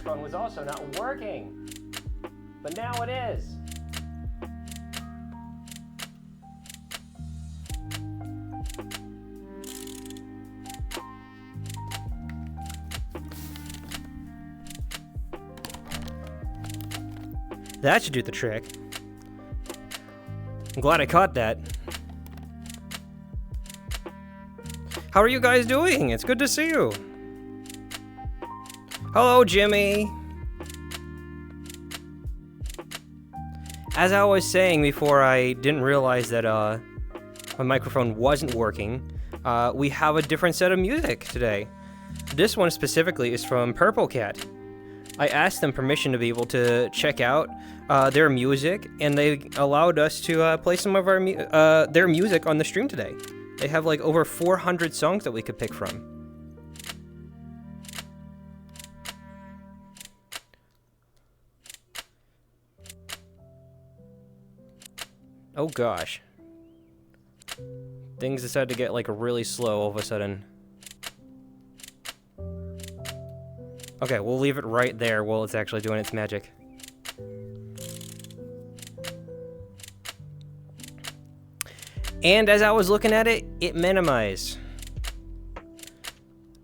microphone was also not working. But now it is. That should do the trick. I'm glad I caught that. How are you guys doing? It's good to see you. Hello, Jimmy. As I was saying before, I didn't realize that my microphone wasn't working. We have a different set of music today. This one specifically is from Purple Cat. I asked them permission to be able to check out their music, and they allowed us to play some of their music on the stream today. They have like over 400 songs that we could pick from. Oh gosh. Things decided to get like really slow all of a sudden. Okay, we'll leave it right there while it's actually doing its magic. And as I was looking at it, it minimized.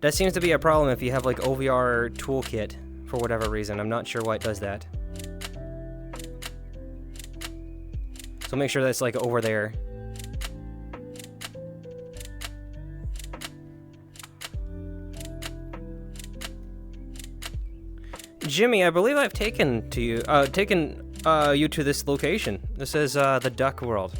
That seems to be a problem if you have like OVR toolkit for whatever reason. I'm not sure why it does that. So make sure that's like over there. Jimmy, I believe I've taken you to this location. This is the Duck World.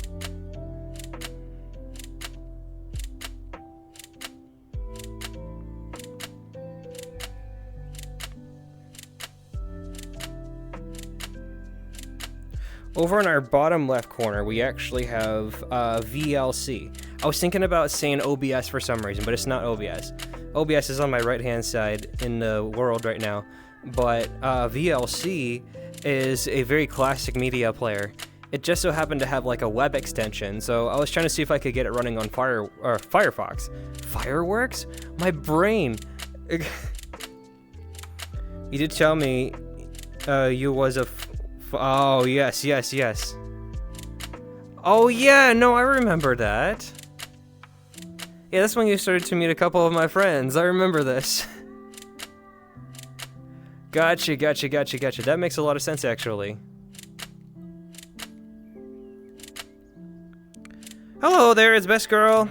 Over in our bottom left corner, we actually have VLC. I was thinking about saying OBS for some reason, but it's not OBS. OBS is on my right-hand side in the world right now, but VLC is a very classic media player. It just so happened to have like a web extension, so I was trying to see if I could get it running on Firefox. Fireworks? My brain. You did tell me you was a... Oh, yes. Oh, yeah, no, I remember that. Yeah, that's when you started to meet a couple of my friends. I remember this. Gotcha. That makes a lot of sense, actually. Hello there, it's Best Girl.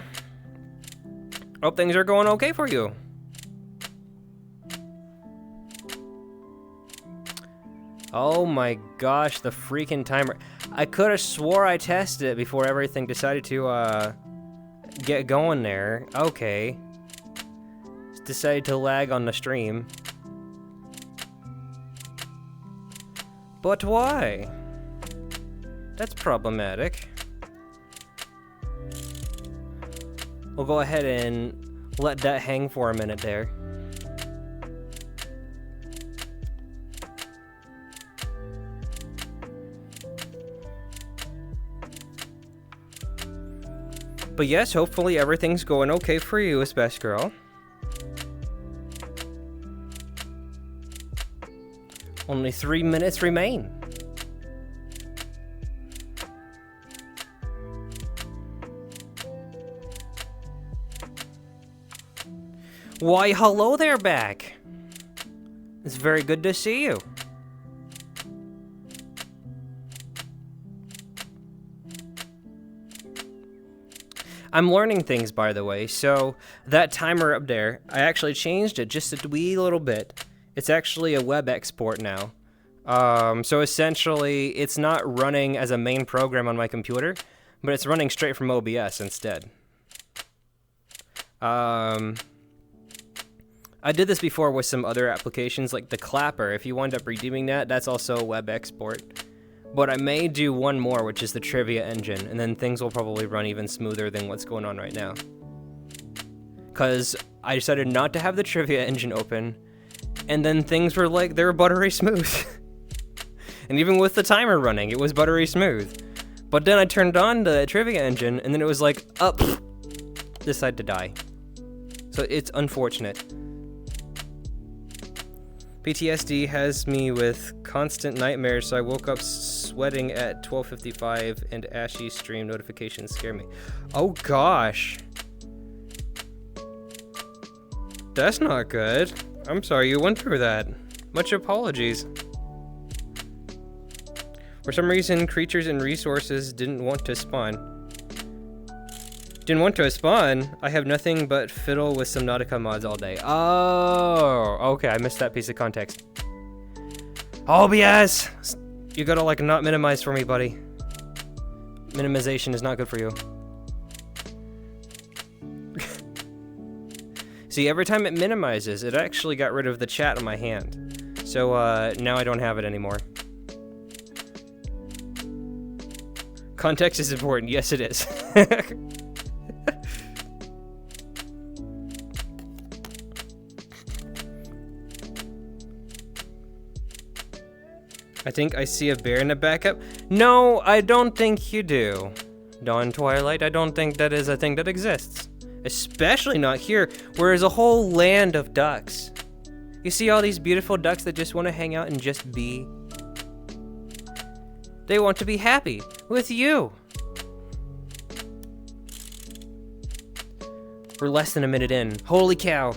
Hope things are going okay for you. Oh my gosh, the freaking timer. I could have swore I tested it before everything decided to get going there. Okay. Just decided to lag on the stream. But why? That's problematic. We'll go ahead and let that hang for a minute there. But yes, hopefully everything's going okay for you, as Best Girl. Only 3 minutes remain. Why, hello there, back. It's very good to see you. I'm learning things, by the way, so that timer up there, I actually changed it just a wee little bit. It's actually a web export now. So essentially, it's not running as a main program on my computer, but it's running straight from OBS instead. I did this before with some other applications, like the Clapper. If you wind up redeeming that, that's also a web export. But I may do one more, which is the Trivia Engine, and then things will probably run even smoother than what's going on right now. Because I decided not to have the Trivia Engine open, and then things were like, they were buttery smooth. And even with the timer running, it was buttery smooth. But then I turned on the Trivia Engine, and then it was like, up, decided to die. So it's unfortunate. PTSD has me with constant nightmares, so I woke up sweating at 12:55 and Ashy's stream notifications scare me. Oh gosh. That's not good. I'm sorry you went through that. Much apologies. For some reason, creatures and resources didn't want to spawn. Didn't want to spawn? I have nothing but fiddle with some Nautica mods all day. Oh, okay, I missed that piece of context. OBS! You gotta like not minimize for me, buddy. Minimization is not good for you. See, every time it minimizes, it actually got rid of the chat on my hand. So, now I don't have it anymore. Context is important. Yes, it is. I think I see a bear in the backup. No, I don't think you do. Dawn Twilight, I don't think that is a thing that exists. Especially not here, where there's a whole land of ducks. You see all these beautiful ducks that just want to hang out and just be. They want to be happy with you. We're less than a minute in. Holy cow.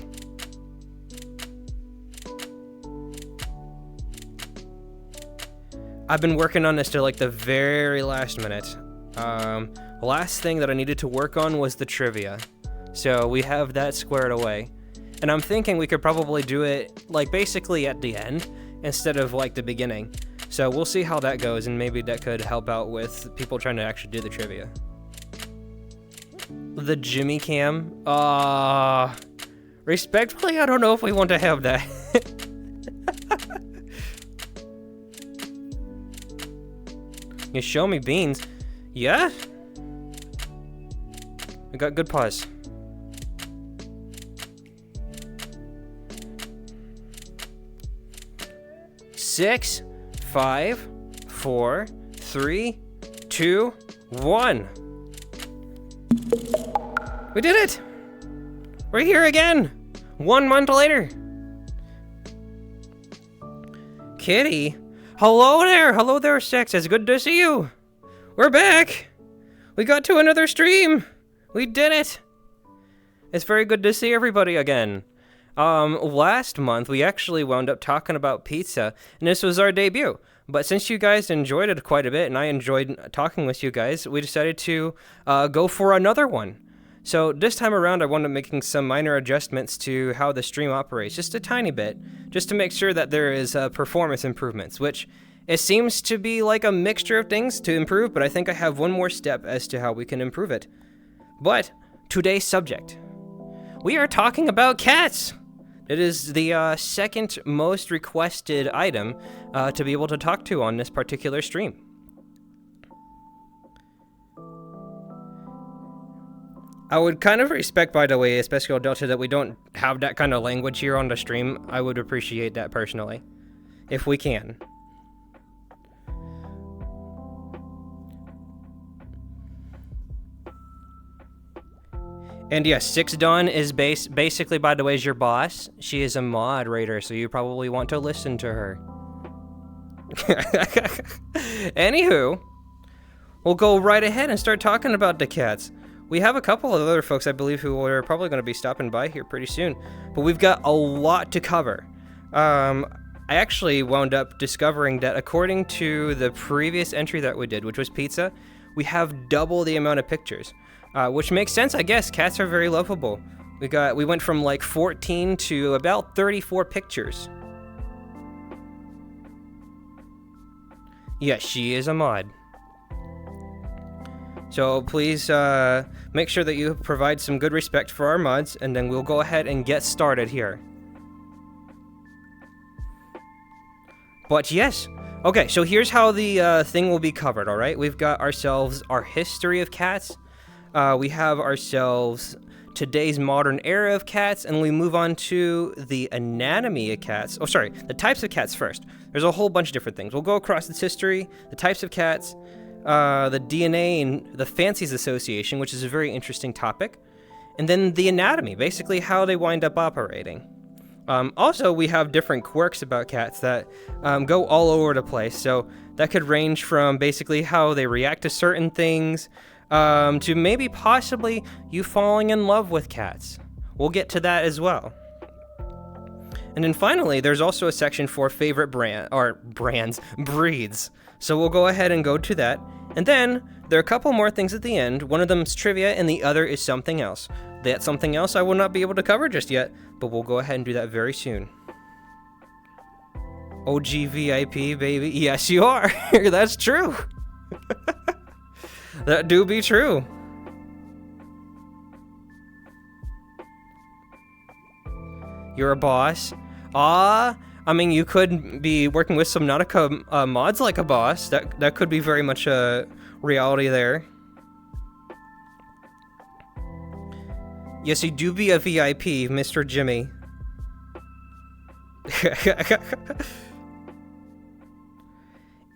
I've been working on this to like the very last minute. Last thing that I needed to work on was the trivia. So we have that squared away. And I'm thinking we could probably do it like basically at the end instead of like the beginning. So we'll see how that goes, and maybe that could help out with people trying to actually do the trivia. The Jimmy Cam. Respectfully, I don't know if we want to have that. You show me beans. Yeah? I got good pause. Six, 5, 4, 3, 2, 1. We did it! We're here again! 1 month later. Kitty? Hello there, Sex. It's good to see you. We're back. We got to another stream. We did it. It's very good to see everybody again. Last month we actually wound up talking about pizza, and this was our debut. But since you guys enjoyed it quite a bit, and I enjoyed talking with you guys, we decided to go for another one. So this time around, I wound up making some minor adjustments to how the stream operates, just a tiny bit, just to make sure that there is performance improvements, which it seems to be like a mixture of things to improve, but I think I have one more step as to how we can improve it. But today's subject, we are talking about cats. It is the second most requested item to be able to talk to on this particular stream. I would kind of respect, by the way, especially Delta, that we don't have that kind of language here on the stream. I would appreciate that personally, if we can. And yes, Six Dawn is basically, by the way, is your boss. She is a moderator, so you probably want to listen to her. Anywho, we'll go right ahead and start talking about the cats. We have a couple of other folks, I believe, who are probably going to be stopping by here pretty soon. But we've got a lot to cover. I actually wound up discovering that according to the previous entry that we did, which was pizza, we have double the amount of pictures. Which makes sense, I guess. Cats are very lovable. We went from like 14 to about 34 pictures. Yes, she is a mod. So please make sure that you provide some good respect for our mods, and then we'll go ahead and get started here. But yes, okay, so here's how the thing will be covered, all right? We've got ourselves our history of cats. We have ourselves today's modern era of cats, and we move on to the anatomy of cats. Oh, sorry, the types of cats first. There's a whole bunch of different things. We'll go across its history, the types of cats, the DNA and the Fancies Association, which is a very interesting topic, and then the anatomy, basically how they wind up operating. Also, we have different quirks about cats that go all over the place. So that could range from basically how they react to certain things to maybe possibly you falling in love with cats. We'll get to that as well. And then finally, there's also a section for favorite breeds. So we'll go ahead and go to that. And then there are a couple more things at the end. One of them is trivia and the other is something else. That something else I will not be able to cover just yet, but we'll go ahead and do that very soon. OG VIP, baby. Yes, you are. That's true. That do be true. You're a boss. I mean, you could be working with Subnautica mods like a boss. That could be very much a reality there. Yes, you do be a VIP, Mr. Jimmy.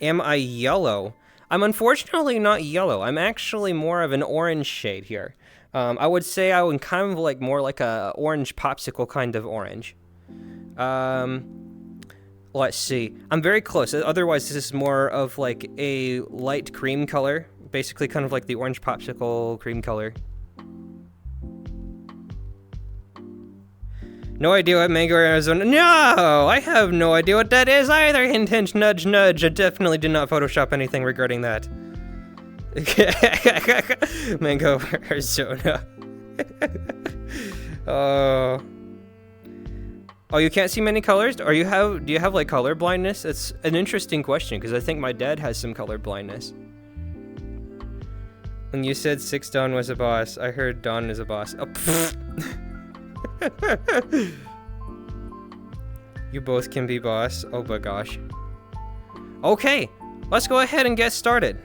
Am I yellow? I'm unfortunately not yellow. I'm actually more of an orange shade here. I would say I would kind of like more like a orange popsicle kind of orange. Let's see. I'm very close. Otherwise, this is more of like a light cream color. Basically kind of like the orange popsicle cream color. No idea what Mango, Arizona. No! I have no idea what that is either. Hint, hint, nudge, nudge. I definitely did not Photoshop anything regarding that. Mango, Arizona. Oh, you can't see many colors? Do you have like color blindness? It's an interesting question because I think my dad has some color blindness. When you said 6 Dawn was a boss, I heard Dawn is a boss. Oh, you both can be boss. Oh my gosh. Okay, let's go ahead and get started.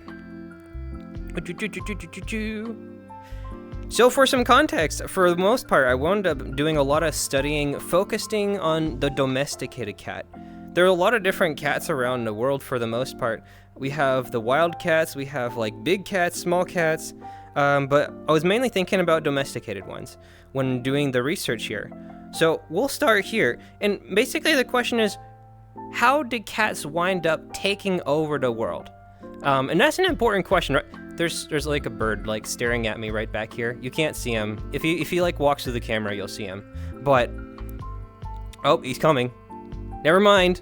So for some context, for the most part, I wound up doing a lot of studying, focusing on the domesticated cat. There are a lot of different cats around the world for the most part. We have the wild cats, we have like big cats, small cats, but I was mainly thinking about domesticated ones when doing the research here. So we'll start here, and basically the question is, how did cats wind up taking over the world? And that's an important question, right? There's like a bird like staring at me right back here. You can't see him. If he like walks through the camera, you'll see him. But oh, he's coming. Never mind.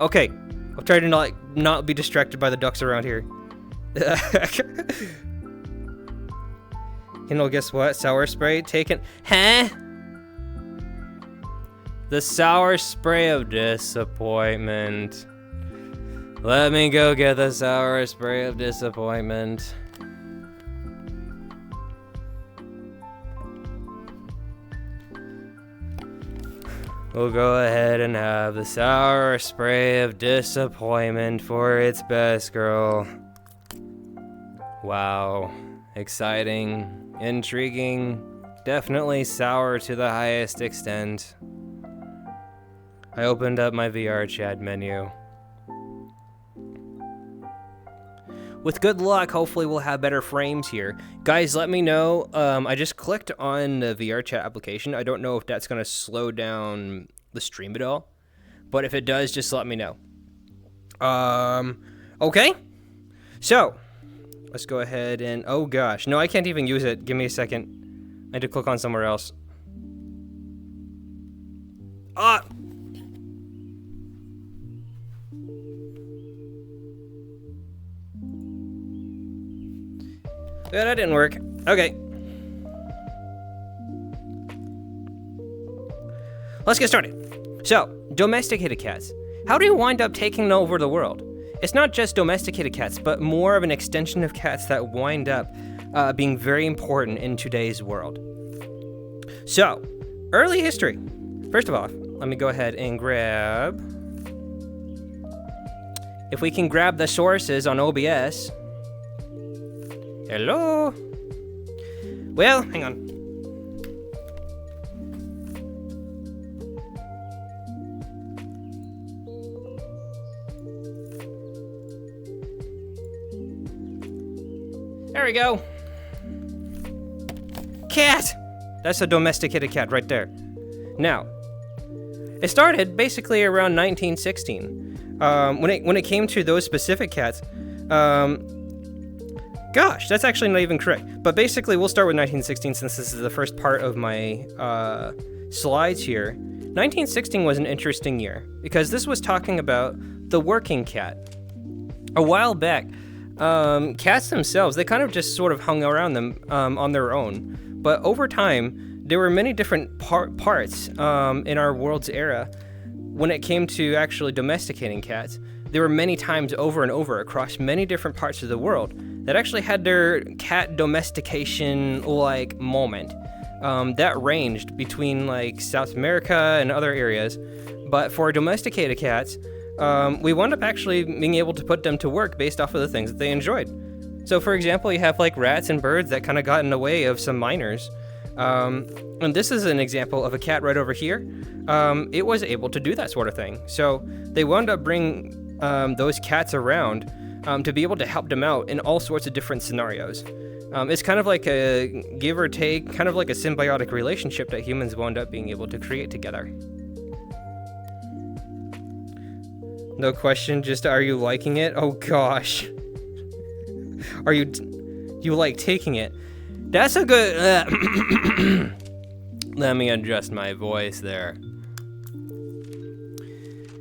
Okay, I'll try to not be distracted by the ducks around here. You know, guess what? Sour spray taken. Huh? The sour spray of disappointment. Let me go get the sour spray of disappointment. We'll go ahead and have the sour spray of disappointment for its best girl. Wow. Exciting, intriguing, definitely sour to the highest extent. I opened up my VR chat menu. With good luck, hopefully we'll have better frames here. Guys, let me know. I just clicked on the VR chat application. I don't know if that's gonna slow down the stream at all, but if it does, just let me know. Okay. So, let's go ahead and, oh gosh. No, I can't even use it. Give me a second. I had to click on somewhere else. Ah! Yeah, that didn't work. Okay. Let's get started. So, domesticated cats. How do you wind up taking over the world? It's not just domesticated cats, but more of an extension of cats that wind up being very important in today's world. So, early history. First of all, let me go ahead and grab... If we can grab the sources on OBS... Hello? Well, hang on. There we go. Cat! That's a domesticated cat right there. Now, It started basically around 1916. When it came to those specific cats, gosh, that's actually not even correct. But basically, we'll start with 1916 since this is the first part of my slides here. 1916 was an interesting year because this was talking about the working cat. A while back, cats themselves, they kind of just sort of hung around them on their own. But over time, there were many different parts in our world's era when it came to actually domesticating cats. There were many times over and over across many different parts of the world that actually had their cat domestication like moment. That ranged between like South America and other areas. But for domesticated cats, we wound up actually being able to put them to work based off of the things that they enjoyed. So for example, you have like rats and birds that kind of got in the way of some miners. And this is an example of a cat right over here. It was able to do that sort of thing. So they wound up bringing those cats around to be able to help them out in all sorts of different scenarios. It's kind of like a give or take, kind of like a symbiotic relationship that humans wound up being able to create together. No question, just are you liking it? Oh gosh. Are you like taking it? That's a good... Let me adjust my voice there.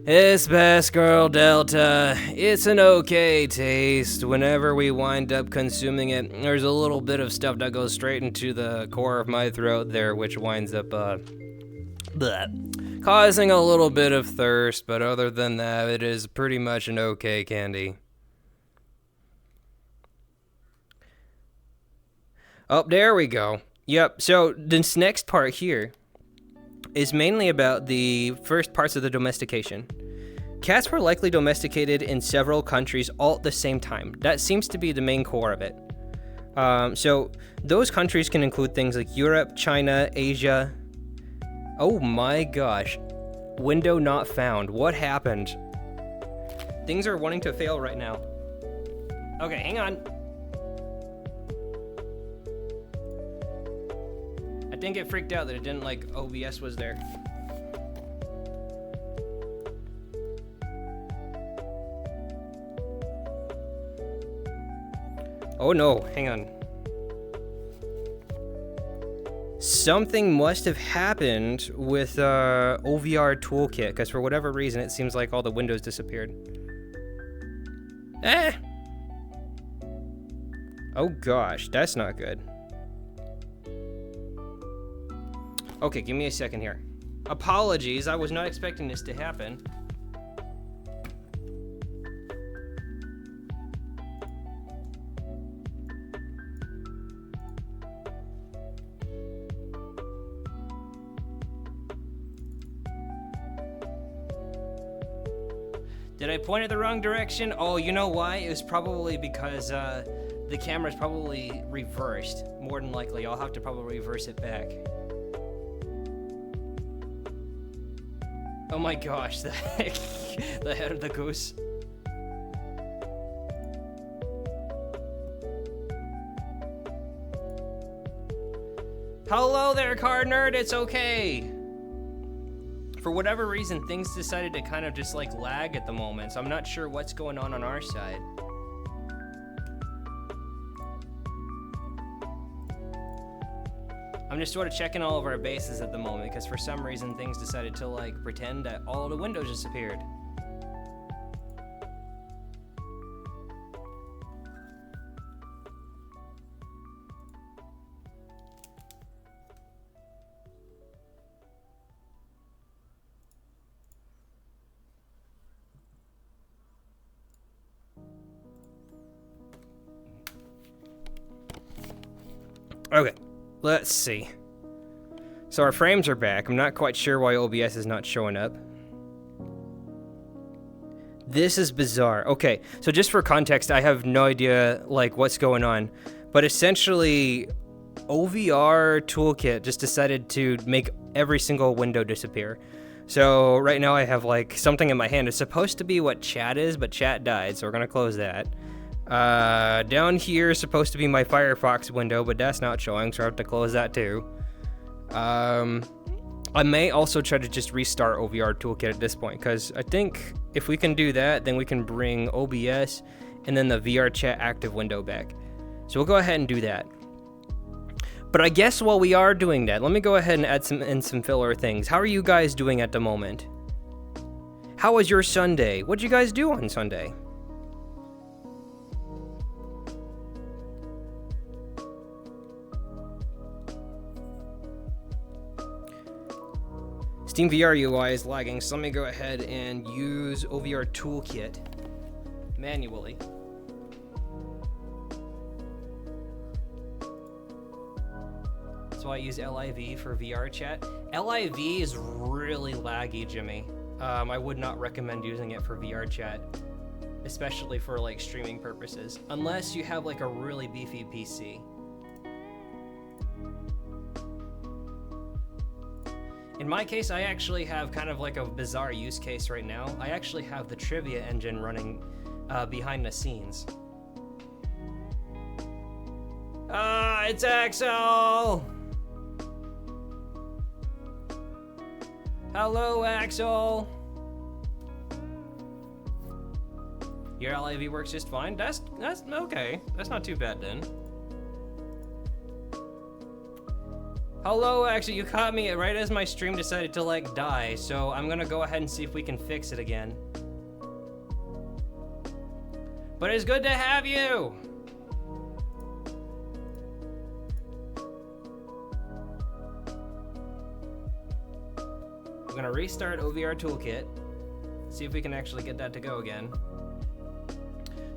It's Best Girl Delta. It's an okay taste. Whenever we wind up consuming it, there's a little bit of stuff that goes straight into the core of my throat there, which winds up causing a little bit of thirst, but other than that, it is pretty much an okay candy. Oh, there we go. Yep, so this next part here is mainly about the first parts of the domestication. Cats were likely domesticated in several countries all at the same time. That seems to be the main core of it. So those countries can include things like Europe, China, Asia. Oh my gosh. Window not found. What happened? Things are wanting to fail right now. Okay, hang on. I didn't get freaked out that it didn't like OBS was there. Oh no, hang on. Something must have happened with OVR Toolkit, because for whatever reason it seems like all the windows disappeared. Oh gosh, that's not good. Okay, give me a second here. Apologies, I was not expecting this to happen. Did I point it the wrong direction? Oh, you know why? It was probably because the camera's probably reversed. More than likely, I'll have to probably reverse it back. Oh my gosh, the heck? The head of the goose. Hello there, car nerd, it's okay. For whatever reason, things decided to kind of just like lag at the moment, so I'm not sure what's going on our side. I'm just sort of checking all of our bases at the moment because for some reason things decided to like pretend that all of the windows disappeared. Okay, let's see. So our frames are back. I'm not quite sure why OBS is not showing up. This is bizarre. Okay, so just for context, I have no idea like what's going on, but essentially OVR Toolkit just decided to make every single window disappear. So right now I have like something in my hand. It's supposed to be what chat is, but chat died, so we're gonna close that. Down here is supposed to be my Firefox window, but that's not showing, so I have to close that too. I may also try to just restart OVR Toolkit at this point, because I think if we can do that, then we can bring OBS and then the VR chat active window back. So we'll go ahead and do that. But I guess while we are doing that, let me go ahead and add some filler things. How are you guys doing at the moment? How was your Sunday? What'd you guys do on Sunday? Steam VR UI is lagging, so let me go ahead and use OVR Toolkit manually. So I use LIV for VR chat. LIV is really laggy, Jimmy. I would not recommend using it for VR chat, especially for like streaming purposes, unless you have like a really beefy PC. In my case, I actually have kind of like a bizarre use case right now. I actually have the trivia engine running behind the scenes. It's Axel! Hello, Axel! Your LIV works just fine? That's okay. That's not too bad then. Hello, actually, you caught me right as my stream decided to like die, so I'm gonna go ahead and see if we can fix it again. But it's good to have you! I'm gonna restart OVR Toolkit, see if we can actually get that to go again.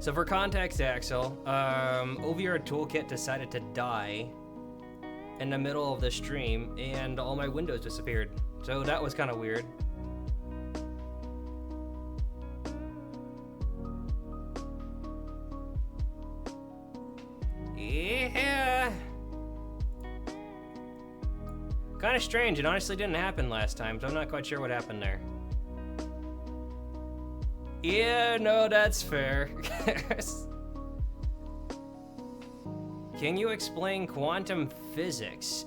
So for context, Axel, OVR Toolkit decided to die in the middle of the stream, and all my windows disappeared. So that was kind of weird. Yeah. Kind of strange. It honestly didn't happen last time, so I'm not quite sure what happened there. Yeah, no, that's fair. Can you explain quantum physics?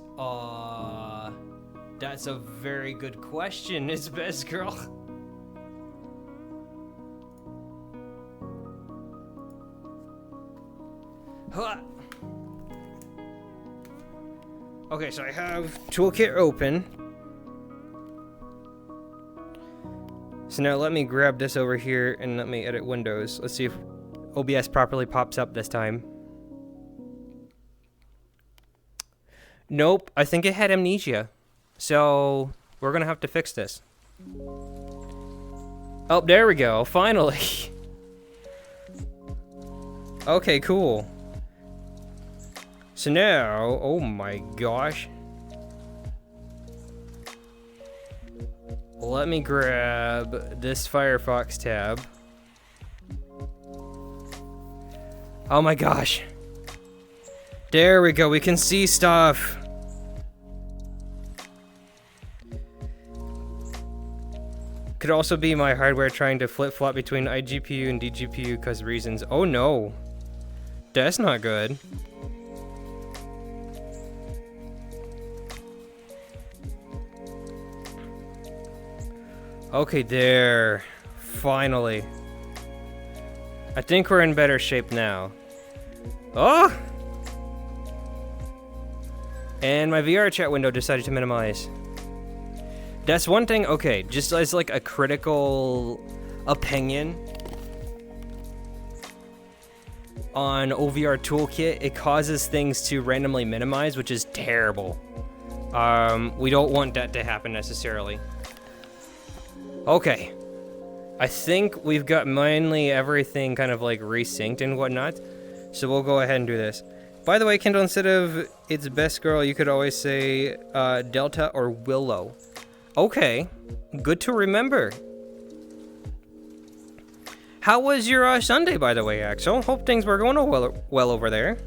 That's a very good question, it's Best Girl. Okay, so I have Toolkit open. So now let me grab this over here and let me edit windows. Let's see if OBS properly pops up this time. Nope, I think it had amnesia. So, we're gonna have to fix this. Oh, there we go, finally. Okay, cool. So now, oh my gosh. Let me grab this Firefox tab. Oh my gosh. There we go, we can see stuff. Could also be my hardware trying to flip-flop between iGPU and DGPU because reasons. Oh no. That's not good. Okay, there. Finally. I think we're in better shape now. Oh! And my VR chat window decided to minimize. That's one thing, okay, just as like a critical opinion on OVR Toolkit, it causes things to randomly minimize, which is terrible. We don't want that to happen necessarily. Okay. I think we've got mainly everything kind of like resynced and whatnot, so we'll go ahead and do this. By the way, Kendall, instead of It's Best Girl, you could always say Delta or Willow. Okay, good to remember. How was your Sunday, by the way, Axel? Hope things were going well over there.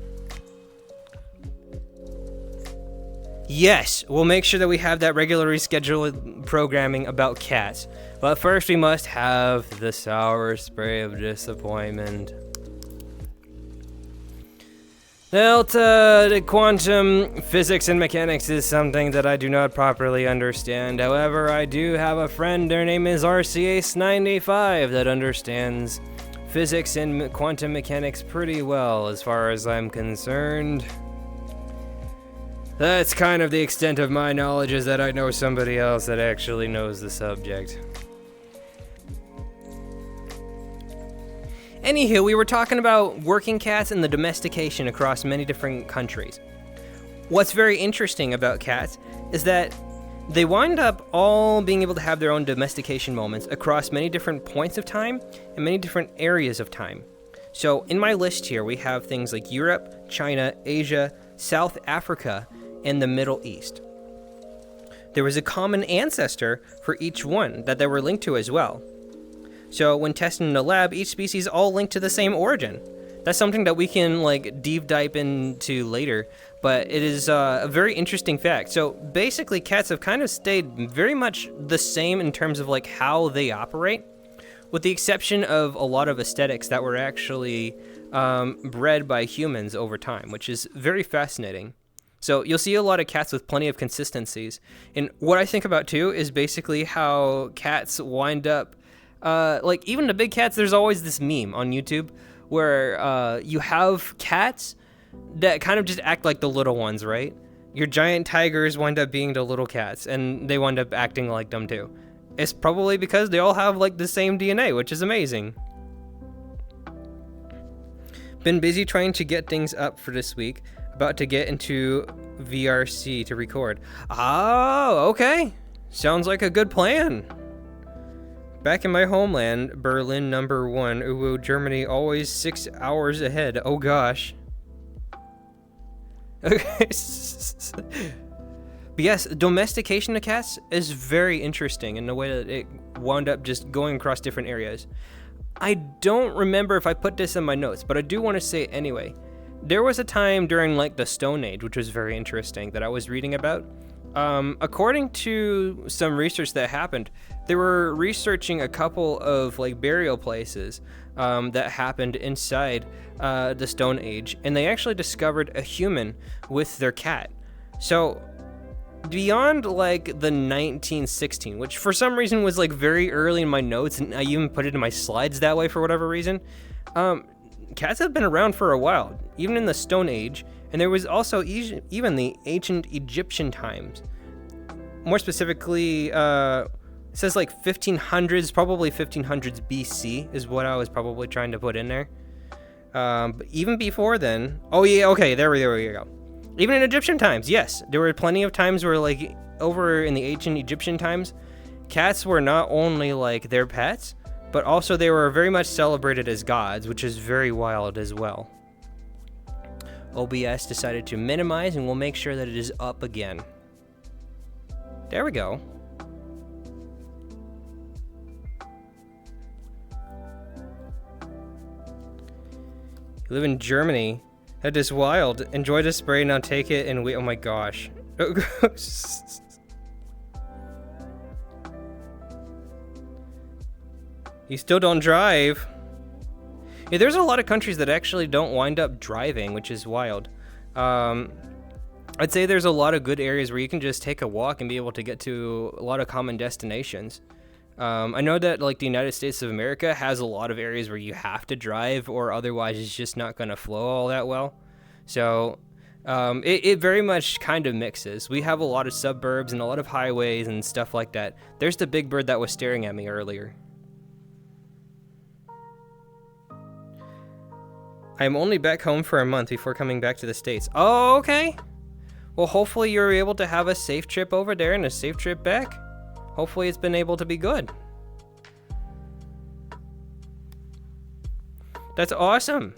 Yes, we'll make sure that we have that regularly scheduled programming about cats. But first we must have the sour spray of disappointment. The quantum physics and mechanics is something that I do not properly understand. However, I do have a friend, their name is RCACE95, that understands physics and quantum mechanics pretty well, as far as I'm concerned. That's kind of the extent of my knowledge, is that I know somebody else that actually knows the subject. Anywho, we were talking about working cats and the domestication across many different countries. What's very interesting about cats is that they wind up all being able to have their own domestication moments across many different points of time and many different areas of time. So in my list here, we have things like Europe, China, Asia, South Africa, and the Middle East. There was a common ancestor for each one that they were linked to as well. So when tested in a lab, each species all linked to the same origin. That's something that we can deep dive into later, but it is a very interesting fact. So basically, cats have kind of stayed very much the same in terms of how they operate, with the exception of a lot of aesthetics that were actually bred by humans over time, which is very fascinating. So you'll see a lot of cats with plenty of consistencies. And what I think about too is basically how cats wind up even the big cats, there's always this meme on YouTube where you have cats that kind of just act like the little ones, right? Your giant tigers wind up being the little cats, and they wind up acting like them too. It's probably because they all have the same DNA, which is amazing. Been busy trying to get things up for this week. About to get into VRC to record. Oh, okay. Sounds like a good plan. Back in my homeland, Berlin #1, ooh, Germany always 6 hours ahead. Oh gosh. Okay. But yes, domestication of cats is very interesting in the way that it wound up just going across different areas. I don't remember if I put this in my notes, but I do want to say it anyway. There was a time during the Stone Age, which was very interesting, that I was reading about. According to some research that happened, they were researching a couple of burial places that happened inside the Stone Age, and they actually discovered a human with their cat. So beyond the 1916, which for some reason was very early in my notes, and I even put it in my slides that way for whatever reason, cats have been around for a while, even in the Stone Age. And there was also even the ancient Egyptian times. More specifically, it says 1500s, probably 1500s BC is what I was probably trying to put in there. But even before then, oh yeah, okay, there we go. Even in Egyptian times, yes, there were plenty of times where over in the ancient Egyptian times, cats were not only their pets, but also they were very much celebrated as gods, which is very wild as well. OBS decided to minimize, and we'll make sure that it is up again. There we go. You live in Germany. That is wild. Enjoy the spray, now take it and wait. Oh my gosh. You still don't drive. Yeah, there's a lot of countries that actually don't wind up driving, which is wild. I'd say there's a lot of good areas where you can just take a walk and be able to get to a lot of common destinations. I know that the United States of America has a lot of areas where you have to drive, or otherwise it's just not going to flow all that well. So it very much kind of mixes. We have a lot of suburbs and a lot of highways and stuff like that. There's the big bird that was staring at me earlier. I'm only back home for a month before coming back to the States. Oh, okay. Well, hopefully you're able to have a safe trip over there and a safe trip back. Hopefully it's been able to be good. That's awesome.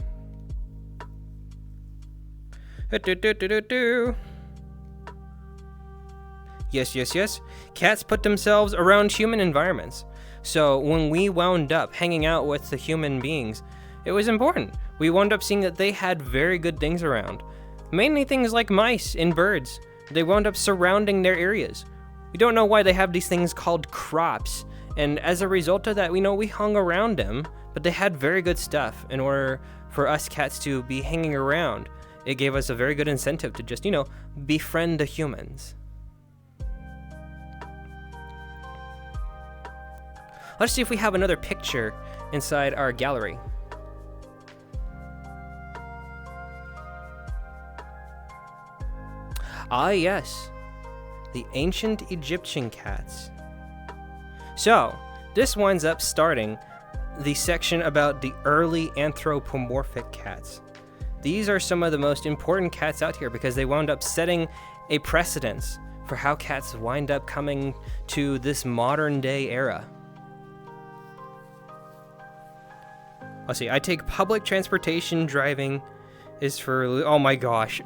Yes. Cats put themselves around human environments. So when we wound up hanging out with the human beings, it was important. We wound up seeing that they had very good things around. Mainly things like mice and birds. They wound up surrounding their areas. We don't know why they have these things called crops. And as a result of that, we hung around them, but they had very good stuff in order for us cats to be hanging around. it gave us a very good incentive to just, befriend the humans. Let's see if we have another picture inside our gallery. Ah, yes, the ancient Egyptian cats. So, this winds up starting the section about the early anthropomorphic cats. These are some of the most important cats out here because they wound up setting a precedence for how cats wind up coming to this modern day era. Let's see, I take public transportation. Driving is for, oh my gosh.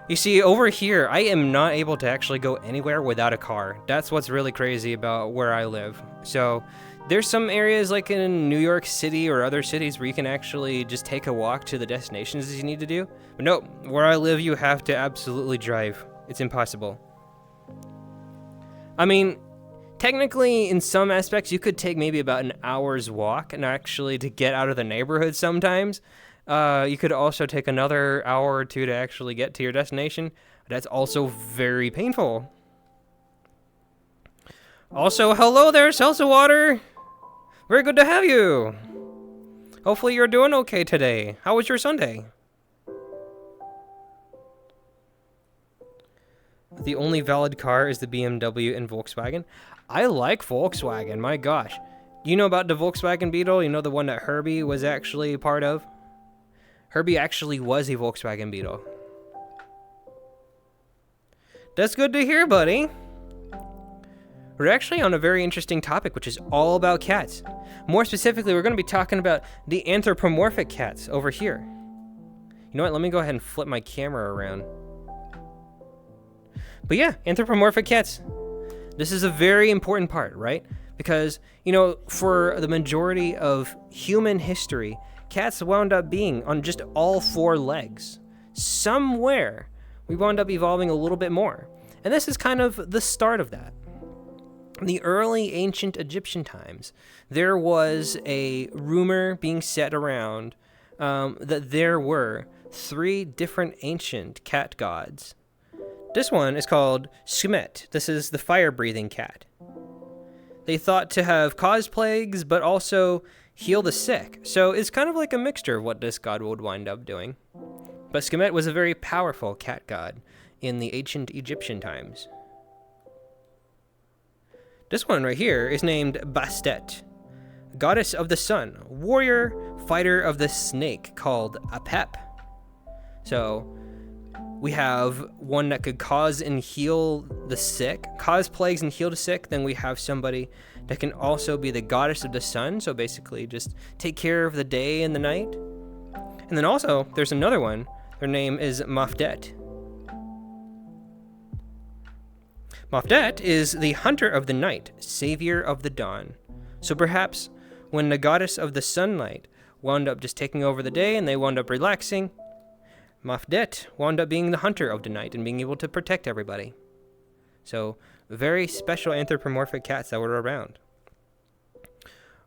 You see, over here, I am not able to actually go anywhere without a car. That's what's really crazy about where I live. So there's some areas like in New York City or other cities where you can actually just take a walk to the destinations you need to do. But no, where I live, you have to absolutely drive. It's impossible. I mean, technically, in some aspects, you could take maybe about an hour's walk and actually to get out of the neighborhood sometimes. You could also take another hour or two to actually get to your destination. That's also very painful. Also, hello there, Salsa Water. Very good to have you. Hopefully you're doing okay today. How was your Sunday? The only valid car is the BMW and Volkswagen. I like Volkswagen, my gosh. Do you know about the Volkswagen Beetle? You know the one that Herbie was actually part of? Herbie actually was a Volkswagen Beetle. That's good to hear, buddy. We're actually on a very interesting topic, which is all about cats. More specifically, we're going to be talking about the anthropomorphic cats over here. You know what? Let me go ahead and flip my camera around. But yeah, anthropomorphic cats. This is a very important part, right? Because, for the majority of human history, cats wound up being on just all four legs. Somewhere, we wound up evolving a little bit more. And this is kind of the start of that. In the early ancient Egyptian times, there was a rumor being set around that there were 3 different ancient cat gods. This one is called Sekhmet. This is the fire-breathing cat. They thought to have caused plagues, but also heal the sick. So it's kind of like a mixture of what this god would wind up doing. But Sekhmet was a very powerful cat god in the ancient Egyptian times. This one right here is named Bastet, goddess of the sun, warrior, fighter of the snake called Apep. So we have one that could cause and heal the sick, cause plagues and heal the sick. Then we have somebody that can also be the goddess of the sun, so basically just take care of the day and the night. And then also, there's another one. Their name is Mafdet. Mafdet is the hunter of the night, savior of the dawn. So perhaps when the goddess of the sunlight wound up just taking over the day and they wound up relaxing, Mafdet wound up being the hunter of the night and being able to protect everybody. So, very special anthropomorphic cats that were around.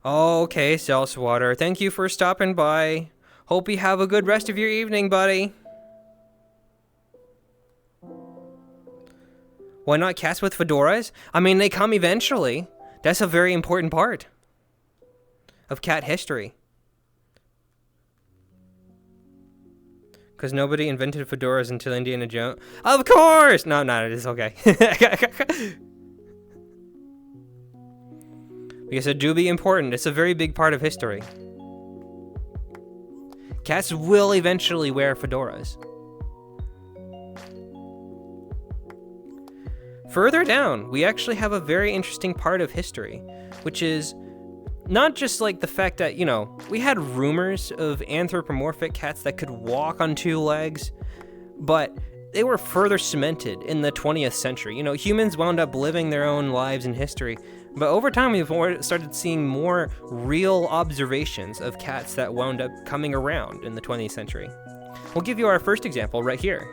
Okay, Salswater, thank you for stopping by. Hope you have a good rest of your evening, buddy. Why not cats with fedoras? I mean, they come eventually. That's a very important part of cat history. Because nobody invented fedoras until Indiana Jones. Of course! No, it's okay. Because it do be important. It's a very big part of history. Cats will eventually wear fedoras. Further down, we actually have a very interesting part of history, which is not just like the fact that, we had rumors of anthropomorphic cats that could walk on 2 legs, but they were further cemented in the 20th century. Humans wound up living their own lives in history, but over time we've started seeing more real observations of cats that wound up coming around in the 20th century. We'll give you our first example right here.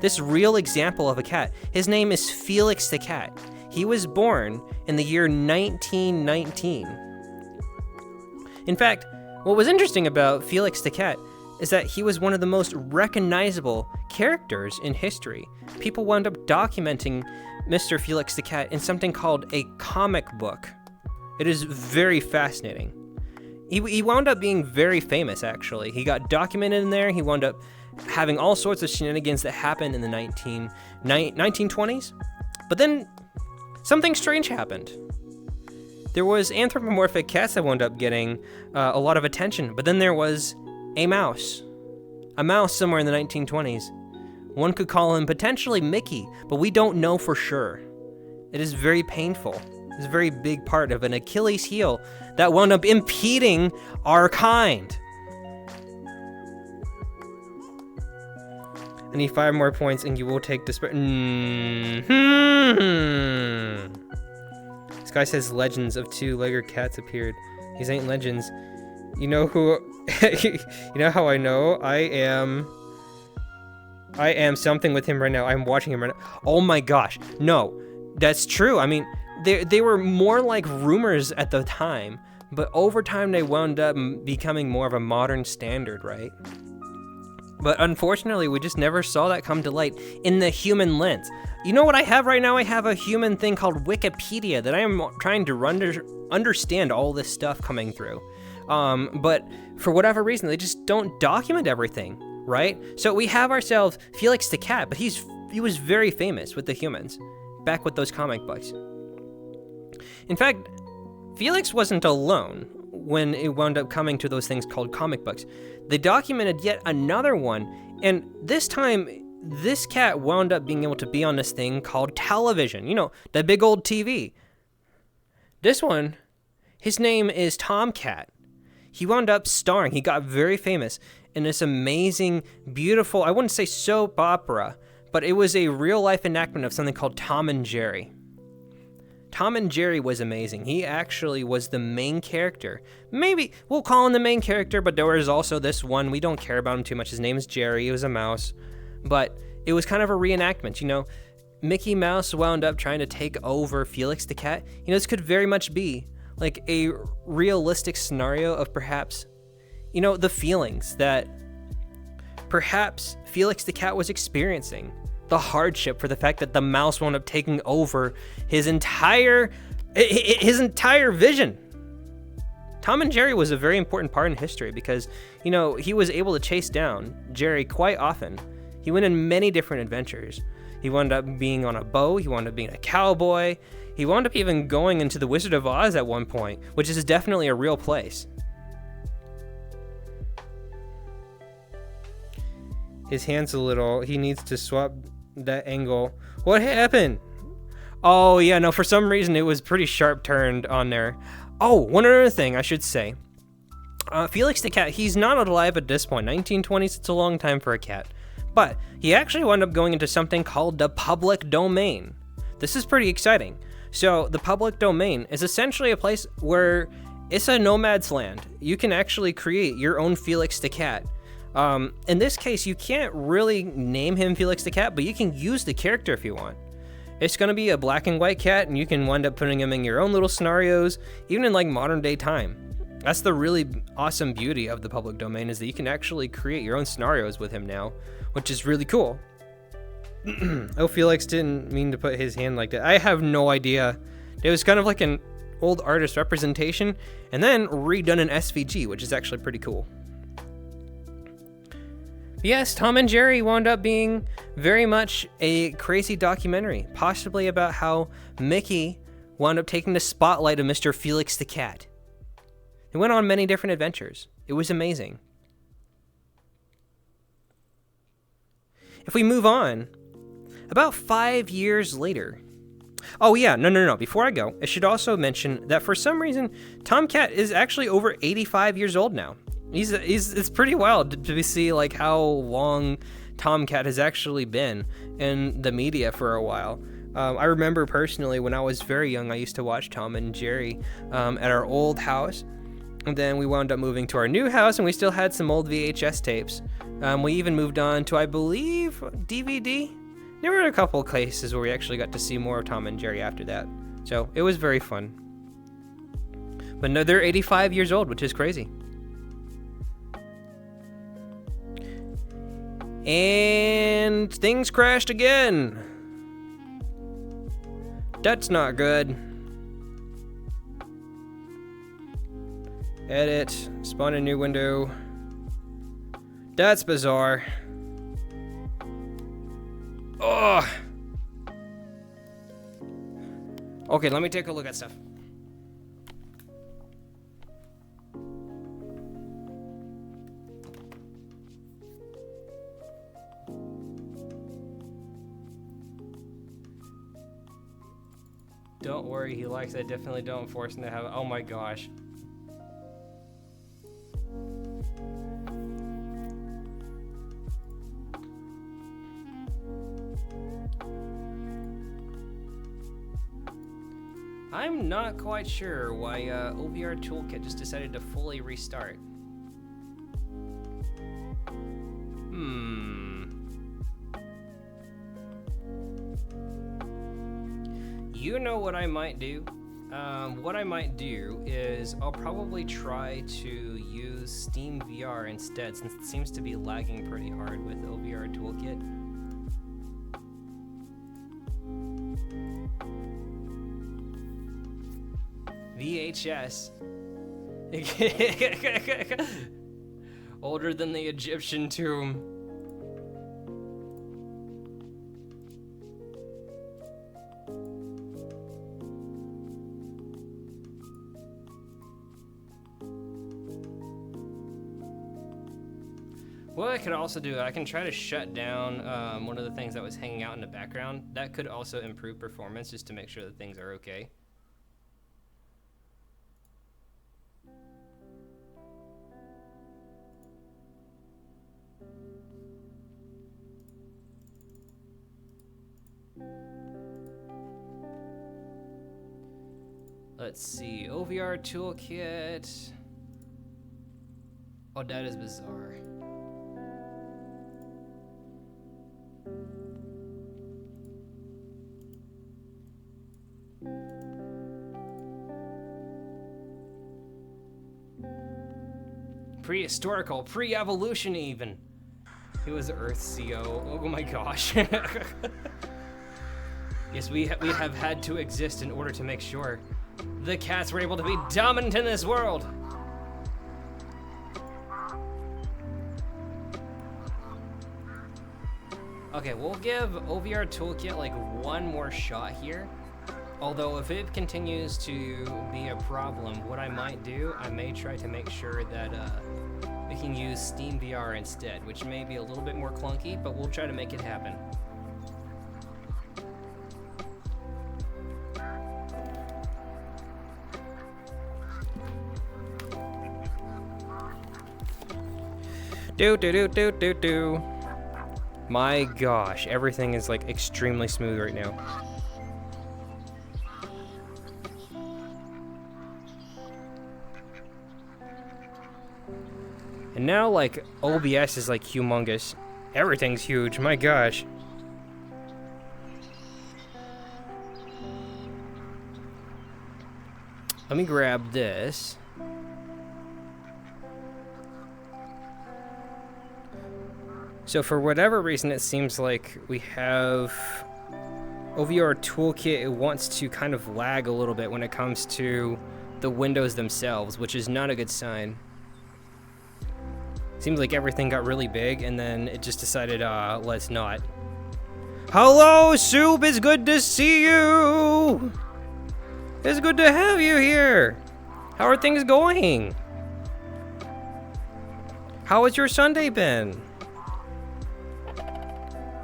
This real example of a cat, his name is Felix the cat. He was born in the year 1919. In fact, what was interesting about Felix the cat is that he was one of the most recognizable characters in history. People wound up documenting Mr. Felix the Cat in something called a comic book. It is very fascinating. He wound up being very famous, actually. He got documented in there. He wound up having all sorts of shenanigans that happened in the 1920s. But then something strange happened. There was anthropomorphic cats that wound up getting a lot of attention, but then there was a mouse somewhere in the 1920s. One could call him potentially Mickey, but we don't know for sure. It is very painful. It's a very big part of an Achilles heel that wound up impeding our kind. I need 5 more points and you will take despair. This guy says legends of 2-legged cats appeared. These ain't legends. You know who, you know how I know? I am something with him right now. I'm watching him right now. Oh my gosh. No, that's true. I mean, they were more like rumors at the time, but over time they wound up becoming more of a modern standard, right? But unfortunately, we just never saw that come to light in the human lens. You know what I have right now? I have a human thing called Wikipedia that I am trying to understand all this stuff coming through. But for whatever reason, they just don't document everything, right? So we have ourselves Felix the Cat, but he was very famous with the humans, back with those comic books. In fact, Felix wasn't alone when it wound up coming to those things called comic books. They documented yet another one, and this time, this cat wound up being able to be on this thing called television. You know, that big old TV. This one, his name is Tomcat. He wound up starring, he got very famous in this amazing, beautiful, I wouldn't say soap opera, but it was a real-life enactment of something called Tom and Jerry. Tom and Jerry was amazing. He actually was the main character. Maybe we'll call him the main character, but there was also this one. We don't care about him too much. His name is Jerry. He was a mouse. But it was kind of a reenactment, you know. Mickey Mouse wound up trying to take over Felix the Cat. You know, this could very much be like a realistic scenario of perhaps, you know, the feelings that perhaps Felix the Cat was experiencing. The hardship for the fact that the mouse wound up taking over his entire vision. Tom and Jerry was a very important part in history because, you know, he was able to chase down Jerry quite often. He went in many different adventures. He wound up being on a bow. He wound up being a cowboy. He wound up even going into the Wizard of Oz at one point, which is definitely a real place. His hand's a little, he needs to swap that angle. What happened? Oh yeah, no, for some reason it was pretty sharp turned on there. Oh, one other thing I should say. Felix the Cat, he's not alive at this point. 1920s, it's a long time for a cat. But he actually wound up going into something called the public domain. This is pretty exciting. So the public domain is essentially a place where it's a nomad's land. You can actually create your own Felix the Cat. In this case, you can't really name him Felix the Cat, but you can use the character if you want. It's going to be a black and white cat, and you can wind up putting him in your own little scenarios, even in like modern day time. That's the really awesome beauty of the public domain, is that you can actually create your own scenarios with him now, which is really cool. Oh, Felix didn't mean to put his hand like that. I have no idea. It was kind of like an old artist representation, and then redone in SVG, which is actually pretty cool. Yes, Tom and Jerry wound up being very much a crazy documentary, possibly about how Mickey wound up taking the spotlight of Mr. Felix the Cat. They went on many different adventures. It was amazing. If we move on, about 5 years later. Oh yeah, no. Before I go, I should also mention that for some reason, Tomcat is actually over 85 years old now. It's pretty wild to see like how long Tomcat has actually been in the media for a while. I remember personally when I was very young, I used to watch Tom and Jerry at our old house. And then we wound up moving to our new house, and we still had some old VHS tapes. We even moved on to, I believe, DVD. There were a couple of cases where we actually got to see more of Tom and Jerry after that. So it was very fun. But no, they're 85 years old, which is crazy. And things crashed again. That's not good. Edit, spawn a new window. That's bizarre. Ugh. Okay, let me take a look at stuff. Don't worry, he likes it. Definitely don't force him to have it. Oh my gosh. I'm not quite sure why OVR Toolkit just decided to fully restart. You know what I might do? What I might do is I'll probably try to use Steam VR instead, since it seems to be lagging pretty hard with OVR Toolkit. VHS. Older than the Egyptian tomb. What I could also do, I can try to shut down one of the things that was hanging out in the background. That could also improve performance, just to make sure that things are okay. Let's see, OVR Toolkit. Oh, that is bizarre. Prehistorical, pre-evolution even. He was Earth CO. Oh my gosh. Yes, we have had to exist in order to make sure the cats were able to be dominant in this world. Okay, we'll give OVR Toolkit like one more shot here. Although if it continues to be a problem, what I might do, I may try to make sure that we can use Steam VR instead, which may be a little bit more clunky, but we'll try to make it happen. Do. My gosh, everything is like extremely smooth right now. And now like OBS is like humongous. Everything's huge, my gosh. Let me grab this. So for whatever reason, it seems like we have OVR Toolkit. It wants to kind of lag a little bit when it comes to the windows themselves, which is not a good sign. Seems like everything got really big and then it just decided, let's not. Hello, Soup, it's good to see you. It's good to have you here. How are things going? How has your Sunday been?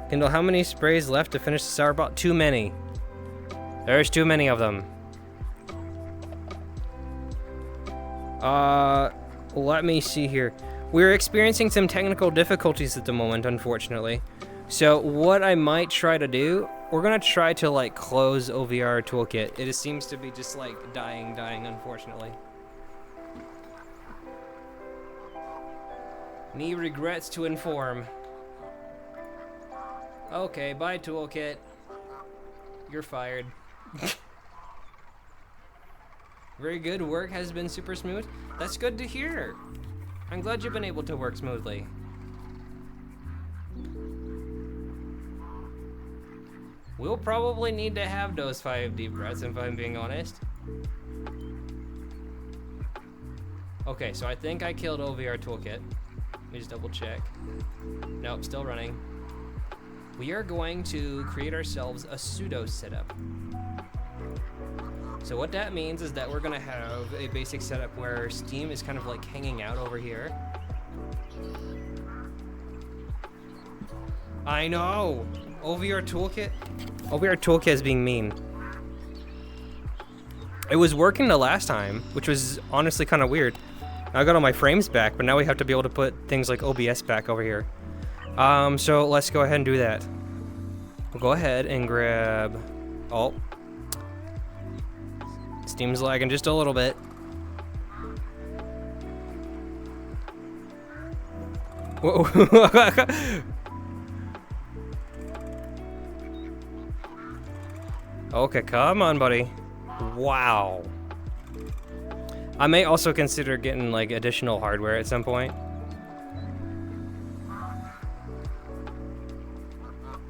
Kindle, how many sprays left to finish the sour ball? Too many. There's too many of them. Let me see here. We're experiencing some technical difficulties at the moment, unfortunately. So what I might try to do, we're gonna try to like close OVR Toolkit. It just seems to be just like dying, unfortunately. Me regrets to inform. Okay, bye Toolkit. You're fired. Very good, work has been super smooth. That's good to hear. I'm glad you've been able to work smoothly. We'll probably need to have those 5 deep breaths if I'm being honest. Okay, so I think I killed OVR Toolkit. Let me just double check. Nope, still running. We are going to create ourselves a pseudo setup. So what that means is that we're gonna have a basic setup where Steam is kind of like hanging out over here. I know! OVR Toolkit? OVR Toolkit is being mean. It was working the last time, which was honestly kind of weird. I got all my frames back, but now we have to be able to put things like OBS back over here. So let's go ahead and do that. We'll go ahead and grab... Oh. Steam's lagging just a little bit. Whoa. Okay, come on, buddy. Wow. I may also consider getting like additional hardware at some point.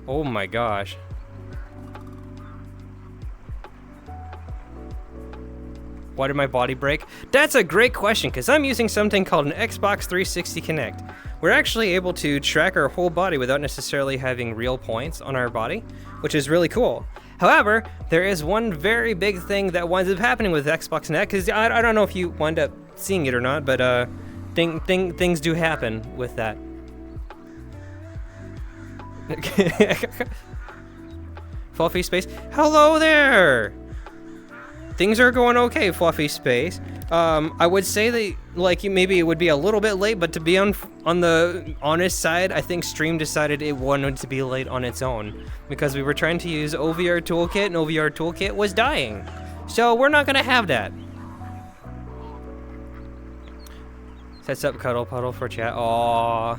Oh my gosh. Why did my body break? That's a great question, because I'm using something called an Xbox 360 Kinect. We're actually able to track our whole body without necessarily having real points on our body, which is really cool. However, there is one very big thing that winds up happening with Xbox Kinect, because I don't know if you wind up seeing it or not, but things do happen with that. Fluffy Space, hello there! Things are going okay, Fluffy Space. I would say that, like, maybe it would be a little bit late, but to be on the honest side, I think Stream decided it wanted to be late on its own because we were trying to use OVR Toolkit, and OVR Toolkit was dying. So we're not gonna have that. Sets up Cuddle Puddle for chat. Aww.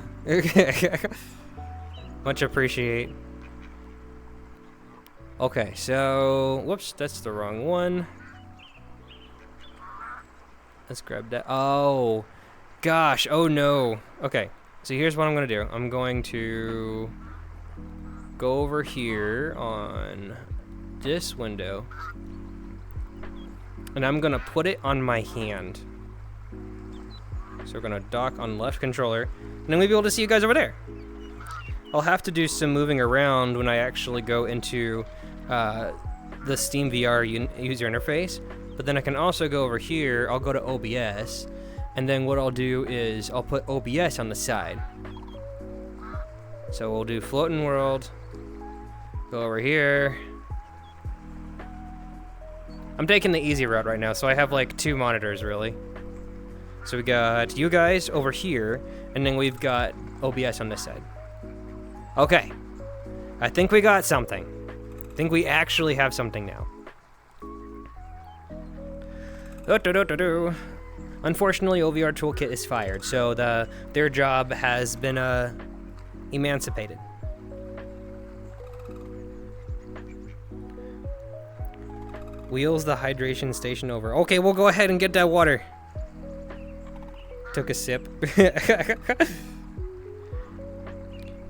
Much appreciate. Okay, so whoops, that's the wrong one. Let's grab that. Oh, gosh. Oh, no. Okay, so here's what I'm going to do. I'm going to go over here on this window, and I'm going to put it on my hand. So we're going to dock on left controller, and then we'll be able to see you guys over there. I'll have to do some moving around when I actually go into the Steam VR user interface. But then I can also go over here, I'll go to OBS, and then what I'll do is I'll put OBS on the side. So we'll do Floating World, go over here. I'm taking the easy route right now, so I have like 2 monitors really. So we got you guys over here, and then we've got OBS on this side. Okay, I think we got something. I think we actually have something now. Unfortunately, OVR Toolkit is fired, so their job has been emancipated. Wheels the hydration station over. Okay, we'll go ahead and get that water. Took a sip. How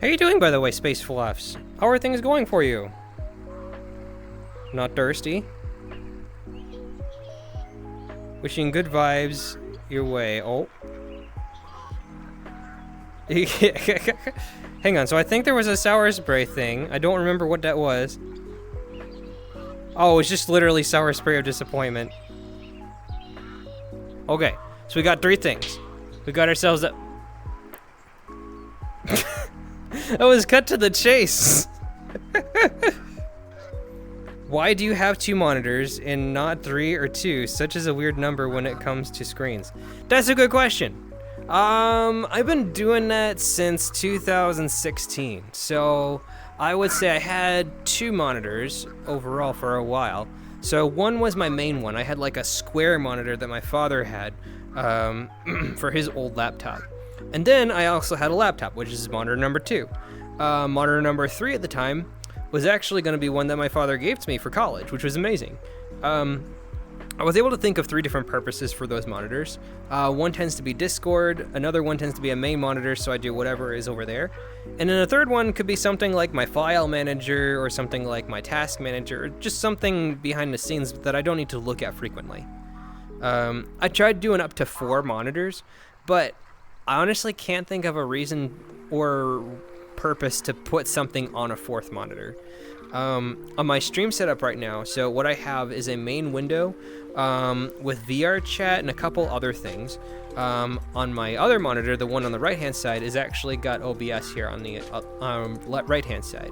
are you doing, by the way, Space Fluffs? How are things going for you? Not thirsty? Wishing good vibes your way. Oh. Hang on, so I think there was a sour spray thing. I don't remember what that was. Oh, it's just literally sour spray of disappointment. Okay, so we got 3 things. We got ourselves a... That was cut to the chase. Why do you have 2 monitors and not 3 or 2? Such is a weird number when it comes to screens. That's a good question. I've been doing that since 2016. So I would say I had 2 monitors overall for a while. So one was my main one. I had like a square monitor that my father had for his old laptop. And then I also had a laptop, which is monitor number 2. Monitor number 3 at the time was actually going to be one that my father gave to me for college, which was amazing. I was able to think of 3 different purposes for those monitors. One tends to be Discord, another one tends to be a main monitor, so I do whatever is over there. And then a third one could be something like my file manager or something like my task manager, or just something behind the scenes that I don't need to look at frequently. I tried doing up to 4 monitors, but I honestly can't think of a reason or purpose to put something on a 4th monitor. On my stream setup right now, so what I have is a main window with VR chat and a couple other things. On my other monitor, the one on the right hand side, is actually got OBS here on the right hand side.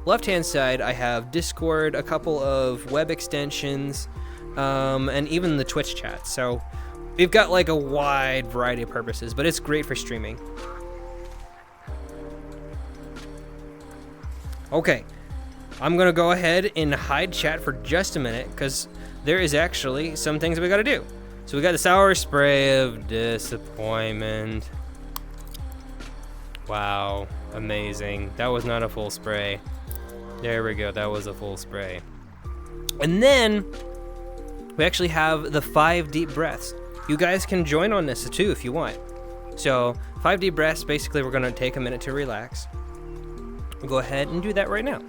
Left hand side, I have Discord, a couple of web extensions, and even the Twitch chat. So we've got like a wide variety of purposes, but it's great for streaming. Okay. I'm gonna go ahead and hide chat for just a minute because there is actually some things we gotta do. So we got the sour spray of disappointment. Wow, amazing. That was not a full spray. There we go, that was a full spray. And then we actually have the 5 deep breaths. You guys can join on this too if you want. So 5 deep breaths, basically we're gonna take a minute to relax. We'll go ahead and do that right now.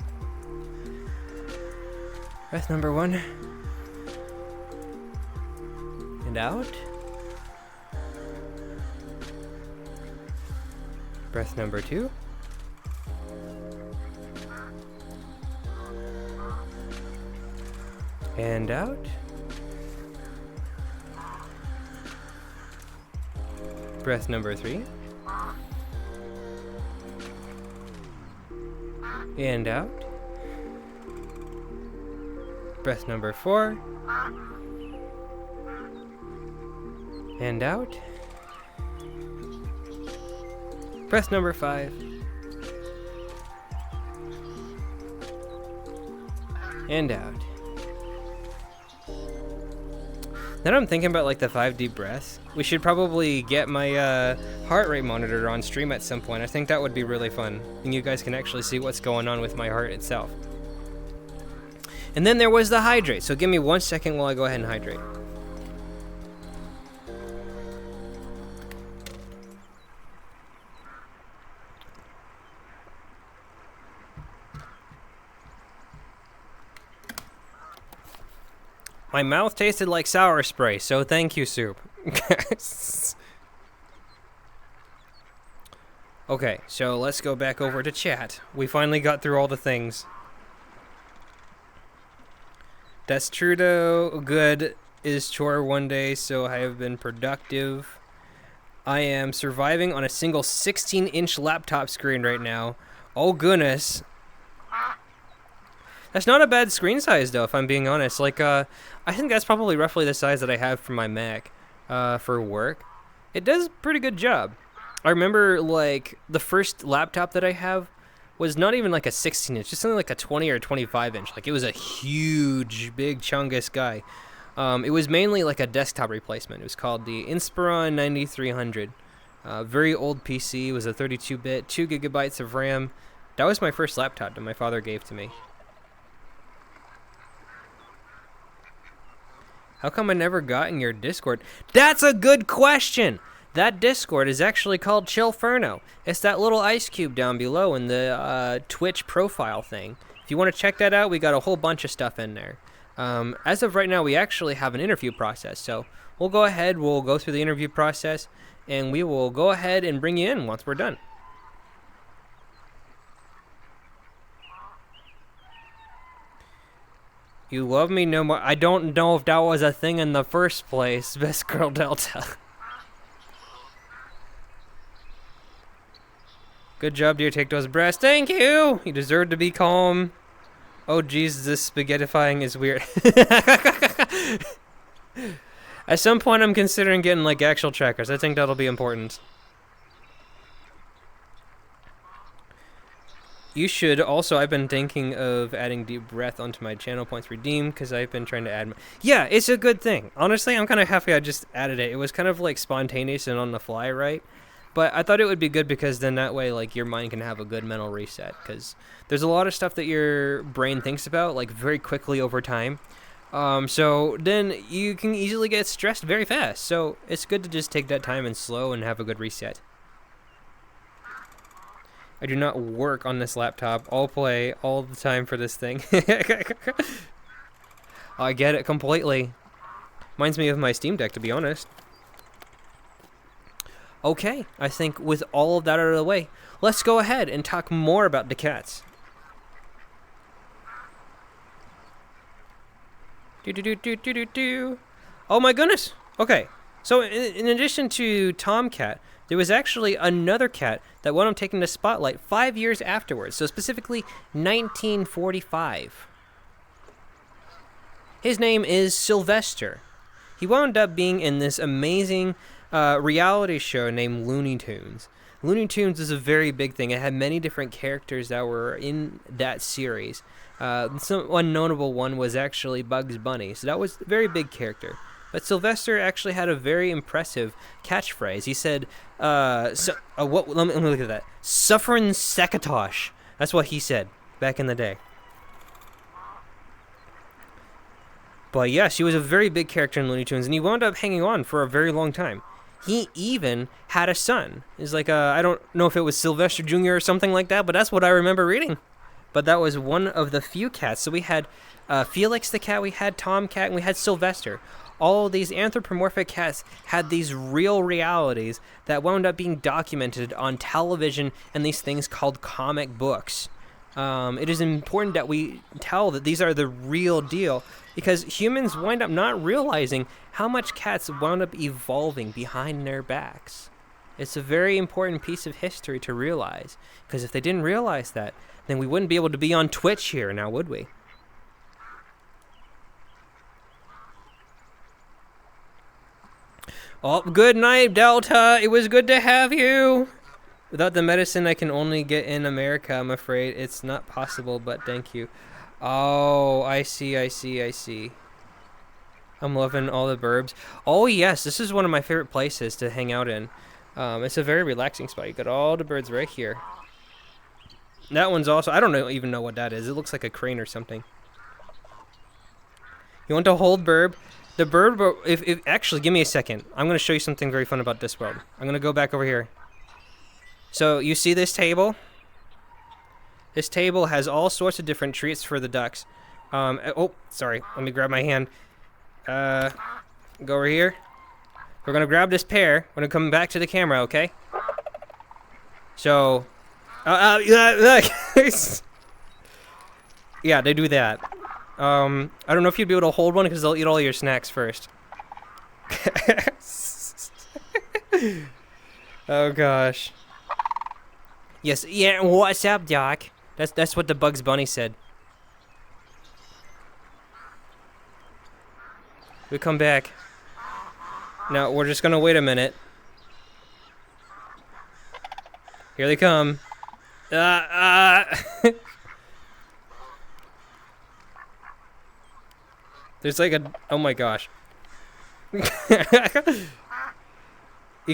Breath number 1. And out. Breath number 2. And out. Breath number 3. And out. Breath number 4. And out. Breath number 5. And out. Now I'm thinking about like the 5 deep breaths. We should probably get my heart rate monitor on stream at some point. I think that would be really fun. And you guys can actually see what's going on with my heart itself. And then there was the hydrate. So give me 1 second while I go ahead and hydrate. My mouth tasted like sour spray, so thank you, soup. Okay, so let's go back over to chat. We finally got through all the things. That's true though. Good is chore one day, so I have been productive. I am surviving on a single 16-inch laptop screen right now. Oh goodness. That's not a bad screen size though, if I'm being honest. Like, I think that's probably roughly the size that I have for my Mac for work. It does a pretty good job. I remember like the first laptop that I have was not even like a 16-inch, just something like a 20 or 25-inch. Like it was a huge, big chungus guy. It was mainly like a desktop replacement. It was called the Inspiron 9300. Very old PC. It was a 32-bit, 2 gigabytes of RAM. That was my first laptop that my father gave to me. How come I never got in your Discord? That's a good question! That Discord is actually called Chillferno. It's that little ice cube down below in the Twitch profile thing. If you want to check that out, we got a whole bunch of stuff in there. As of right now, we actually have an interview process. So we'll go ahead, we'll go through the interview process, and we will go ahead and bring you in once we're done. You love me no more. I don't know if that was a thing in the first place, Best Girl Delta. Good job, dear. Take those breaths. Thank you! You deserve to be calm. Oh, jeez, this spaghettifying is weird. At some point, I'm considering getting, like, actual trackers. I think that'll be important. You should also, I've been thinking of adding deep breath onto my channel points redeemed because I've been trying to add. Yeah, it's a good thing. Honestly, I'm kind of happy I just added it. It was kind of like spontaneous and on the fly, right? But I thought it would be good because then that way, like, your mind can have a good mental reset. Because there's a lot of stuff that your brain thinks about, like, very quickly over time. So then you can easily get stressed very fast. So it's good to just take that time and slow and have a good reset. I do not work on this laptop. I'll play all the time for this thing. I get it completely. Reminds me of my Steam Deck, to be honest. Okay, I think with all of that out of the way, let's go ahead and talk more about the cats. Oh my goodness. Okay, so in addition to Tomcat, there was actually another cat that wound up taking the spotlight 5 years afterwards, so specifically 1945. His name is Sylvester. He wound up being in this amazing reality show named Looney Tunes. Looney Tunes is a very big thing. It had many different characters that were in that series. One notable one was actually Bugs Bunny, so that was a very big character. But Sylvester actually had a very impressive catchphrase. He said, let me look at that. Suffering Sakatosh. That's what he said back in the day. But yes, he was a very big character in Looney Tunes, and he wound up hanging on for a very long time. He even had a son. It's like, I don't know if it was Sylvester Jr. or something like that, but that's what I remember reading. But that was one of the few cats. So we had Felix the cat, we had Tomcat, and we had Sylvester. All of these anthropomorphic cats had these real realities that wound up being documented on television and these things called comic books. It is important that we tell that these are the real deal, because humans wind up not realizing how much cats wound up evolving behind their backs. It's a very important piece of history to realize, because if they didn't realize that, then we wouldn't be able to be on Twitch here now, would we? Oh, good night, Delta. It was good to have you. Without the medicine I can only get in America, I'm afraid it's not possible, but thank you. Oh, I see. I'm loving all the burbs. Oh, yes, this is one of my favorite places to hang out in. It's a very relaxing spot. You got all the birds right here. That one's also, I don't even know what that is. It looks like a crane or something. You want to hold burb? The bird, if actually, give me a second. I'm going to show you something very fun about this world. I'm going to go back over here. So, you see this table? This table has all sorts of different treats for the ducks. Oh, sorry. Let me grab my hand. Go over here. We're going to grab this pear. We're going to come back to the camera, okay? So, yeah, they do that. I don't know if you'd be able to hold one because they'll eat all your snacks first. Oh gosh. Yes, yeah, what's up, Doc? That's what the Bugs Bunny said. We come back. Now, we're just gonna wait a minute. Here they come. There's like a, oh my gosh. You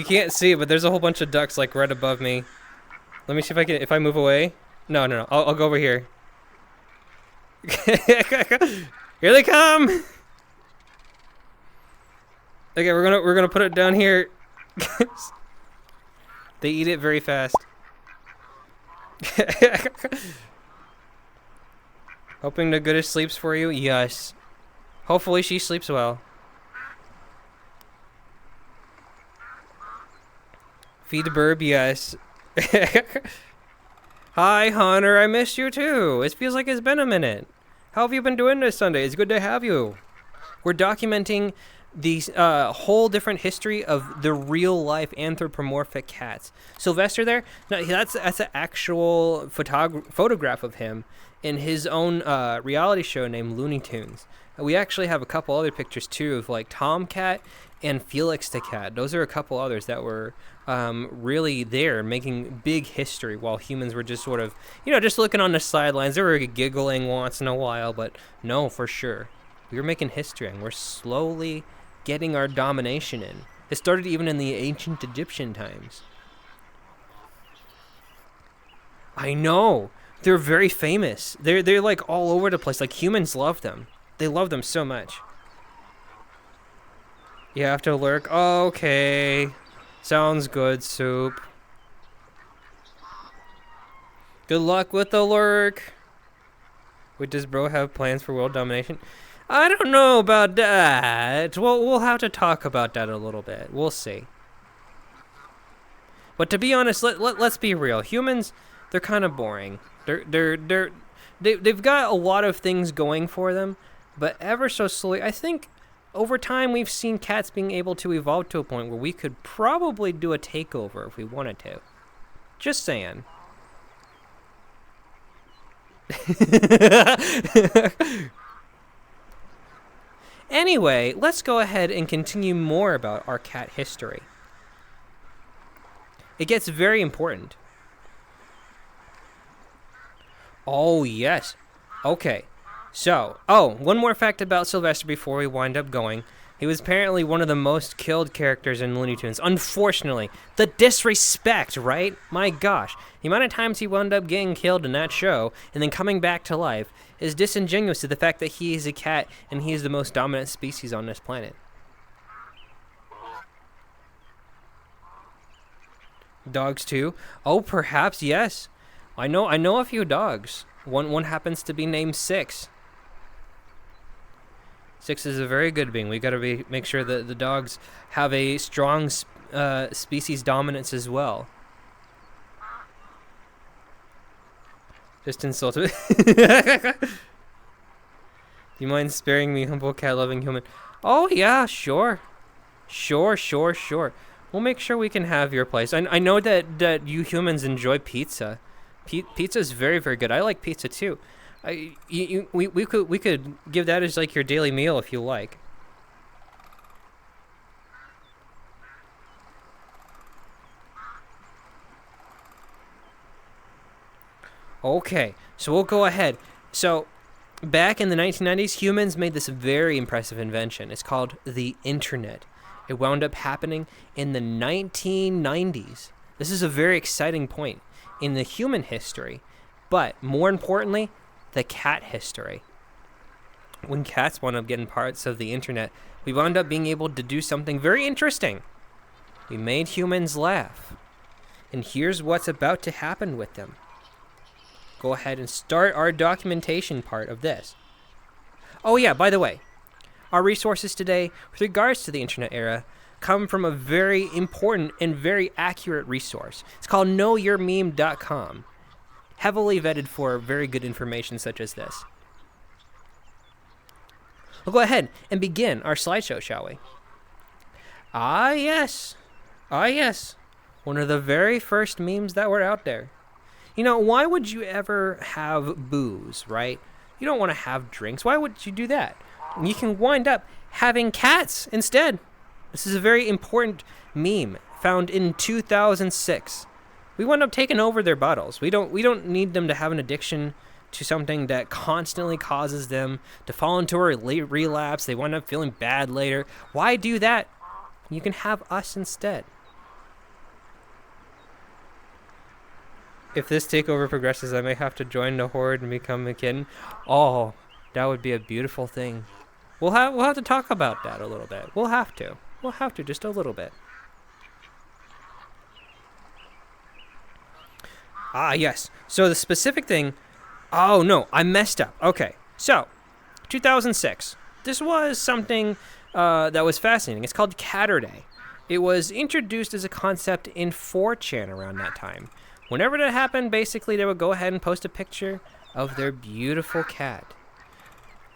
can't see it, but there's a whole bunch of ducks like right above me. Let me see if I can, if I move away. No, I'll go over here. Here they come. Okay, we're gonna put it down here. They eat it very fast. Hoping the goodest sleeps for you? Yes. Hopefully she sleeps well. Feed the burb, yes. Hi, Hunter, I missed you too. It feels like it's been a minute. How have you been doing this Sunday? It's good to have you. We're documenting the whole different history of the real life anthropomorphic cats. Sylvester there, no, that's an actual photograph of him in his own reality show named Looney Tunes. We actually have a couple other pictures too of like Tomcat and Felix the cat. Those are a couple others that were really there making big history while humans were just sort of, just looking on the sidelines. They were giggling once in a while, but no, for sure. We were making history and we're slowly getting our domination in. It started even in the ancient Egyptian times. I know. They're very famous. They're like all over the place. Like humans love them. They love them so much. You have to lurk. Okay. Sounds good, Soup. Good luck with the lurk. Wait, does bro have plans for world domination? I don't know about that. We'll have to talk about that a little bit. We'll see. But to be honest, let's be real. Humans, they're kind of boring. They've got a lot of things going for them, but ever so slowly, I think over time we've seen cats being able to evolve to a point where we could probably do a takeover if we wanted to. Just saying. Anyway, let's go ahead and continue more about our cat history. It gets very important. Oh, yes. Okay. So, one more fact about Sylvester before we wind up going. He was apparently one of the most killed characters in Looney Tunes. Unfortunately. The disrespect, right? My gosh. The amount of times he wound up getting killed in that show and then coming back to life is disingenuous to the fact that he is a cat and he is the most dominant species on this planet. Dogs too? Oh, perhaps, yes. I know a few dogs. One happens to be named Six. Six is a very good being. We gotta make sure that the dogs have a strong species dominance as well. Just insulted. Do you mind sparing me, humble cat-loving human? Oh yeah, sure. Sure. We'll make sure we can have your place. I know that you humans enjoy pizza. Pizza is very, very good. I like pizza too. We could give that as like your daily meal if you like. Okay, so we'll go ahead. So, back in the 1990s, humans made this very impressive invention. It's called the internet. It wound up happening in the 1990s. This is a very exciting point in the human history, but more importantly, the cat history. When cats wound up getting parts of the internet, we wound up being able to do something very interesting. We made humans laugh. And here's what's about to happen with them. Go ahead and start our documentation part of this. Oh yeah, by the way, our resources today with regards to the internet era come from a very important and very accurate resource. It's called knowyourmeme.com. Heavily vetted for very good information such as this. We'll go ahead and begin our slideshow, shall we? Ah, yes. One of the very first memes that were out there. You know, why would you ever have booze, right? You don't want to have drinks. Why would you do that? You can wind up having cats instead. This is a very important meme found in 2006. We wind up taking over their bottles. We don't need them to have an addiction to something that constantly causes them to fall into a relapse. They wind up feeling bad later. Why do that? You can have us instead. If this takeover progresses, I may have to join the horde and become a kitten. Oh, that would be a beautiful thing. We'll have to talk about that a little bit. We'll have to just a little bit. Ah, yes. So the specific thing... Oh, no, I messed up. Okay, so, 2006. This was something that was fascinating. It's called Catterday. It was introduced as a concept in 4chan around that time. Whenever that happened, basically they would go ahead and post a picture of their beautiful cat.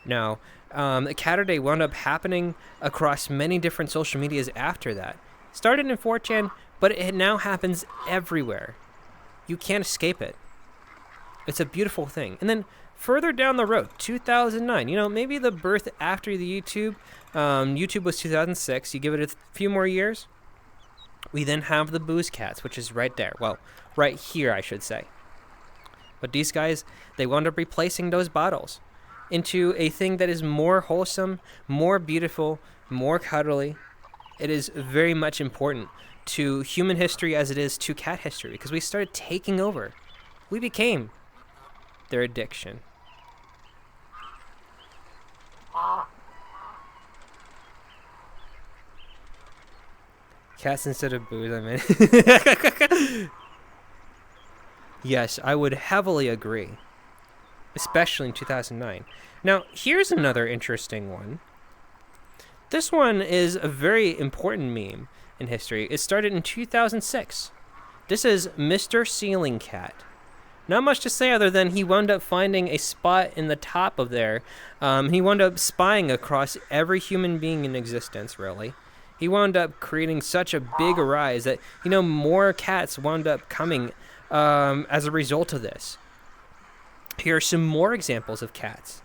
Now, the Catterday wound up happening across many different social medias after that. Started in 4chan, but it now happens everywhere. You can't escape it. It's a beautiful thing. And then further down the road, 2009, you know, maybe the birth after the YouTube. YouTube was 2006. You give it a few more years. We then have the Booze Cats, which is right there. Well, right here, I should say. But these guys, they wound up replacing those bottles into a thing that is more wholesome, more beautiful, more cuddly. It is very much important to human history as it is to cat history, because we started taking over. We became their addiction. Cats instead of booze, I mean. Yes, I would heavily agree. Especially in 2009. Now, here's another interesting one. This one is a very important meme in history. It started in 2006. This is Mr. Ceiling Cat. Not much to say other than he wound up finding a spot in the top of there. He wound up spying across every human being in existence, really. He wound up creating such a big rise that, more cats wound up coming as a result of this. Here are some more examples of cats.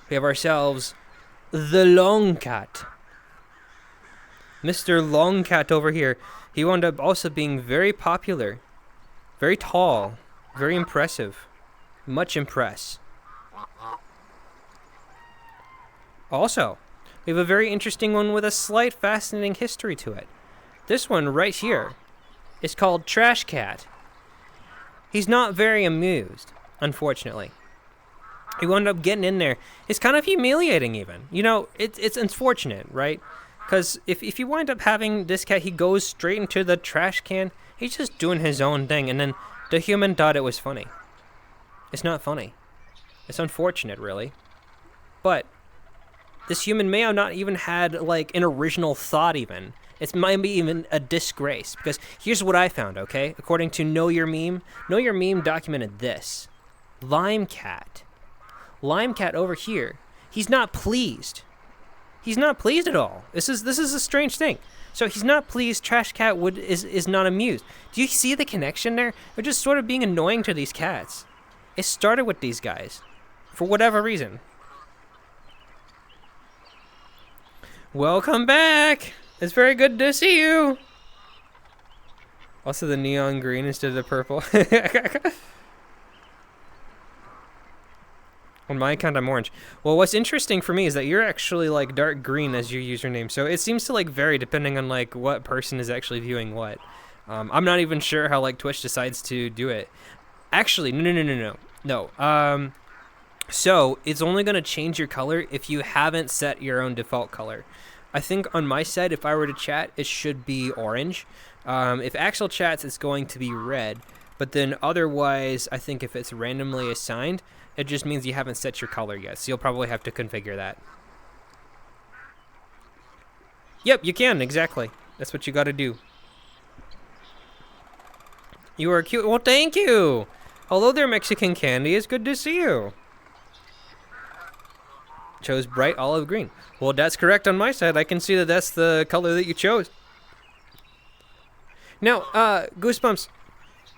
We have ourselves the Long Cat. Mr. Long Cat over here, he wound up also being very popular. Very tall, very impressive. Much impress. Also, we have a very interesting one with a slight fascinating history to it. This one right here is called Trash Cat. He's not very amused, unfortunately. He wound up getting in there. It's kind of humiliating even. It's unfortunate, right? Because if you wind up having this cat, he goes straight into the trash can. He's just doing his own thing, and then the human thought it was funny. It's not funny. It's unfortunate, really. But this human may have not even had, an original thought even. It might be even a disgrace, because here's what I found, okay? According to Know Your Meme documented this. Lime Cat over here, he's not pleased. He's not pleased at all. This is a strange thing. So he's not pleased. Trash Cat is not amused. Do you see the connection there? They're just sort of being annoying to these cats. It started with these guys, for whatever reason. Welcome back. It's very good to see you. Also the neon green instead of the purple. On my account, I'm orange. Well, what's interesting for me is that you're actually dark green as your username. So it seems to vary depending on what person is actually viewing what. I'm not even sure how Twitch decides to do it. Actually, no. So it's only gonna change your color if you haven't set your own default color. I think on my side, if I were to chat, it should be orange. If Axel chats, it's going to be red. But then otherwise, I think if it's randomly assigned, it just means you haven't set your color yet. So you'll probably have to configure that. Yep, you can, exactly. That's what you gotta do. You are cute. Well, thank you. Hello there, Mexican Candy. It's good to see you. Chose bright olive green. Well, that's correct on my side. I can see that that's the color that you chose. Now, Goosebumps,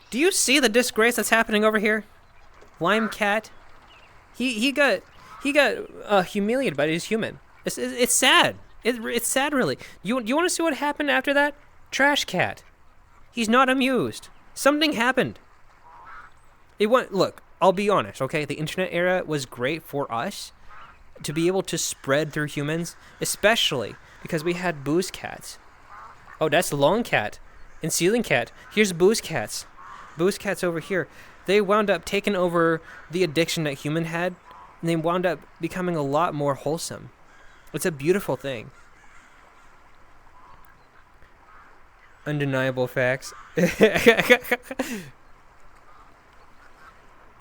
do you see the disgrace that's happening over here? Lime Cat, he got humiliated by his human. It's sad. It's sad, really. You want to see what happened after that? Trash Cat. He's not amused. Something happened. Look, I'll be honest, okay? The internet era was great for us to be able to spread through humans, especially because we had booze cats. Oh, that's Long Cat and Ceiling Cat. Here's booze cats. Booze cats over here. They wound up taking over the addiction that human had, and they wound up becoming a lot more wholesome. It's a beautiful thing. Undeniable facts.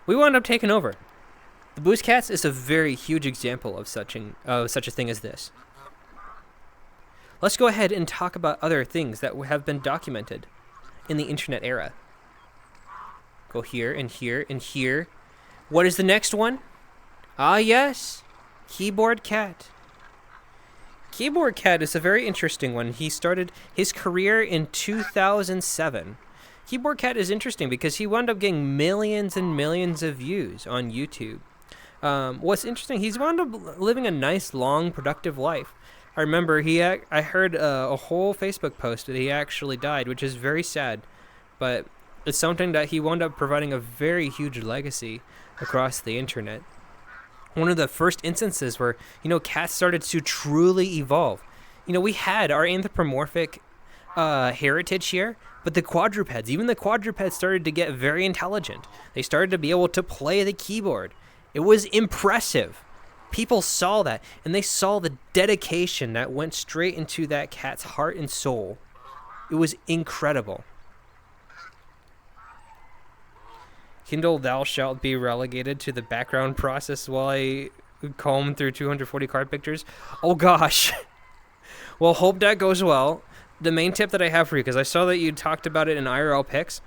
We wound up taking over. The Booze Cats is a very huge example of such a thing as this. Let's go ahead and talk about other things that have been documented in the internet era. Go here and here and here. What is the next one? Ah, yes. Keyboard Cat. Keyboard Cat is a very interesting one. He started his career in 2007. Keyboard Cat is interesting because he wound up getting millions and millions of views on YouTube. What's interesting, he's wound up living a nice, long, productive life. I remember I heard a whole Facebook post that he actually died, which is very sad, but it's something that he wound up providing a very huge legacy across the internet. One of the first instances where, cats started to truly evolve. We had our anthropomorphic heritage here, but the quadrupeds, even the quadrupeds started to get very intelligent. They started to be able to play the keyboard. It was impressive. People saw that, and they saw the dedication that went straight into that cat's heart and soul. It was incredible. Kindle, thou shalt be relegated to the background process while I comb through 240 card pictures. Oh gosh. Well, hope that goes well. The main tip that I have for you, because I saw that you talked about it in IRL pics,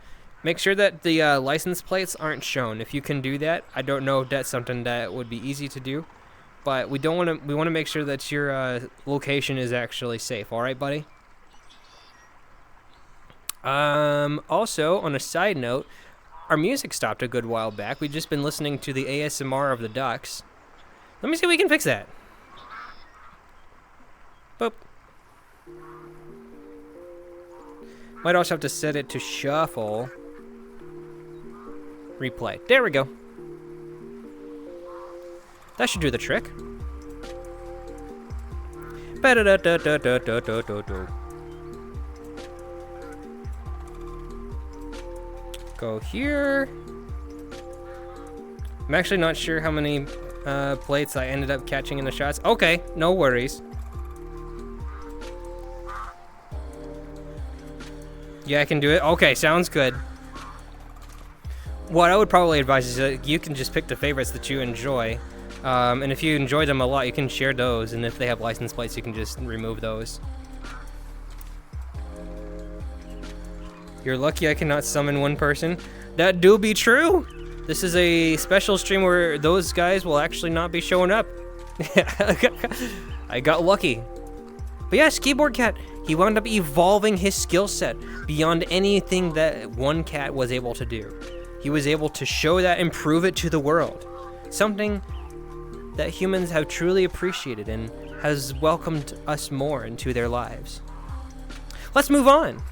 make sure that the license plates aren't shown. If you can do that, I don't know if that's something that would be easy to do, but we want to make sure that your location is actually safe. All right, buddy. Also, on a side note, our music stopped a good while back. We've just been listening to the ASMR of the ducks. Let me see if we can fix that. Boop. Might also have to set it to shuffle. Replay. There we go. That should do the trick. Go here. I'm actually not sure how many plates I ended up catching in the shots. Okay, no worries. Yeah, I can do it. Okay, sounds good. What I would probably advise is that you can just pick the favorites that you enjoy. And if you enjoy them a lot, you can share those. And if they have license plates, you can just remove those. You're lucky I cannot summon one person. That do be true. This is a special stream where those guys will actually not be showing up. I got lucky. But yes, Keyboard Cat, he wound up evolving his skill set beyond anything that one cat was able to do. He was able to show that and prove it to the world. Something that humans have truly appreciated and has welcomed us more into their lives. Let's move on.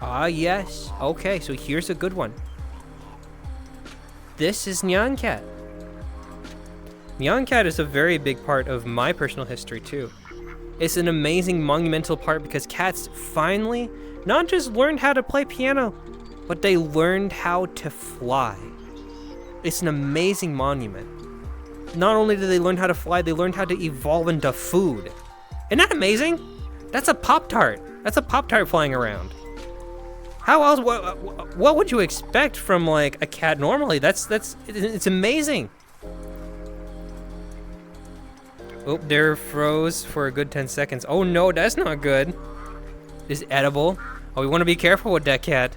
Ah, yes. Okay, so here's a good one. This is Nyan Cat. Nyan Cat is a very big part of my personal history too. It's an amazing monumental part because cats finally not just learned how to play piano, but they learned how to fly. It's an amazing monument. Not only did they learn how to fly, they learned how to evolve into food. Isn't that amazing? That's a Pop-Tart. That's a Pop-Tart flying around. How else? What would you expect from like a cat normally? It's amazing. Oh, there froze for a good 10 seconds. Oh no, that's not good. It's edible. Oh, we want to be careful with that cat.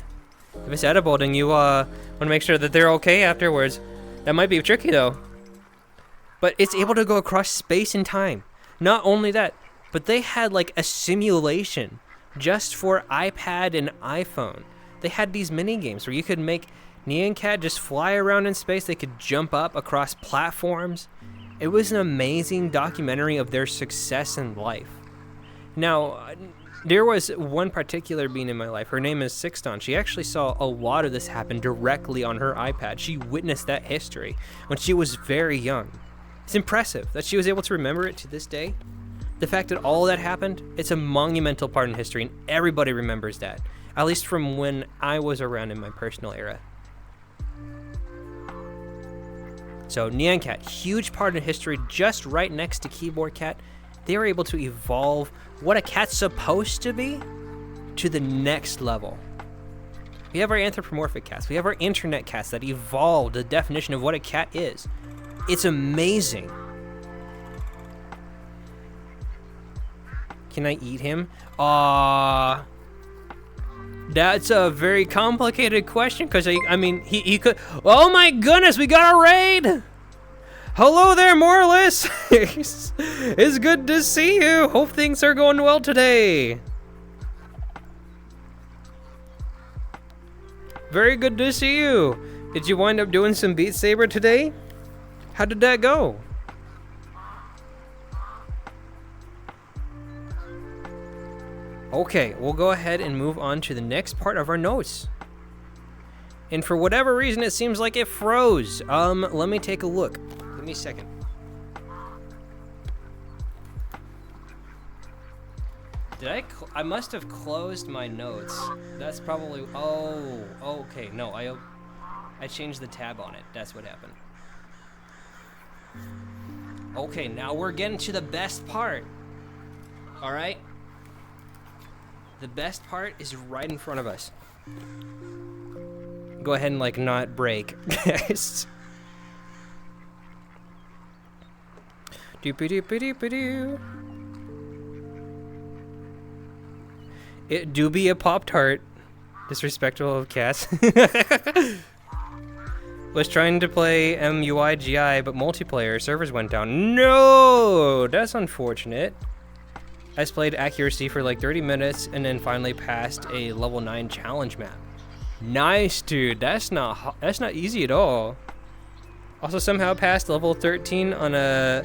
If it's edible, then you want to make sure that they're okay afterwards. That might be tricky though. But it's able to go across space and time. Not only that, but they had like a simulation just for iPad and iPhone. They had these mini games where you could make Nyan Cat just fly around in space. They could jump up across platforms. It was an amazing documentary of their success in life. Now, there was one particular being in my life. Her name is Sixton. She actually saw a lot of this happen directly on her iPad. She witnessed that history when she was very young. It's impressive that she was able to remember it to this day. The fact that all that happened, it's a monumental part in history, and everybody remembers that. At least from when I was around in my personal era. So Nyan Cat, huge part of history, just right next to Keyboard Cat. They were able to evolve what a cat's supposed to be to the next level. We have our anthropomorphic cats. We have our internet cats that evolved the definition of what a cat is. It's amazing. Can I eat him? That's a very complicated question because I mean, he could. Oh my goodness, we got a raid! Hello there, Morless! It's good to see you. Hope things are going well today. Very good to see you. Did you wind up doing some Beat Saber today? How did that go? Okay, we'll go ahead and move on to the next part of our notes. And for whatever reason, it seems like it froze. Let me take a look. Give me a second. I must have closed my notes. That's probably, oh, okay, no, I changed the tab on it. That's what happened. Okay, now we're getting to the best part. All right? The best part is right in front of us. Go ahead and, like, not break, guys. Doopy-doopy-doopy-doo. It do be a Pop-Tart. Disrespectful of cats. Was trying to play MUIGI, but multiplayer servers went down. No, that's unfortunate. I just played accuracy for like 30 minutes and then finally passed a level 9 challenge map. Nice, dude. That's not easy at all. Also somehow passed level 13 on a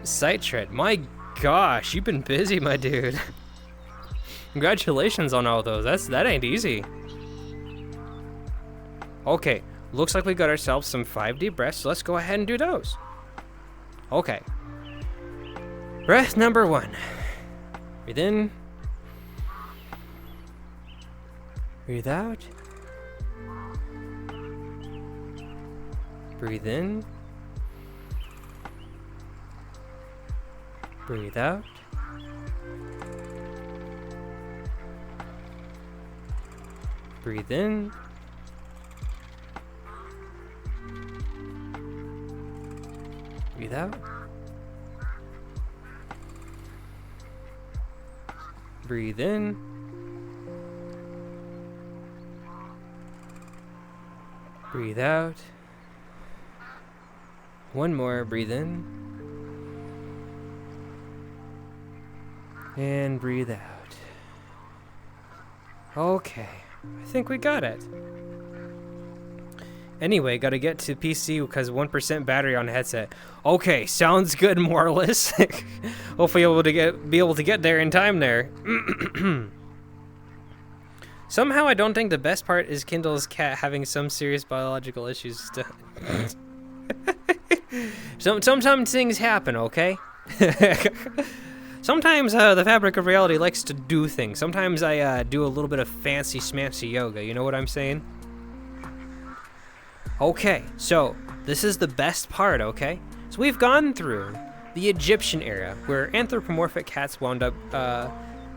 site shred. My gosh, you've been busy, my dude. Congratulations on all those. That ain't easy. Okay, looks like we got ourselves some 5 deep breaths, so let's go ahead and do those. Okay. Breath number 1. Breathe in. Breathe out. Breathe in. Breathe out. Breathe in. Breathe out. Breathe in. Breathe out. One more, breathe in. And breathe out. Okay, I think we got it. Anyway, gotta get to PC because 1% battery on headset. Okay, sounds good, more or less. Hopefully be able to get there in time there. Somehow I don't think the best part is Kindle's cat having some serious biological issues. Sometimes things happen, okay? Sometimes the fabric of reality likes to do things. Sometimes I do a little bit of fancy smancy yoga, you know what I'm saying? Okay, so this is the best part, okay? So we've gone through the Egyptian era, where anthropomorphic cats wound up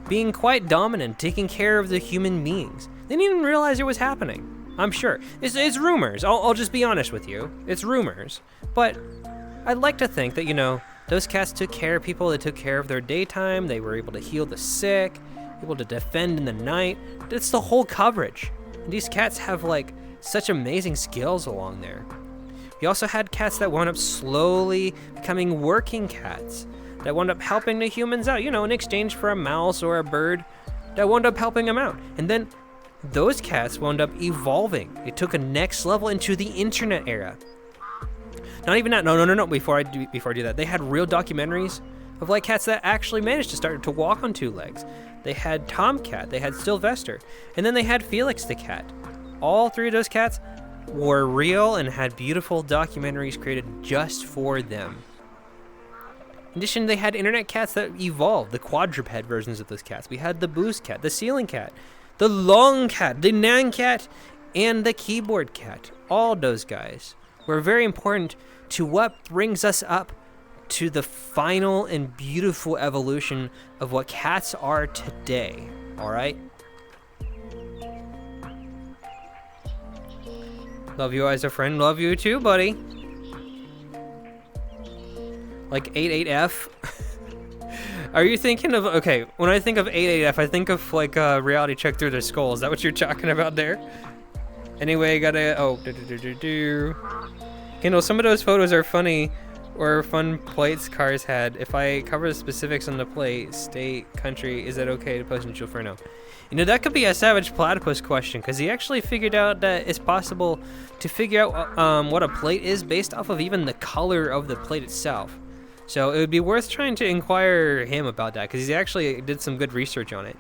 being quite dominant, taking care of the human beings. They didn't even realize it was happening, I'm sure. It's rumors, I'll just be honest with you. It's rumors, but I'd like to think that, you know, those cats took care of people, they took care of their daytime, they were able to heal the sick, able to defend in the night. It's the whole coverage. And these cats have, like, such amazing skills along there. We also had cats that wound up slowly becoming working cats, that wound up helping the humans out, you know, in exchange for a mouse or a bird, that wound up helping them out. And then those cats wound up evolving. They took a next level into the internet era. Not even that, no, before I do that, they had real documentaries of like cats that actually managed to start to walk on 2 legs. They had Tomcat, they had Sylvester, and then they had Felix the cat. All 3 of those cats were real and had beautiful documentaries created just for them. In addition, they had internet cats that evolved, the quadruped versions of those cats. We had the boost cat, the ceiling cat, the long cat, the nan cat, and the keyboard cat. All those guys were very important to what brings us up to the final and beautiful evolution of what cats are today, all right? Love you as a friend, love you too, buddy. Like 88F? Are you thinking of, okay, when I think of 88F, I think of like a reality check through their skull. Is that what you're talking about there? Anyway, Kindle, some of those photos are funny or fun plates cars had. If I cover the specifics on the plate, state, country, is that okay to post in Inferno? You know, that could be a Savage Platypus question, because he actually figured out that it's possible to figure out what a plate is based off of even the color of the plate itself. So it would be worth trying to inquire him about that, because he actually did some good research on it.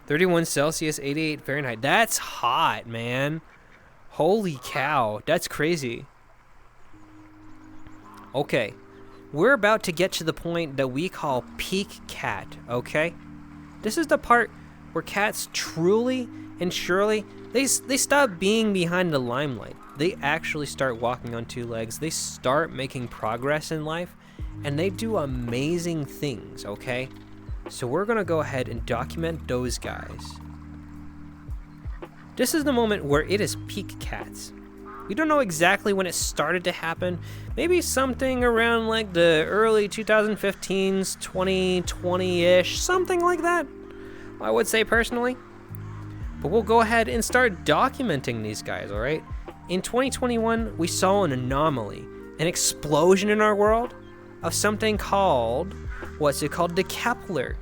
31 Celsius, 88 Fahrenheit. That's hot, man. Holy cow, that's crazy. Okay, we're about to get to the point that we call peak cat, okay? This is the part where cats truly And surely, they stop being behind the limelight. They actually start walking on two legs. They start making progress in life, and they do amazing things, okay? So we're gonna go ahead and document those guys. This is the moment where it is peak cats. We don't know exactly when it started to happen. Maybe something around like the early 2015s, 2020-ish, something like that, I would say personally. But we'll go ahead and start documenting these guys, all right? In 2021, we saw an anomaly, an explosion in our world of something called, what's it called? The Kepler.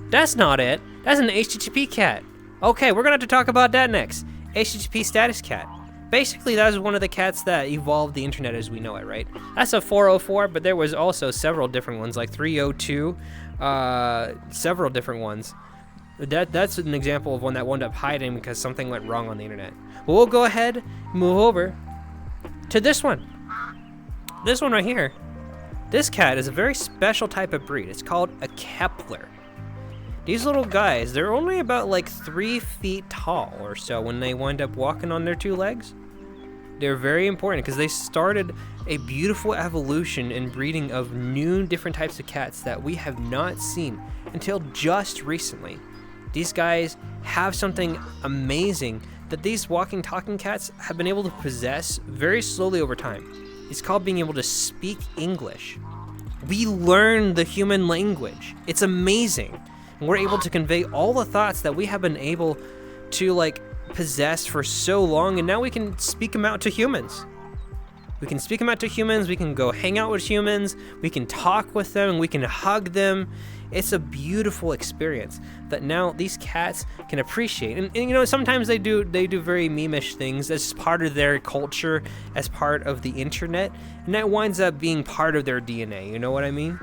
That's not it. That's an HTTP cat. Okay, we're gonna have to talk about that next. HTTP status cat. Basically, that was one of the cats that evolved the internet as we know it, right? That's a 404, but there was also several different ones, like 302, several different ones. That's an example of one that wound up hiding because something went wrong on the internet. Well, we'll go ahead and move over to this one. This one right here. This cat is a very special type of breed. It's called a Kepler. These little guys, they're only about like 3 feet tall or so when they wind up walking on their two legs. They're very important because they started a beautiful evolution and breeding of new different types of cats that we have not seen until just recently. These guys have something amazing that these walking, talking cats have been able to possess very slowly over time. It's called being able to speak English. We learn the human language. It's amazing. And we're able to convey all the thoughts that we have been able to like possess for so long, and now we can speak them out to humans. We can speak them out to humans, we can go hang out with humans, we can talk with them, and we can hug them. It's a beautiful experience that now these cats can appreciate. And you know, sometimes they do very meme-ish things as part of their culture, as part of the internet, and that winds up being part of their DNA, you know what I mean?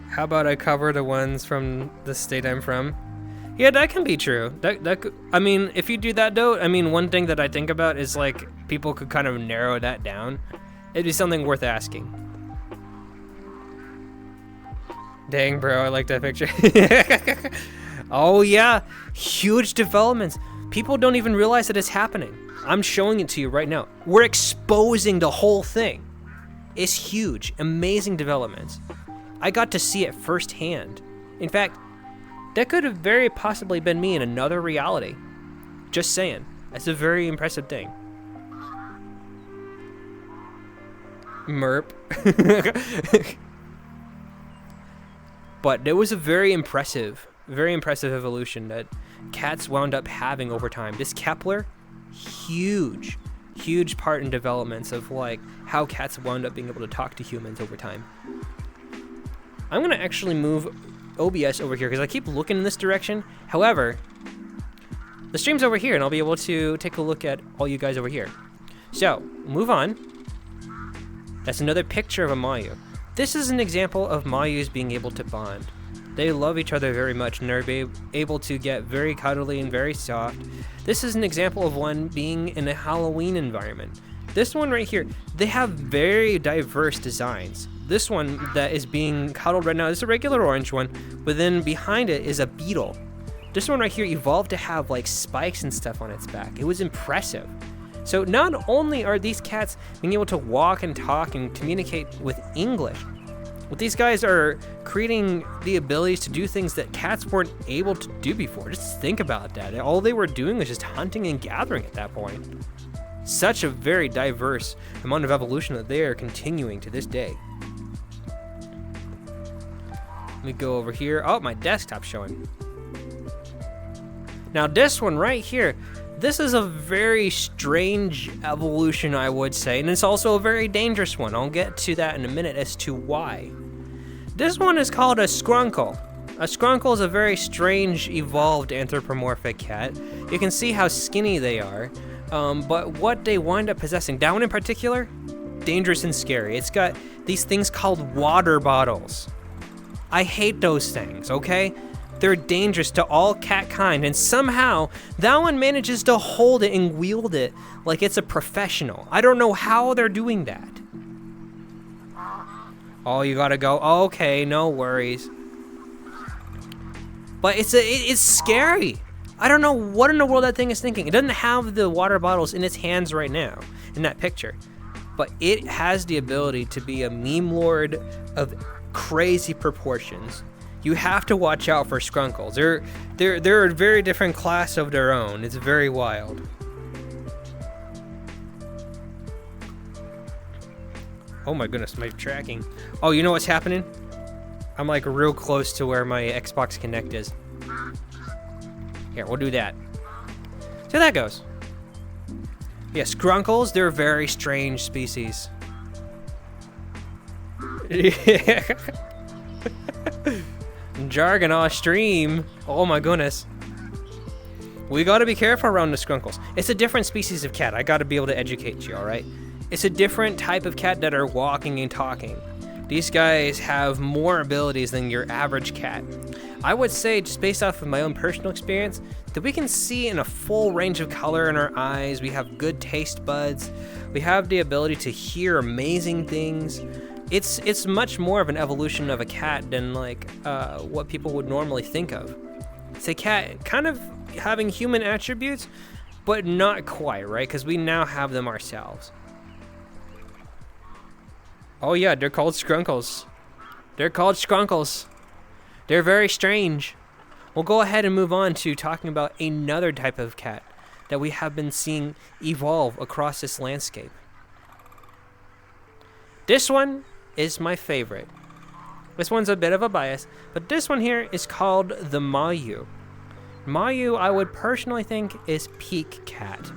How about I cover the ones from the state I'm from? Yeah, that can be true. I mean, if you do that though, I mean, one thing that I think about is like people could kind of narrow that down. It'd be something worth asking. Dang, bro, I like that picture. Oh yeah, huge developments. People don't even realize that it's happening. I'm showing it to you right now. We're exposing the whole thing. It's huge, amazing developments. I got to see it firsthand. In fact, that could have very possibly been me in another reality. Just saying. That's a very impressive thing. Merp. But there was a very impressive evolution that cats wound up having over time. This Kepler, huge part in developments of like how cats wound up being able to talk to humans over time. I'm gonna actually move OBS over here because I keep looking in this direction. However, the stream's over here and I'll be able to take a look at all you guys over here. So, move on. That's another picture of a Mayu. This is an example of Mayus being able to bond. They love each other very much and they're able to get very cuddly and very soft. This is an example of one being in a Halloween environment. This one right here, they have very diverse designs. This one that is being cuddled right now is a regular orange one, but then behind it is a beetle. This one right here evolved to have like spikes and stuff on its back. It was impressive. So not only are these cats being able to walk and talk and communicate with English, but these guys are creating the abilities to do things that cats weren't able to do before. Just think about that. All they were doing was just hunting and gathering at that point. Such a very diverse amount of evolution that they are continuing to this day. Let me go over here. Oh, my desktop's showing. Now this one right here, this is a very strange evolution, I would say, and it's also a very dangerous one. I'll get to that in a minute as to why. This one is called a Skrunkle. A Skrunkle is a very strange, evolved anthropomorphic cat. You can see how skinny they are, but what they wind up possessing, that one in particular, dangerous and scary. It's got these things called water bottles. I hate those things, okay? They're dangerous to all cat kind, and somehow that one manages to hold it and wield it like it's a professional. I don't know how they're doing that. Oh, you gotta go. Okay, no worries. But it's scary. I don't know what in the world that thing is thinking. It doesn't have the water bottles in its hands right now in that picture. But it has the ability to be a meme lord of crazy proportions. You have to watch out for Skrunkles. They're a very different class of their own. It's very wild. Oh my goodness, my tracking. Oh, you know what's happening? I'm like real close to where my Xbox Kinect is. Here, we'll do that. See how that goes. Yeah, Skrunkles, they're a very strange species. Jargon off stream. Oh my goodness. We gotta be careful around the Skrunkles. It's a different species of cat. I gotta be able to educate you, alright? It's a different type of cat that are walking and talking. These guys have more abilities than your average cat. I would say, just based off of my own personal experience, that we can see in a full range of color in our eyes. We have good taste buds. We have the ability to hear amazing things. It's much more of an evolution of a cat than like what people would normally think of. It's a cat kind of having human attributes, but not quite, right? Because we now have them ourselves. Oh yeah, they're called Skrunkles. They're called Skrunkles. They're very strange. We'll go ahead and move on to talking about another type of cat that we have been seeing evolve across this landscape. This one is my favorite. This one's a bit of a bias, but this one here is called the Mayu. Mayu, I would personally think, is peak cat.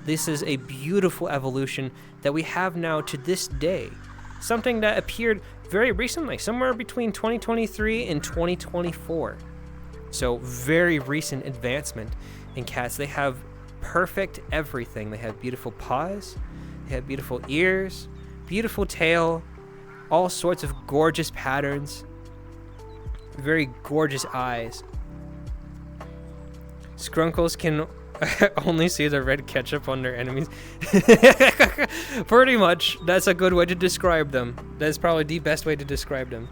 This is a beautiful evolution that we have now to this day. Something that appeared very recently, somewhere between 2023 and 2024. So very recent advancement in cats. They have perfect everything. They have beautiful paws, they have beautiful ears, beautiful tail, all sorts of gorgeous patterns, very gorgeous eyes. Skrunkles can only see the red ketchup on their enemies. Pretty much, that's a good way to describe them. That's probably the best way to describe them.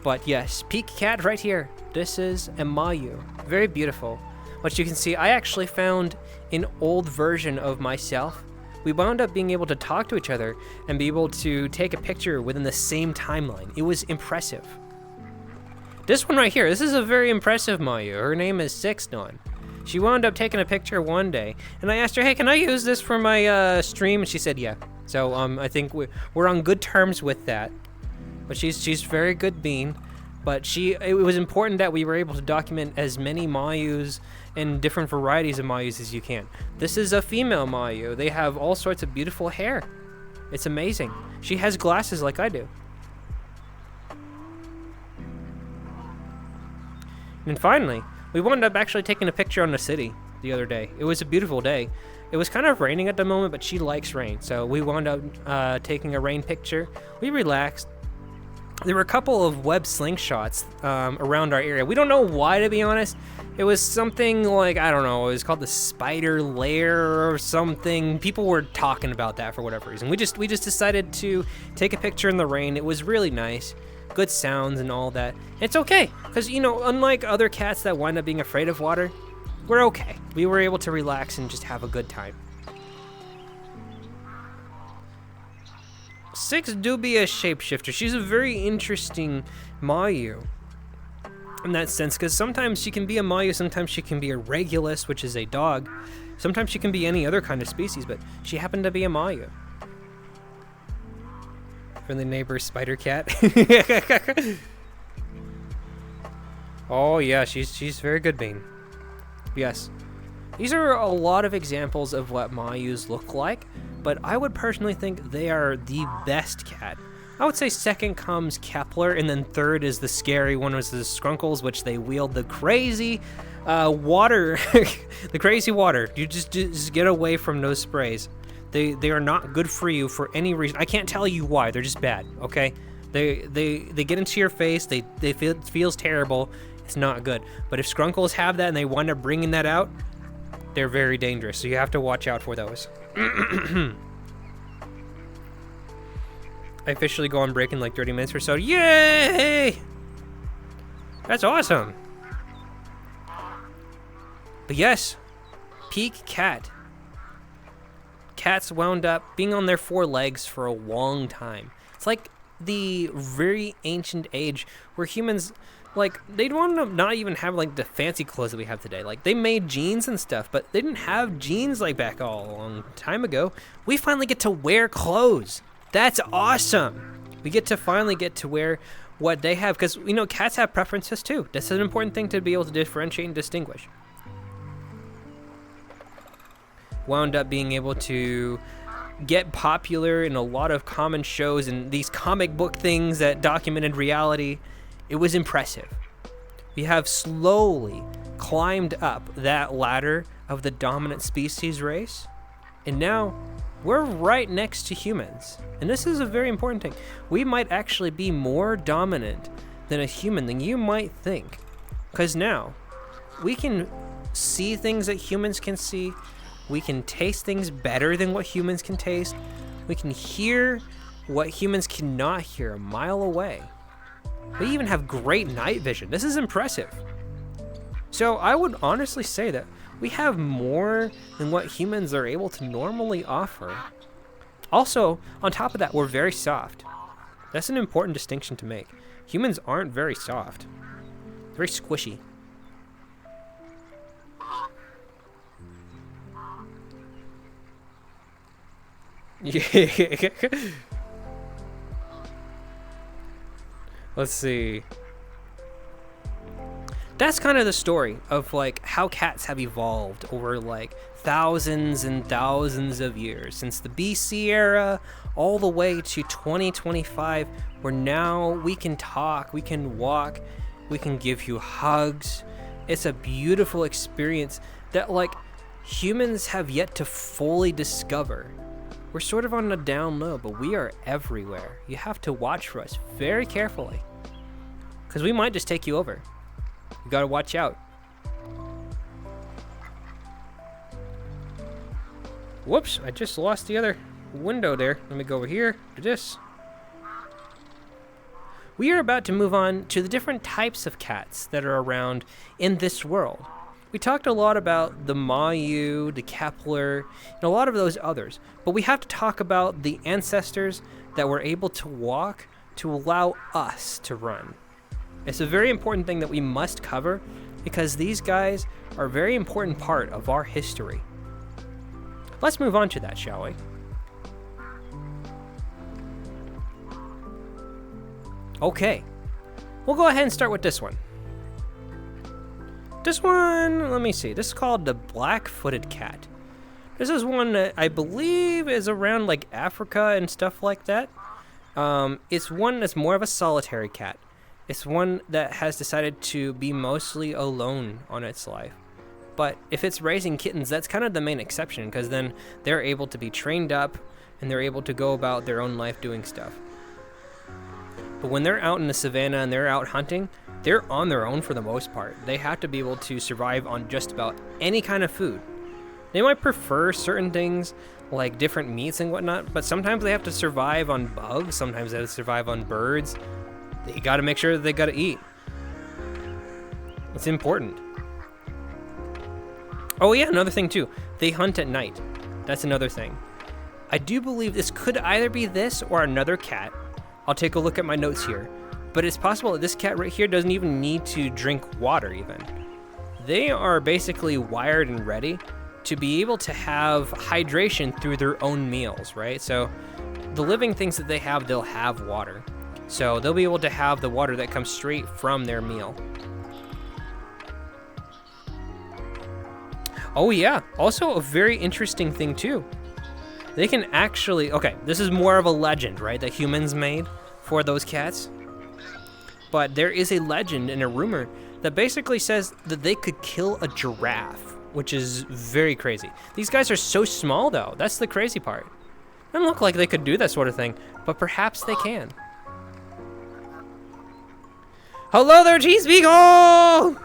But yes, peak cat right here. This is a Mayu. Very beautiful. What you can see, I actually found an old version of myself. We wound up being able to talk to each other and be able to take a picture within the same timeline. It was impressive. This one right here, this is a very impressive Mayu. Her name is Sixnon. She wound up taking a picture one day, and I asked her, hey, can I use this for my stream? And she said, yeah. So I think we're on good terms with that. But she's very good being. But it was important that we were able to document as many Mayus and different varieties of Mayus as you can. This is a female Mayu. They have all sorts of beautiful hair. It's amazing. She has glasses like I do. And finally, we wound up actually taking a picture on the city the other day. It was a beautiful day. It was kind of raining at the moment, but she likes rain. So we wound up taking a rain picture. We relaxed. There were a couple of web slingshots around our area. We don't know why, to be honest. It was something like, I don't know, it was called the Spider Lair or something. People were talking about that for whatever reason. We just decided to take a picture in the rain. It was really nice. Good sounds and all that. It's okay, because, you know, unlike other cats that wind up being afraid of water, we're okay. We were able to relax and just have a good time. Six do be a shapeshifter. She's a very interesting Mayu in that sense, because sometimes she can be a Mayu, sometimes she can be a Regulus, which is a dog. Sometimes she can be any other kind of species, but she happened to be a Mayu. Friendly neighbor spider cat. Oh yeah, she's very good being. Yes. These are a lot of examples of what Mayus look like, but I would personally think they are the best cat. I would say second comes Kepler, and then third is the scary one, was the Skrunkles, which they wield the crazy water, the crazy water. You just get away from those sprays. They are not good for you for any reason. I can't tell you why. They're just bad. Okay, they get into your face. They feel it feels terrible. It's not good. But if Skrunkles have that and they wind up bringing that out, they're very dangerous. So you have to watch out for those. I officially go on break in like 30 minutes or so. Yay! That's awesome. But yes, peak cat. Cats wound up being on their 4 legs for a long time. It's like the very ancient age where humans, like, they'd want to not even have like the fancy clothes that we have today. Like, they made jeans and stuff, but they didn't have jeans like back all a long time ago. We finally get to wear clothes. That's awesome. We get to finally get to wear what they have, because, you know, cats have preferences too. That's an important thing to be able to differentiate and distinguish. Wound up being able to get popular in a lot of common shows and these comic book things that documented reality. It was impressive. We have slowly climbed up that ladder of the dominant species race, and now we're right next to humans. And this is a very important thing. We might actually be more dominant than a human than you might think, because now we can see things that humans can see. We can taste things better than what humans can taste. We can hear what humans cannot hear a mile away. We even have great night vision. This is impressive. So I would honestly say that we have more than what humans are able to normally offer. Also, on top of that, we're very soft. That's an important distinction to make. Humans aren't very soft. They're very squishy. Yeah. Let's see. That's kind of the story of like how cats have evolved over like thousands and thousands of years, since the BC era all the way to 2025, where now we can talk, we can walk, we can give you hugs. It's a beautiful experience that like humans have yet to fully discover. We're sort of on a down low, but we are everywhere. You have to watch for us very carefully, because we might just take you over. You gotta watch out. Whoops, I just lost the other window there. Let me go over here to this. We are about to move on to the different types of cats that are around in this world. We talked a lot about the Mayu, the Kepler, and a lot of those others, but we have to talk about the ancestors that were able to walk to allow us to run. It's a very important thing that we must cover, because these guys are a very important part of our history. Let's move on to that, shall we? Okay, we'll go ahead and start with this one. This one, let me see. This is called the black-footed cat. This is one that I believe is around like Africa and stuff like that. It's one that's more of a solitary cat. It's one that has decided to be mostly alone on its life. But if it's raising kittens, that's kind of the main exception, because then they're able to be trained up and they're able to go about their own life doing stuff. But when they're out in the savannah and they're out hunting, they're on their own for the most part. They have to be able to survive on just about any kind of food. They might prefer certain things like different meats and whatnot, but sometimes they have to survive on bugs, sometimes they have to survive on birds. They gotta make sure that they gotta eat. It's important. Oh yeah, another thing too. They hunt at night. That's another thing. I do believe this could either be this or another cat. I'll take a look at my notes here. But it's possible that this cat right here doesn't even need to drink water even. They are basically wired and ready to be able to have hydration through their own meals, right? So the living things that they have, they'll have water. So they'll be able to have the water that comes straight from their meal. Oh yeah, also a very interesting thing too. They can actually, okay, this is more of a legend, right, that humans made for those cats. But there is a legend and a rumor that basically says that they could kill a giraffe, which is very crazy. These guys are so small though, that's the crazy part. It doesn't look like they could do that sort of thing, but perhaps they can. Hello there, Cheese Beagle!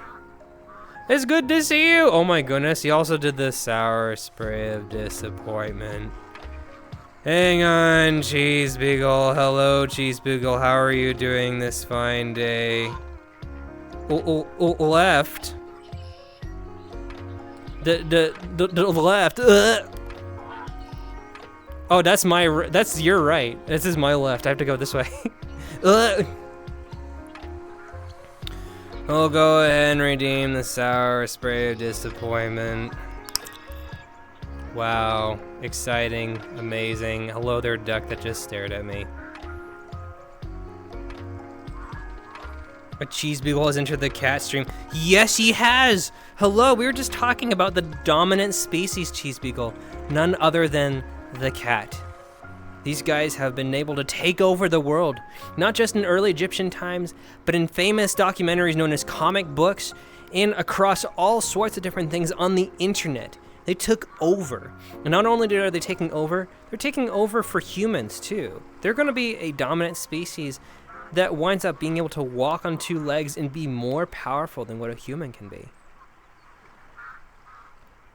It's good to see you! Oh my goodness, he also did the sour spray of disappointment. Hang on, Cheese Beagle. Hello, Cheese Beagle. How are you doing this fine day? Left. The left. Oh, that's your right. This is my left. I have to go this way. I'll go ahead and redeem the sour spray of disappointment. Wow, exciting, amazing. Hello there, duck that just stared at me. A Cheese Beagle has entered the cat stream. Yes, he has! Hello, we were just talking about the dominant species Cheese Beagle. None other than the cat. These guys have been able to take over the world, not just in early Egyptian times, but in famous documentaries known as comic books, and across all sorts of different things on the internet. They took over. And not only are they taking over, they're taking over for humans too. They're gonna be a dominant species that winds up being able to walk on two legs and be more powerful than what a human can be.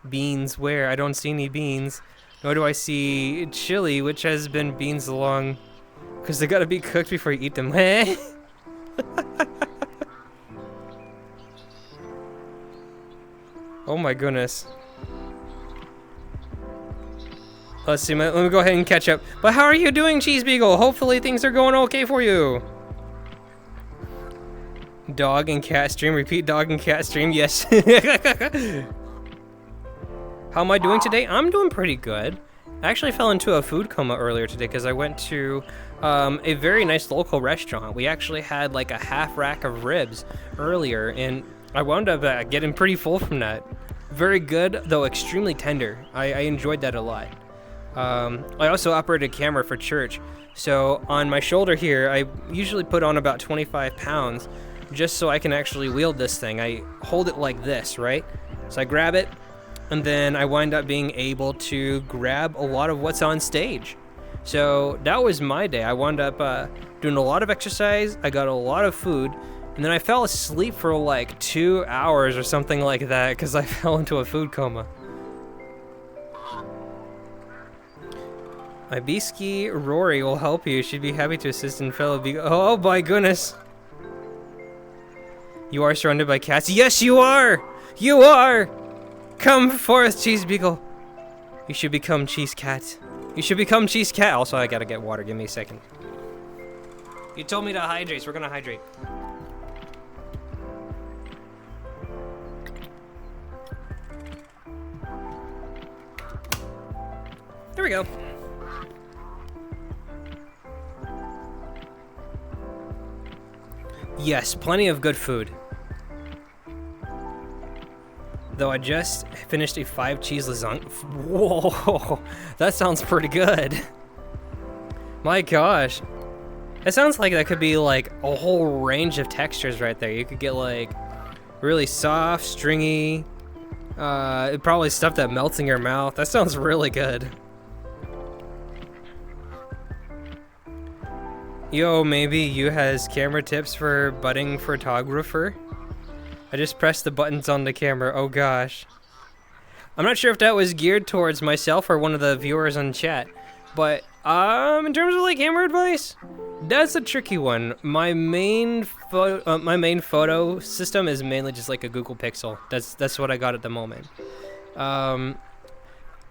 Beans, where? I don't see any beans. Nor do I see chili, which has been beans along, because they gotta be cooked before you eat them. Oh my goodness. Let's see, let me go ahead and catch up. But how are you doing, Cheese Beagle? Hopefully things are going okay for you. Dog and cat stream, repeat dog and cat stream, yes. How am I doing today? I'm doing pretty good. I actually fell into a food coma earlier today because I went to a very nice local restaurant. We actually had like a half rack of ribs earlier, and I wound up getting pretty full from that. Very good, though extremely tender. I enjoyed that a lot. I also operate a camera for church, so on my shoulder here, I usually put on about 25 pounds just so I can actually wield this thing. I hold it like this, right? So I grab it, and then I wind up being able to grab a lot of what's on stage. So that was my day. I wound up doing a lot of exercise, I got a lot of food, and then I fell asleep for like 2 hours or something like that because I fell into a food coma. My Beastie Rory will help you. She'd be happy to assist in fellow Beagle. Oh my goodness. You are surrounded by cats. Yes, you are! You are! Come forth, Cheese Beagle. You should become Cheese Cat. You should become Cheese Cat. Also, I gotta get water. Give me a second. You told me to hydrate, so we're gonna hydrate. There we go. Yes, plenty of good food. Though I just finished a 5-cheese lasagna. Whoa, that sounds pretty good. My gosh. That sounds like that could be like a whole range of textures right there. You could get like really soft, stringy, probably stuff that melts in your mouth. That sounds really good. Yo, maybe you has camera tips for budding photographer? I just pressed the buttons on the camera, oh gosh. I'm not sure if that was geared towards myself or one of the viewers on chat, but in terms of like camera advice, that's a tricky one. My main photo system is mainly just like a Google Pixel. That's what I got at the moment. Oh,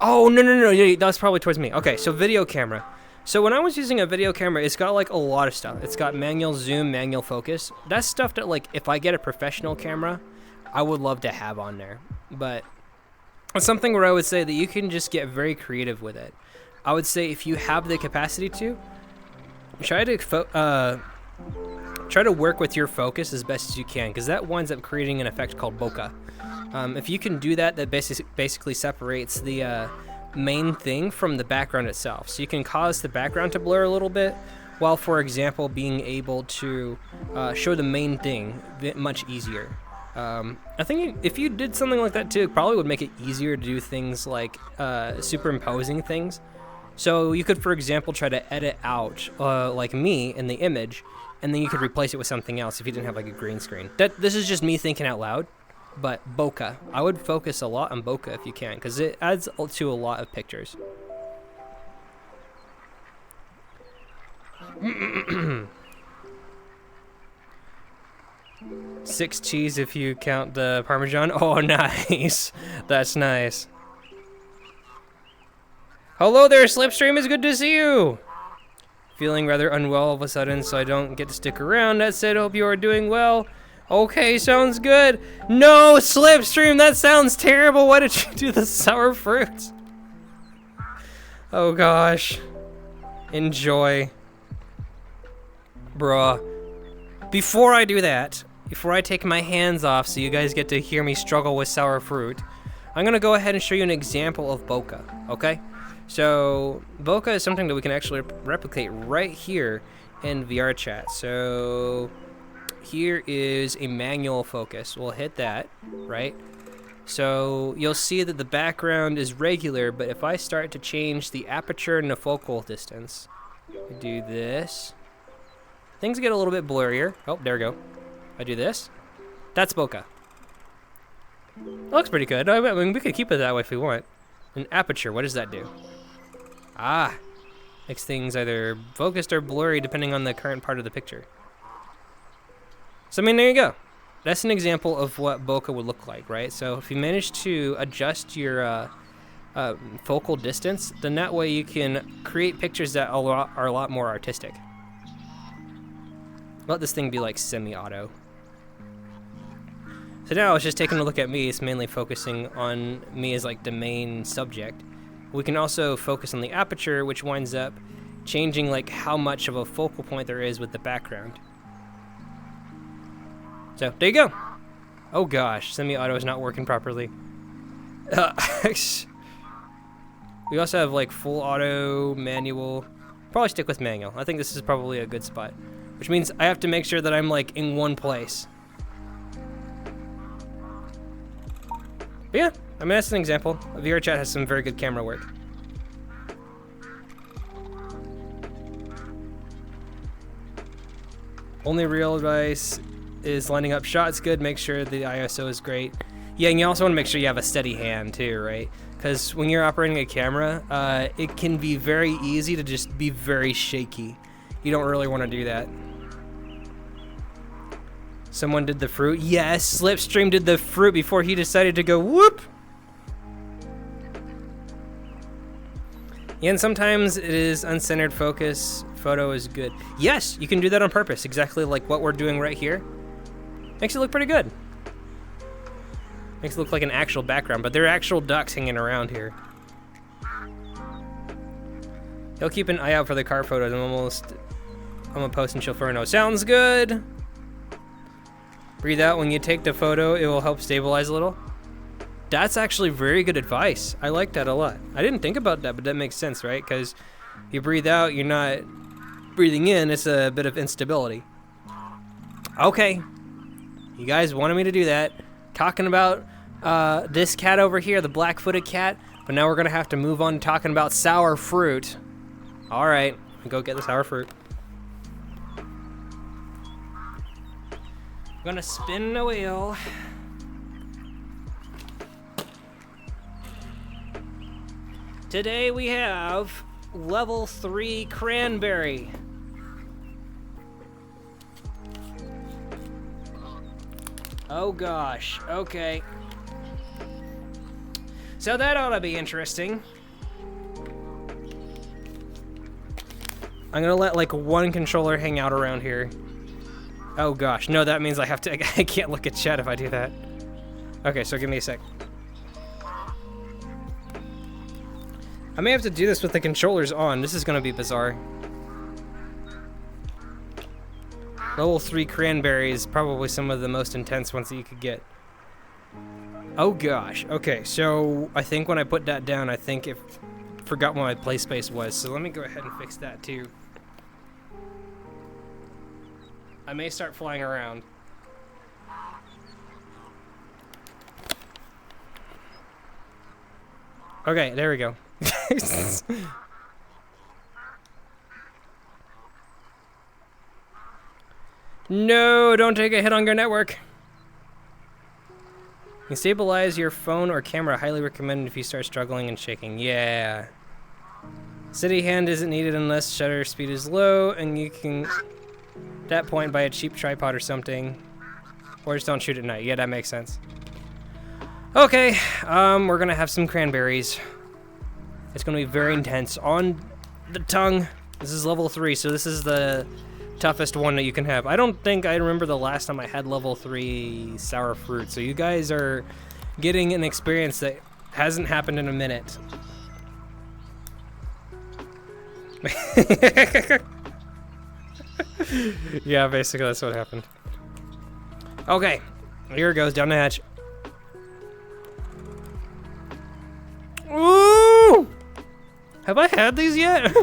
no, yeah, that was probably towards me. Okay, so video camera. So when I was using a video camera, it's got like a lot of stuff. It's got manual zoom, manual focus. That's stuff that like, if I get a professional camera, I would love to have on there. But it's something where I would say that you can just get very creative with it. I would say if you have the capacity to, try to work with your focus as best as you can, because that winds up creating an effect called bokeh. If you can do that, that basically separates the main thing from the background itself. So you can cause the background to blur a little bit, while, for example, being able to show the main thing much easier. I think if you did something like that too, it probably would make it easier to do things like superimposing things. So you could, for example, try to edit out, like me in the image, and then you could replace it with something else if you didn't have like a green screen. This is just me thinking out loud. But bokeh, I would focus a lot on bokeh if you can, because it adds to a lot of pictures. Six cheese if you count the Parmesan. Oh, nice. That's nice. Hello there, Slipstream. It's good to see you. Feeling rather unwell all of a sudden, so I don't get to stick around. That said, hope you are doing well. Okay, sounds good. No, Slipstream, that sounds terrible. Why did you do the sour fruit? Oh gosh. Enjoy. Bruh. Before I do that, before I take my hands off so you guys get to hear me struggle with sour fruit, I'm gonna go ahead and show you an example of bokeh, okay? So, bokeh is something that we can actually replicate right here in VRChat. So, here is a manual focus. We'll hit that, right? So, you'll see that the background is regular, but if I start to change the aperture and the focal distance, do this, things get a little bit blurrier. Oh, there we go. I do this. That's bokeh. It looks pretty good. I mean, we could keep it that way if we want. An aperture, what does that do? Ah, makes things either focused or blurry depending on the current part of the picture. So, I mean, there you go. That's an example of what bokeh would look like, right? So if you manage to adjust your focal distance, then that way you can create pictures that are a lot more artistic. Let this thing be like semi-auto. So now it's just taking a look at me. It's mainly focusing on me as like the main subject. We can also focus on the aperture, which winds up changing like how much of a focal point there is with the background. So there you go. Oh gosh, semi-auto is not working properly. We also have like full auto, manual. Probably stick with manual. I think this is probably a good spot, which means I have to make sure that I'm like in one place. But yeah, I mean, that's an example. VRChat has some very good camera work. Only real advice is lining up shots good. Make sure the ISO is great. Yeah, and you also want to make sure you have a steady hand too, right? Because when you're operating a camera, it can be very easy to just be very shaky. You don't really want to do that. Someone did the fruit. Yes, Slipstream did the fruit before he decided to go whoop. Yeah, and sometimes it is uncentered focus. Photo is good. Yes, you can do that on purpose. Exactly like what we're doing right here. Makes it look pretty good. Makes it look like an actual background, but there are actual ducks hanging around here. He'll keep an eye out for the car photos. I'm gonna post in Chilferno. Sounds good. Breathe out when you take the photo. It will help stabilize a little. That's actually very good advice. I like that a lot. I didn't think about that, but that makes sense, right? Because you breathe out, you're not breathing in. It's a bit of instability. Okay. You guys wanted me to do that. Talking about this cat over here, the black-footed cat. But now we're going to have to move on to talking about sour fruit. All right. Go get the sour fruit. I'm gonna spin the wheel. Today we have level 3 cranberry. Oh gosh, okay. So that ought to be interesting. I'm gonna let like one controller hang out around here. Oh gosh, no, that means I have to, I can't look at chat if I do that. Okay, so give me a sec. I may have to do this with the controllers on. This is gonna be bizarre. Level 3 cranberry is probably some of the most intense ones that you could get. Oh gosh, okay, so I think when I put that down, I think it forgot what my play space was, so let me go ahead and fix that too. I may start flying around. Okay, there we go. No, don't take a hit on your network. You can stabilize your phone or camera. Highly recommended if you start struggling and shaking. Yeah. City hand isn't needed unless shutter speed is low, and you can, at that point, buy a cheap tripod or something. Or just don't shoot at night. Yeah, that makes sense. Okay, we're gonna have some cranberries. It's gonna be very intense on the tongue. This is level 3, so this is the toughest one that you can have. I don't think I remember the last time I had level 3 sour fruit, so you guys are getting an experience that hasn't happened in a minute. Yeah, basically that's what happened. Okay, here it goes, down the hatch. Ooh! Have I had these yet?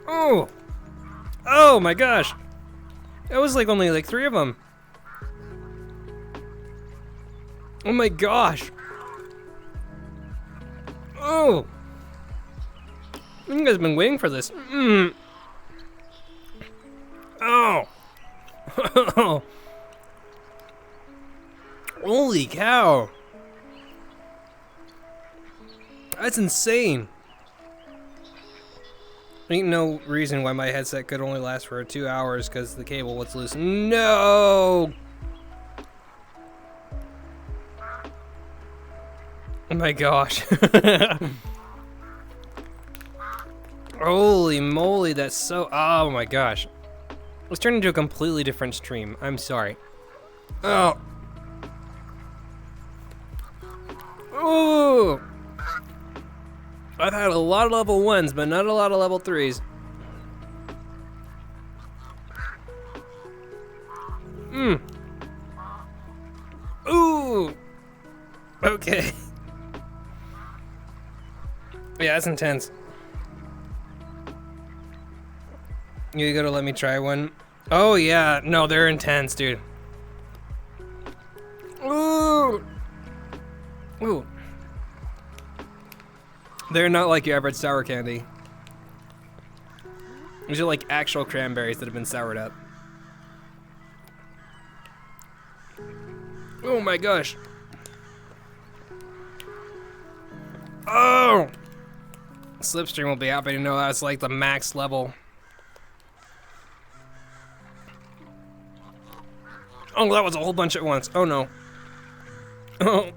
Oh! Oh my gosh! That was like only like 3 of them. Oh my gosh! Oh! You guys have been waiting for this. Oh! Oh! Holy cow! That's insane. Ain't no reason why my headset could only last for 2 hours because the cable was loose. No! Oh my gosh. Holy moly, that's so... Oh my gosh. Let's turn into a completely different stream. I'm sorry. Oh. Ooh. I've had a lot of level 1s, but not a lot of level 3s. Ooh. Okay. Yeah, that's intense. You gotta let me try one. Oh yeah, no, they're intense, dude. Ooh. Ooh. They're not like your average sour candy. These are like actual cranberries that have been soured up. Oh my gosh. Oh! Slipstream will be happy to know that's like the max level. Oh, that was a whole bunch at once. Oh no. Oh.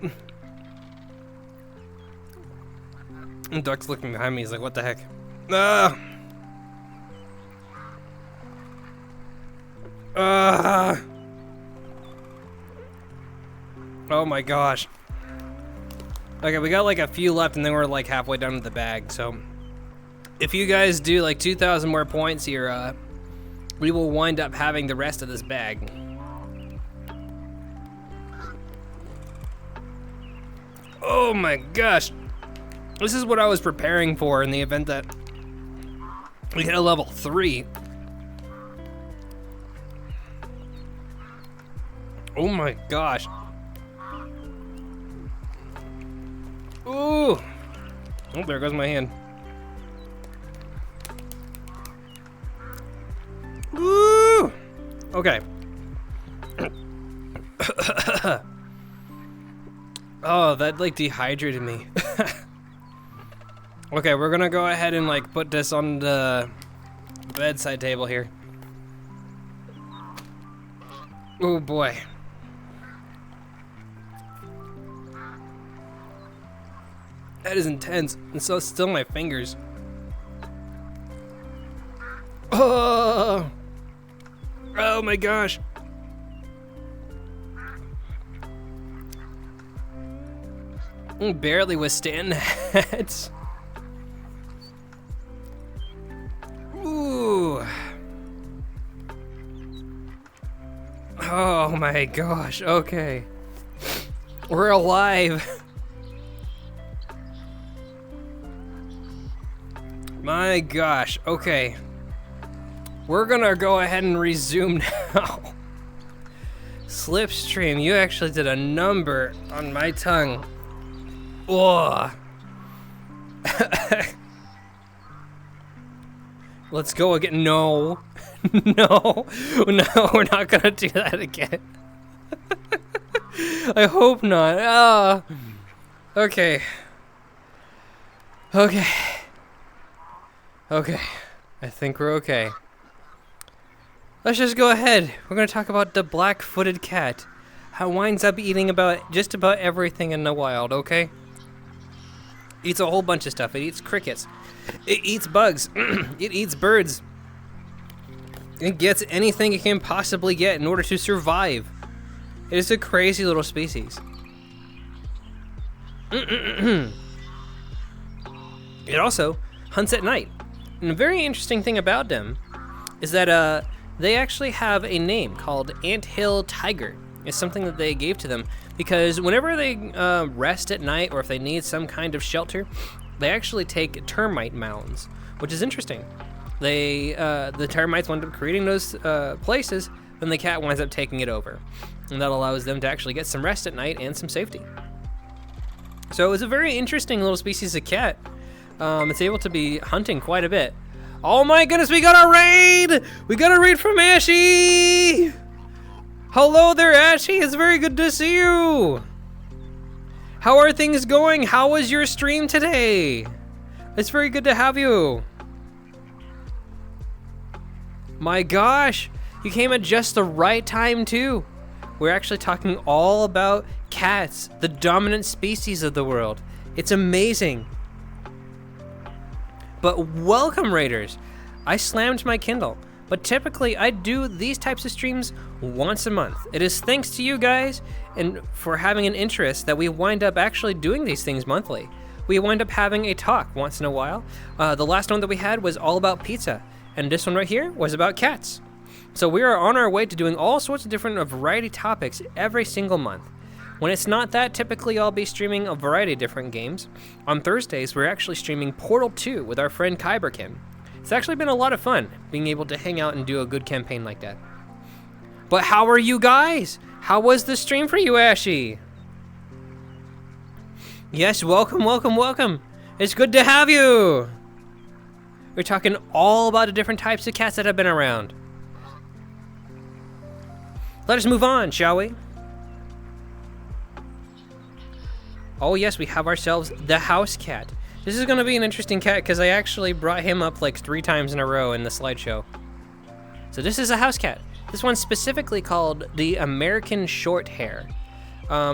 And Duck's looking behind me. He's like, what the heck? Ah. Oh my gosh. Okay, we got like a few left and then we're like halfway down to the bag, so if you guys do like 2,000 more points here, we will wind up having the rest of this bag. Oh my gosh. This is what I was preparing for in the event that we hit a level 3. Oh my gosh. Ooh. Oh, there goes my hand. Woo! Okay. Oh, that like dehydrated me. Okay, we're gonna go ahead and like put this on the bedside table here. Oh boy. That is intense, and so still my fingers. Oh! Oh my gosh. I barely withstand that. Ooh. Oh my gosh, okay. We're alive. My gosh, okay. We're gonna go ahead and resume now. Slipstream, you actually did a number on my tongue. Whoa. Let's go again. No. No. No, we're not gonna do that again. I hope not. Okay. Okay. Okay. I think we're okay. Let's just go ahead. We're going to talk about the black-footed cat. How it winds up eating just about everything in the wild, okay? Eats a whole bunch of stuff. It eats crickets. It eats bugs. It eats birds. It gets anything it can possibly get in order to survive. It is a crazy little species. It also hunts at night. And a very interesting thing about them is that they actually have a name called anthill tiger. It's something that they gave to them because whenever they rest at night or if they need some kind of shelter, they actually take termite mounds, which is interesting. The termites wind up creating those places, then the cat winds up taking it over. And that allows them to actually get some rest at night and some safety. So it's a very interesting little species of cat. It's able to be hunting quite a bit. Oh my goodness, we got a raid! We got a raid from Ashy! Hello there, Ashy. It's very good to see you. How are things going? How was your stream today? It's very good to have you. My gosh, you came at just the right time too. We're actually talking all about cats, the dominant species of the world. It's amazing. But welcome, Raiders. I slammed my Kindle, but typically I do these types of streams once a month. It is thanks to you guys and for having an interest that we wind up actually doing these things monthly. We wind up having a talk once in a while. The last one that we had was all about pizza, and this one right here was about cats. So we are on our way to doing all sorts of different variety topics every single month. When it's not that, typically I'll be streaming a variety of different games. On Thursdays, we're actually streaming Portal 2 with our friend Kyberkin. It's actually been a lot of fun being able to hang out and do a good campaign like that. But how are you guys? How was the stream for you, Ashy? Yes, welcome, welcome, welcome. It's good to have you. We're talking all about the different types of cats that have been around. Let us move on, shall we? Oh yes, we have ourselves the house cat. This is gonna be an interesting cat because I actually brought him up like 3 times in a row in the slideshow. So this is a house cat. This one's specifically called the American Shorthair.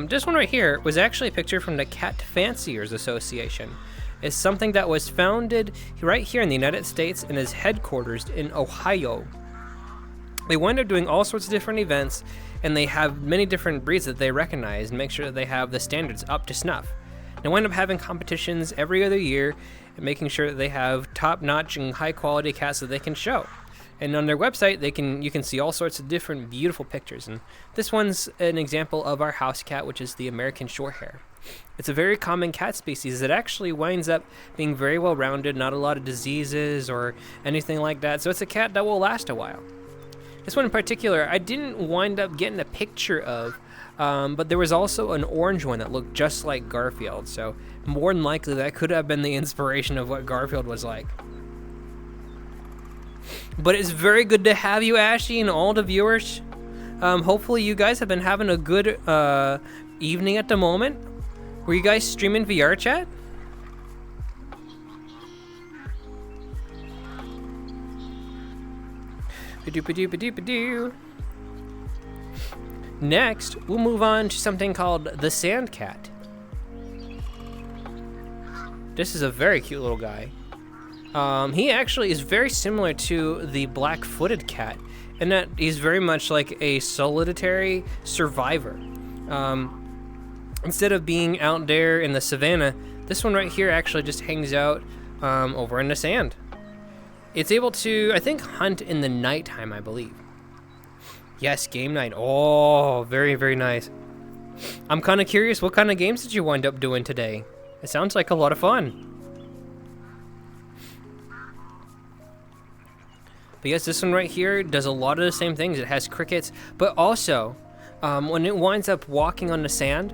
This one right here was actually a picture from the Cat Fanciers Association. It's something that was founded right here in the United States and is headquartered in Ohio. They wind up doing all sorts of different events, and they have many different breeds that they recognize and make sure that they have the standards up to snuff. They wind up having competitions every other year and making sure that they have top-notch and high-quality cats that they can show. And on their website, you can see all sorts of different beautiful pictures. And this one's an example of our house cat, which is the American Shorthair. It's a very common cat species that actually winds up being very well-rounded, not a lot of diseases or anything like that. So it's a cat that will last a while. This one in particular, I didn't wind up getting a picture of, but there was also an orange one that looked just like Garfield. So more than likely that could have been the inspiration of what Garfield was like. But it's very good to have you, Ashy, and all the viewers. Hopefully you guys have been having a good evening at the moment. Were you guys streaming VR chat? Next, we'll move on to something called the Sand Cat. This is a very cute little guy. He actually is very similar to the black-footed cat in that he's very much like a solitary survivor. Instead of being out there in the savannah, this one right here actually just hangs out over in the sand. It's able to, I think, hunt in the nighttime, I believe. Yes, game night. Oh, very, very nice. I'm kind of curious, what kind of games did you wind up doing today? It sounds like a lot of fun. But yes, this one right here does a lot of the same things. It has crickets, but also, when it winds up walking on the sand,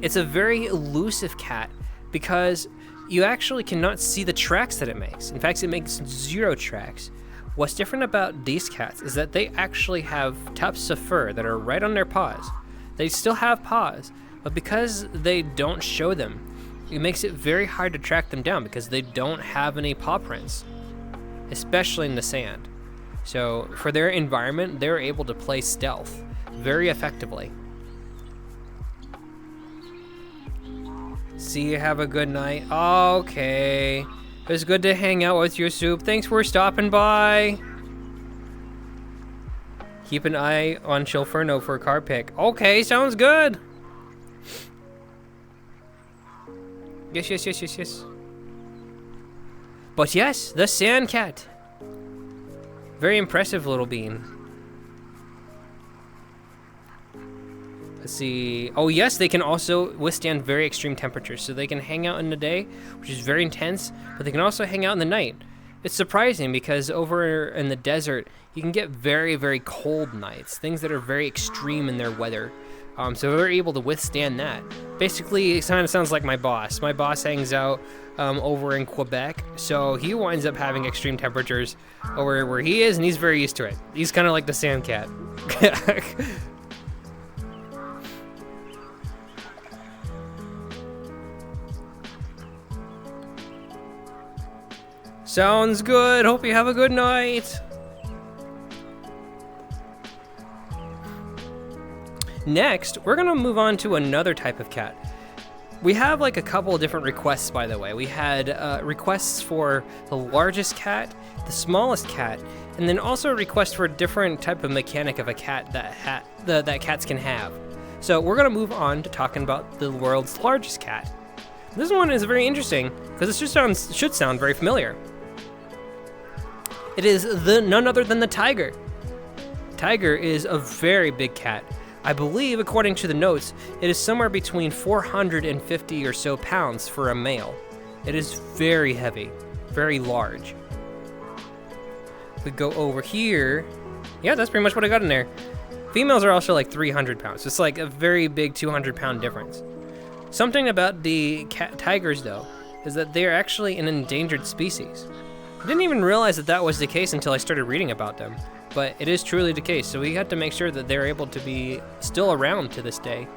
it's a very elusive cat because you actually cannot see the tracks that it makes. In fact, it makes 0 tracks. What's different about these cats is that they actually have tufts of fur that are right on their paws. They still have paws, but because they don't show them, it makes it very hard to track them down because they don't have any paw prints, especially in the sand. So for their environment, they're able to play stealth very effectively. See you, have a good night. Okay. It was good to hang out with you, Soup. Thanks for stopping by. Keep an eye on Chilferno for a car pick. Okay, sounds good. Yes. But yes, the Sand Cat. Very impressive little bean. Let's see. Oh yes, they can also withstand very extreme temperatures. So they can hang out in the day, which is very intense, but they can also hang out in the night. It's surprising because over in the desert, you can get very, very cold nights, things that are very extreme in their weather. So they're able to withstand that. Basically, it kind of sounds like my boss. My boss hangs out over in Quebec, so he winds up having extreme temperatures over where he is, and he's very used to it. He's kind of like the Sand Cat. Sounds good. Hope you have a good night. Next, we're gonna move on to another type of cat. We have like a couple of different requests, by the way. We had requests for the largest cat, the smallest cat, and then also a request for a different type of mechanic of a cat that cats can have. So we're gonna move on to talking about the world's largest cat. This one is very interesting because it should sound very familiar. It is none other than the tiger. Tiger is a very big cat. I believe, according to the notes, it is somewhere between 450 or so pounds for a male. It is very heavy, very large. We go over here. Yeah, that's pretty much what I got in there. Females are also like 300 pounds. It's like a very big 200-pound difference. Something about the tigers, though, is that they are actually an endangered species. I didn't even realize that that was the case until I started reading about them, but it is truly the case, so we have to make sure that they're able to be still around to this day.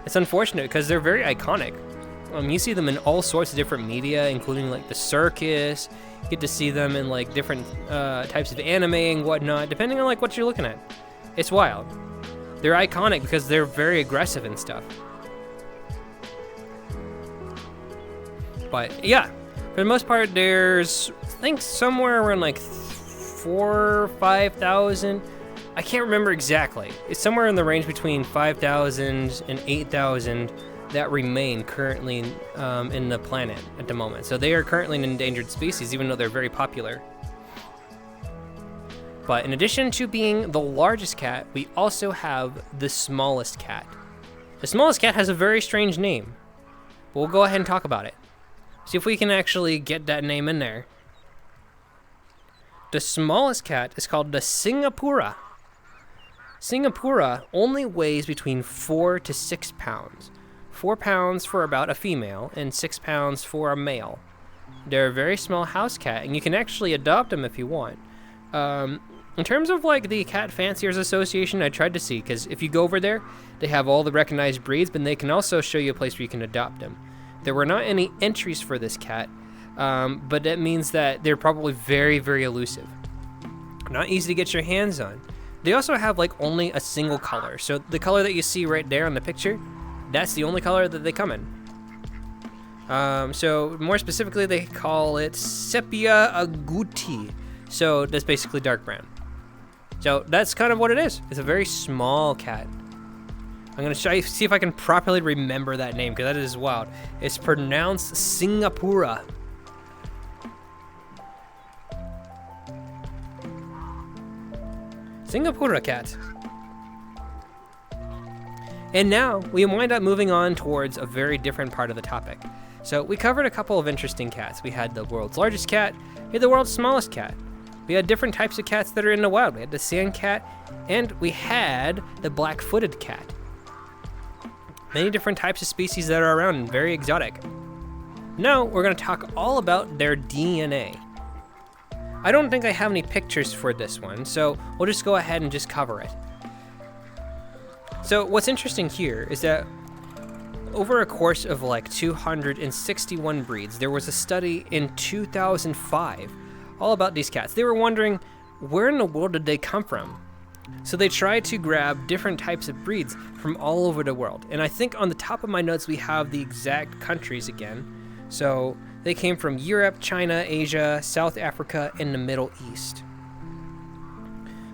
It's unfortunate because they're very iconic. You see them in all sorts of different media, including like the circus. You get to see them in like different types of anime and whatnot, depending on like what you're looking at. It's wild. They're iconic because they're very aggressive and stuff. But yeah, for the most part, there's, I think, somewhere around like 4,000 or 5,000. I can't remember exactly. It's somewhere in the range between 5,000 and 8,000 that remain currently in the planet at the moment. So they are currently an endangered species, even though they're very popular. But in addition to being the largest cat, we also have the smallest cat. The smallest cat has a very strange name. But we'll go ahead and talk about it. See if we can actually get that name in there. The smallest cat is called the Singapura. Singapura only weighs between 4 to 6 pounds. 4 pounds for about a female and 6 pounds for a male. They're a very small house cat, and you can actually adopt them if you want. In terms of like the Cat Fanciers Association, I tried to see, because if you go over there, they have all the recognized breeds, but they can also show you a place where you can adopt them. There were not any entries for this cat, but that means that they're probably very, very elusive. Not easy to get your hands on. They also have like only a single color. So the color that you see right there on the picture, that's the only color that they come in. So more specifically, they call it Sepia Agouti. So that's basically dark brown. So that's kind of what it is. It's a very small cat. I'm gonna see if I can properly remember that name, because that is wild. It's pronounced Singapura. Singapura cat. And now we wind up moving on towards a very different part of the topic. So we covered a couple of interesting cats. We had the world's largest cat, we had the world's smallest cat. We had different types of cats that are in the wild. We had the sand cat, and we had the black-footed cat. Many different types of species that are around and very exotic. Now we're going to talk all about their DNA. I don't think I have any pictures for this one, so we'll just go ahead and just cover it. So what's interesting here is that over a course of like 261 breeds, there was a study in 2005 all about these cats. They were wondering, where in the world did they come from? So they tried to grab different types of breeds from all over the world. And I think on the top of my notes, we have the exact countries again. So they came from Europe, China, Asia, South Africa, and the Middle East.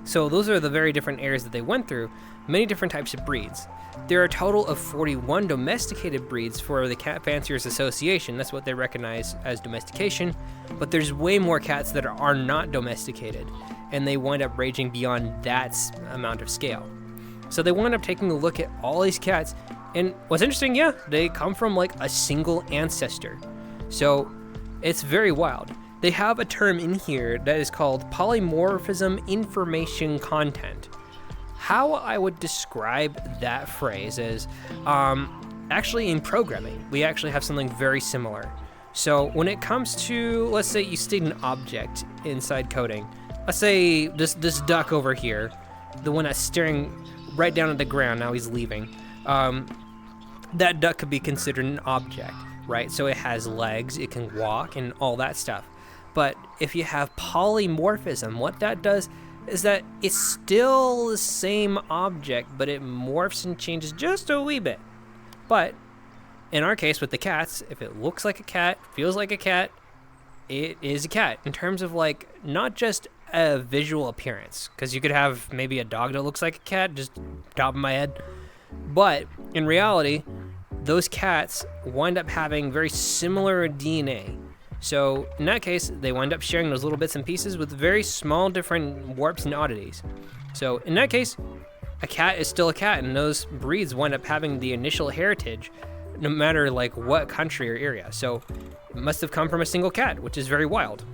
So those are the very different areas that they went through, many different types of breeds. There are a total of 41 domesticated breeds for the Cat Fanciers Association. That's what they recognize as domestication. But there's way more cats that are not domesticated, and they wind up ranging beyond that amount of scale. So they wind up taking a look at all these cats, and what's interesting, yeah, they come from like a single ancestor. So it's very wild. They have a term in here that is called polymorphism information content. How I would describe that phrase is, actually in programming, we actually have something very similar. So when it comes to, let's say you state an object inside coding, let's say this duck over here, the one that's staring right down at the ground, now he's leaving, that duck could be considered an object, right? So it has legs, it can walk, and all that stuff. But if you have polymorphism, what that does is that it's still the same object, but it morphs and changes just a wee bit. But in our case with the cats, if it looks like a cat, feels like a cat, it is a cat in terms of like not just a visual appearance, because you could have maybe a dog that looks like a cat, just top of my head. But in reality, those cats wind up having very similar DNA. So in that case, they wind up sharing those little bits and pieces with very small different warps and oddities. So in that case, a cat is still a cat, and those breeds wind up having the initial heritage no matter like what country or area. So it must have come from a single cat, which is very wild.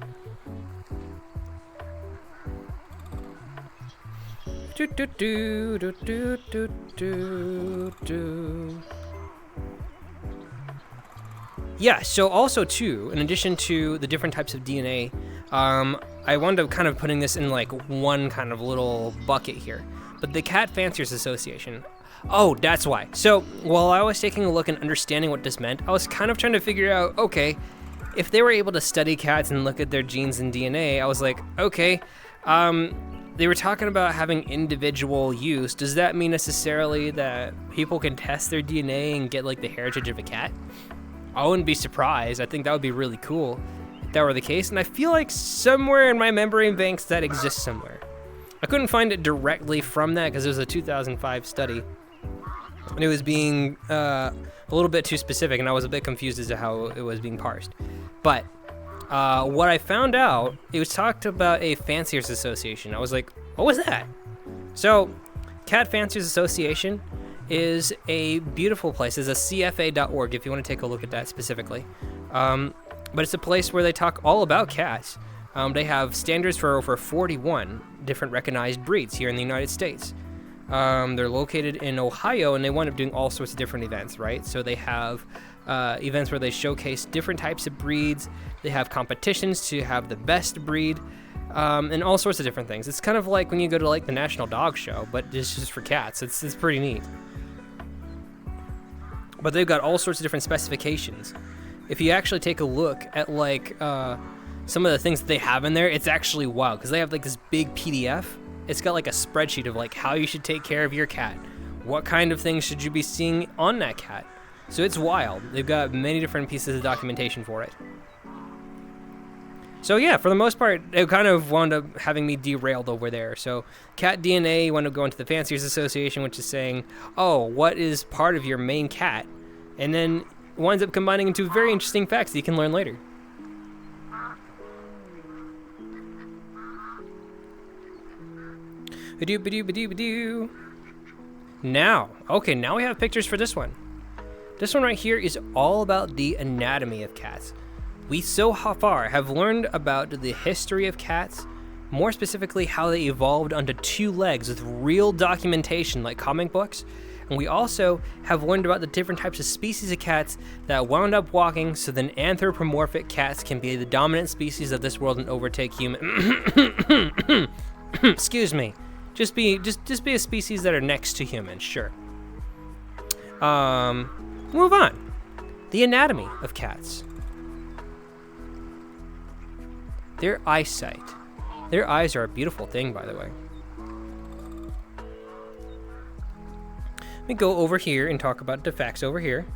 Do, do, do, do, do, do, do, do. Yeah, so also too, in addition to the different types of DNA, I wound up kind of putting this in like one kind of little bucket here. But the Cat Fanciers Association, oh, that's why. So while I was taking a look and understanding what this meant, I was kind of trying to figure out, okay, if they were able to study cats and look at their genes and DNA, I was like, okay, they were talking about having individual use. Does that mean necessarily that people can test their DNA and get like the heritage of a cat? I wouldn't be surprised. I think that would be really cool if that were the case. And I feel like somewhere in my memory banks that exists somewhere. I couldn't find it directly from that because it was a 2005 study. And it was being a little bit too specific, and I was a bit confused as to how it was being parsed. But what I found out, it was talked about a Fanciers Association. I was like, what was that? So, Cat Fanciers Association is a beautiful place. It's a CFA.org if you want to take a look at that specifically. But it's a place where they talk all about cats. They have standards for over 41 different recognized breeds here in the United States. They're located in Ohio, and they wind up doing all sorts of different events, right? So they have events where they showcase different types of breeds. They have competitions to have the best breed, and all sorts of different things. It's kind of like when you go to like the National Dog Show, but it's just for cats. It's pretty neat. But they've got all sorts of different specifications. If you actually take a look at like some of the things that they have in there, it's actually wild because they have like this big PDF. It's got like a spreadsheet of like how you should take care of your cat. What kind of things should you be seeing on that cat? So it's wild. They've got many different pieces of documentation for it. So yeah, for the most part, it kind of wound up having me derailed over there. So cat DNA wound up going to the Fanciers Association, which is saying, oh, what is part of your main cat? And then winds up combining into very interesting facts that you can learn later. Now we have pictures for this one. This one right here is all about the anatomy of cats. We so far have learned about the history of cats, more specifically how they evolved onto two legs with real documentation like comic books, and we also have learned about the different types of species of cats that wound up walking so then anthropomorphic cats can be the dominant species of this world and overtake human. Excuse me. Just be a species that are next to humans, sure. Move on. The anatomy of cats. Their eyesight. Their eyes are a beautiful thing, by the way. Let me go over here and talk about the facts over here.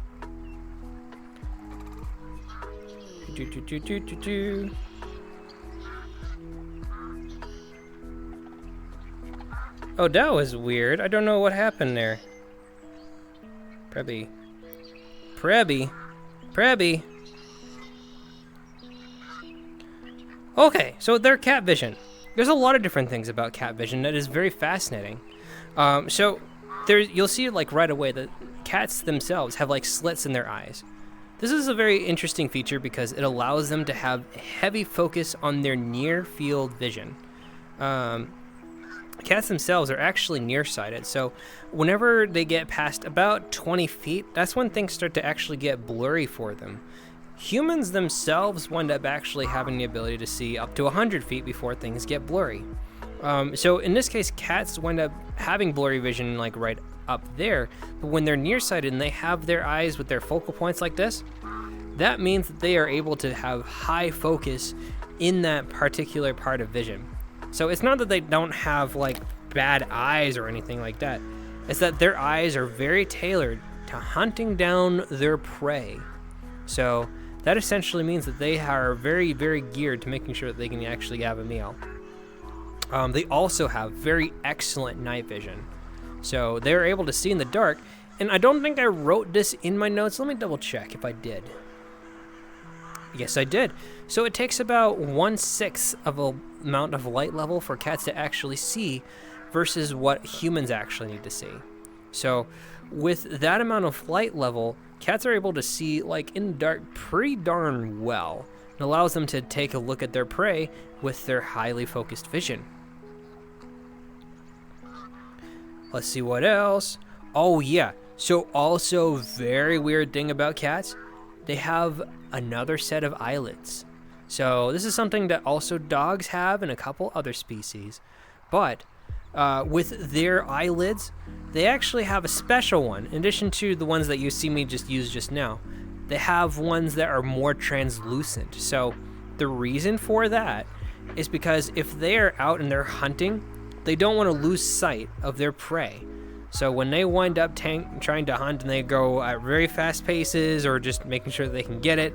Oh, that was weird. I don't know what happened there. Prebby. Okay, so their cat vision. There's a lot of different things about cat vision that is very fascinating. So you'll see like right away that cats themselves have like slits in their eyes. This is a very interesting feature because it allows them to have heavy focus on their near field vision. Cats themselves are actually nearsighted, so whenever they get past about 20 feet, that's when things start to actually get blurry for them. Humans themselves wind up actually having the ability to see up to 100 feet before things get blurry. So in this case, cats wind up having blurry vision like right up there, but when they're nearsighted and they have their eyes with their focal points like this, that means that they are able to have high focus in that particular part of vision. So it's not that they don't have like bad eyes or anything like that. It's that their eyes are very tailored to hunting down their prey. So that essentially means that they are very, very geared to making sure that they can actually have a meal. They also have very excellent night vision. So they're able to see in the dark. And I don't think I wrote this in my notes. Let me double check if I did. Yes, I did. So it takes about 1/6 of a amount of light level for cats to actually see versus what humans actually need to see. So with that amount of light level, cats are able to see like in the dark pretty darn well. It allows them to take a look at their prey with their highly focused vision. Let's see what else. Oh yeah, so also very weird thing about cats, they have another set of eyelids. So this is something that also dogs have and a couple other species. But with their eyelids, they actually have a special one. In addition to the ones that you see me just use just now, they have ones that are more translucent. So the reason for that is because if they're out and they're hunting, they don't want to lose sight of their prey. So when they wind up trying to hunt and they go at very fast paces or just making sure that they can get it,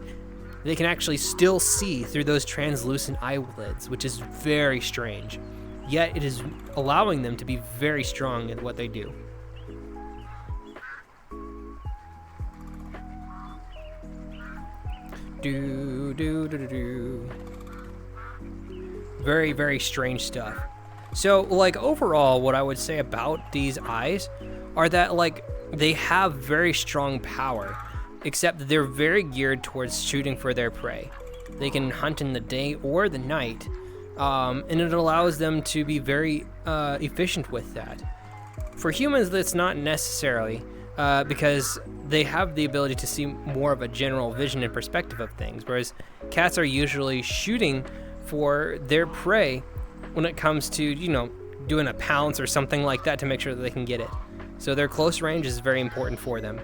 they can actually still see through those translucent eyelids, which is very strange. Yet it is allowing them to be very strong at what they do. Very, very strange stuff. So, like, overall, what I would say about these eyes are that, like, they have very strong power, except that they're very geared towards shooting for their prey. They can hunt in the day or the night, and it allows them to be very efficient with that. For humans, that's not necessarily, because they have the ability to see more of a general vision and perspective of things, whereas cats are usually shooting for their prey when it comes to, you know, doing a pounce or something like that to make sure that they can get it. So their close range is very important for them.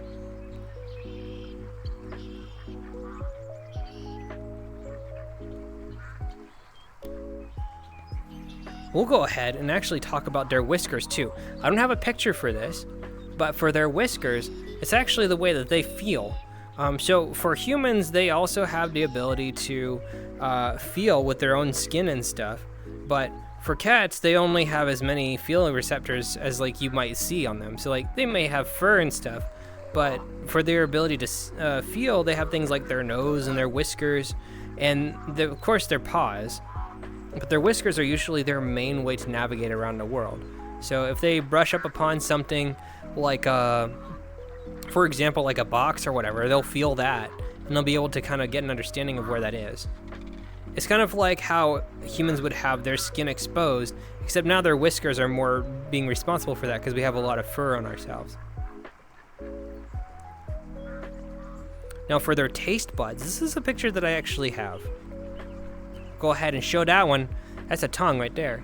We'll go ahead and actually talk about their whiskers too. I don't have a picture for this, but for their whiskers, it's actually the way that they feel. So for humans, they also have the ability to feel with their own skin and stuff. But for cats, they only have as many feeling receptors as like you might see on them. So like they may have fur and stuff, but for their ability to feel, they have things like their nose and their whiskers, and of course their paws. But their whiskers are usually their main way to navigate around the world. So if they brush up upon something like for example, like a box or whatever, they'll feel that, and they'll be able to kind of get an understanding of where that is. It's kind of like how humans would have their skin exposed, except now their whiskers are more being responsible for that because we have a lot of fur on ourselves. Now for their taste buds, this is a picture that I actually have. Go ahead and show that one. That's a tongue right there.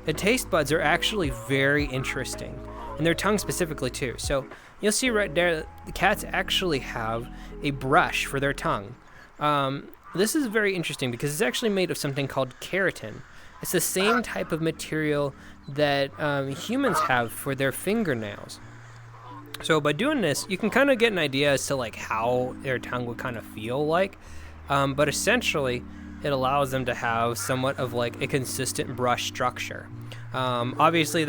The taste buds are actually very interesting. and their tongue specifically too. So you'll see right there, the cats actually have a brush for their tongue. This is very interesting because it's actually made of something called keratin. It's the same type of material that humans have for their fingernails. So by doing this, you can kind of get an idea as to like how their tongue would kind of feel like. But essentially, it allows them to have somewhat of like a consistent brush structure. Obviously,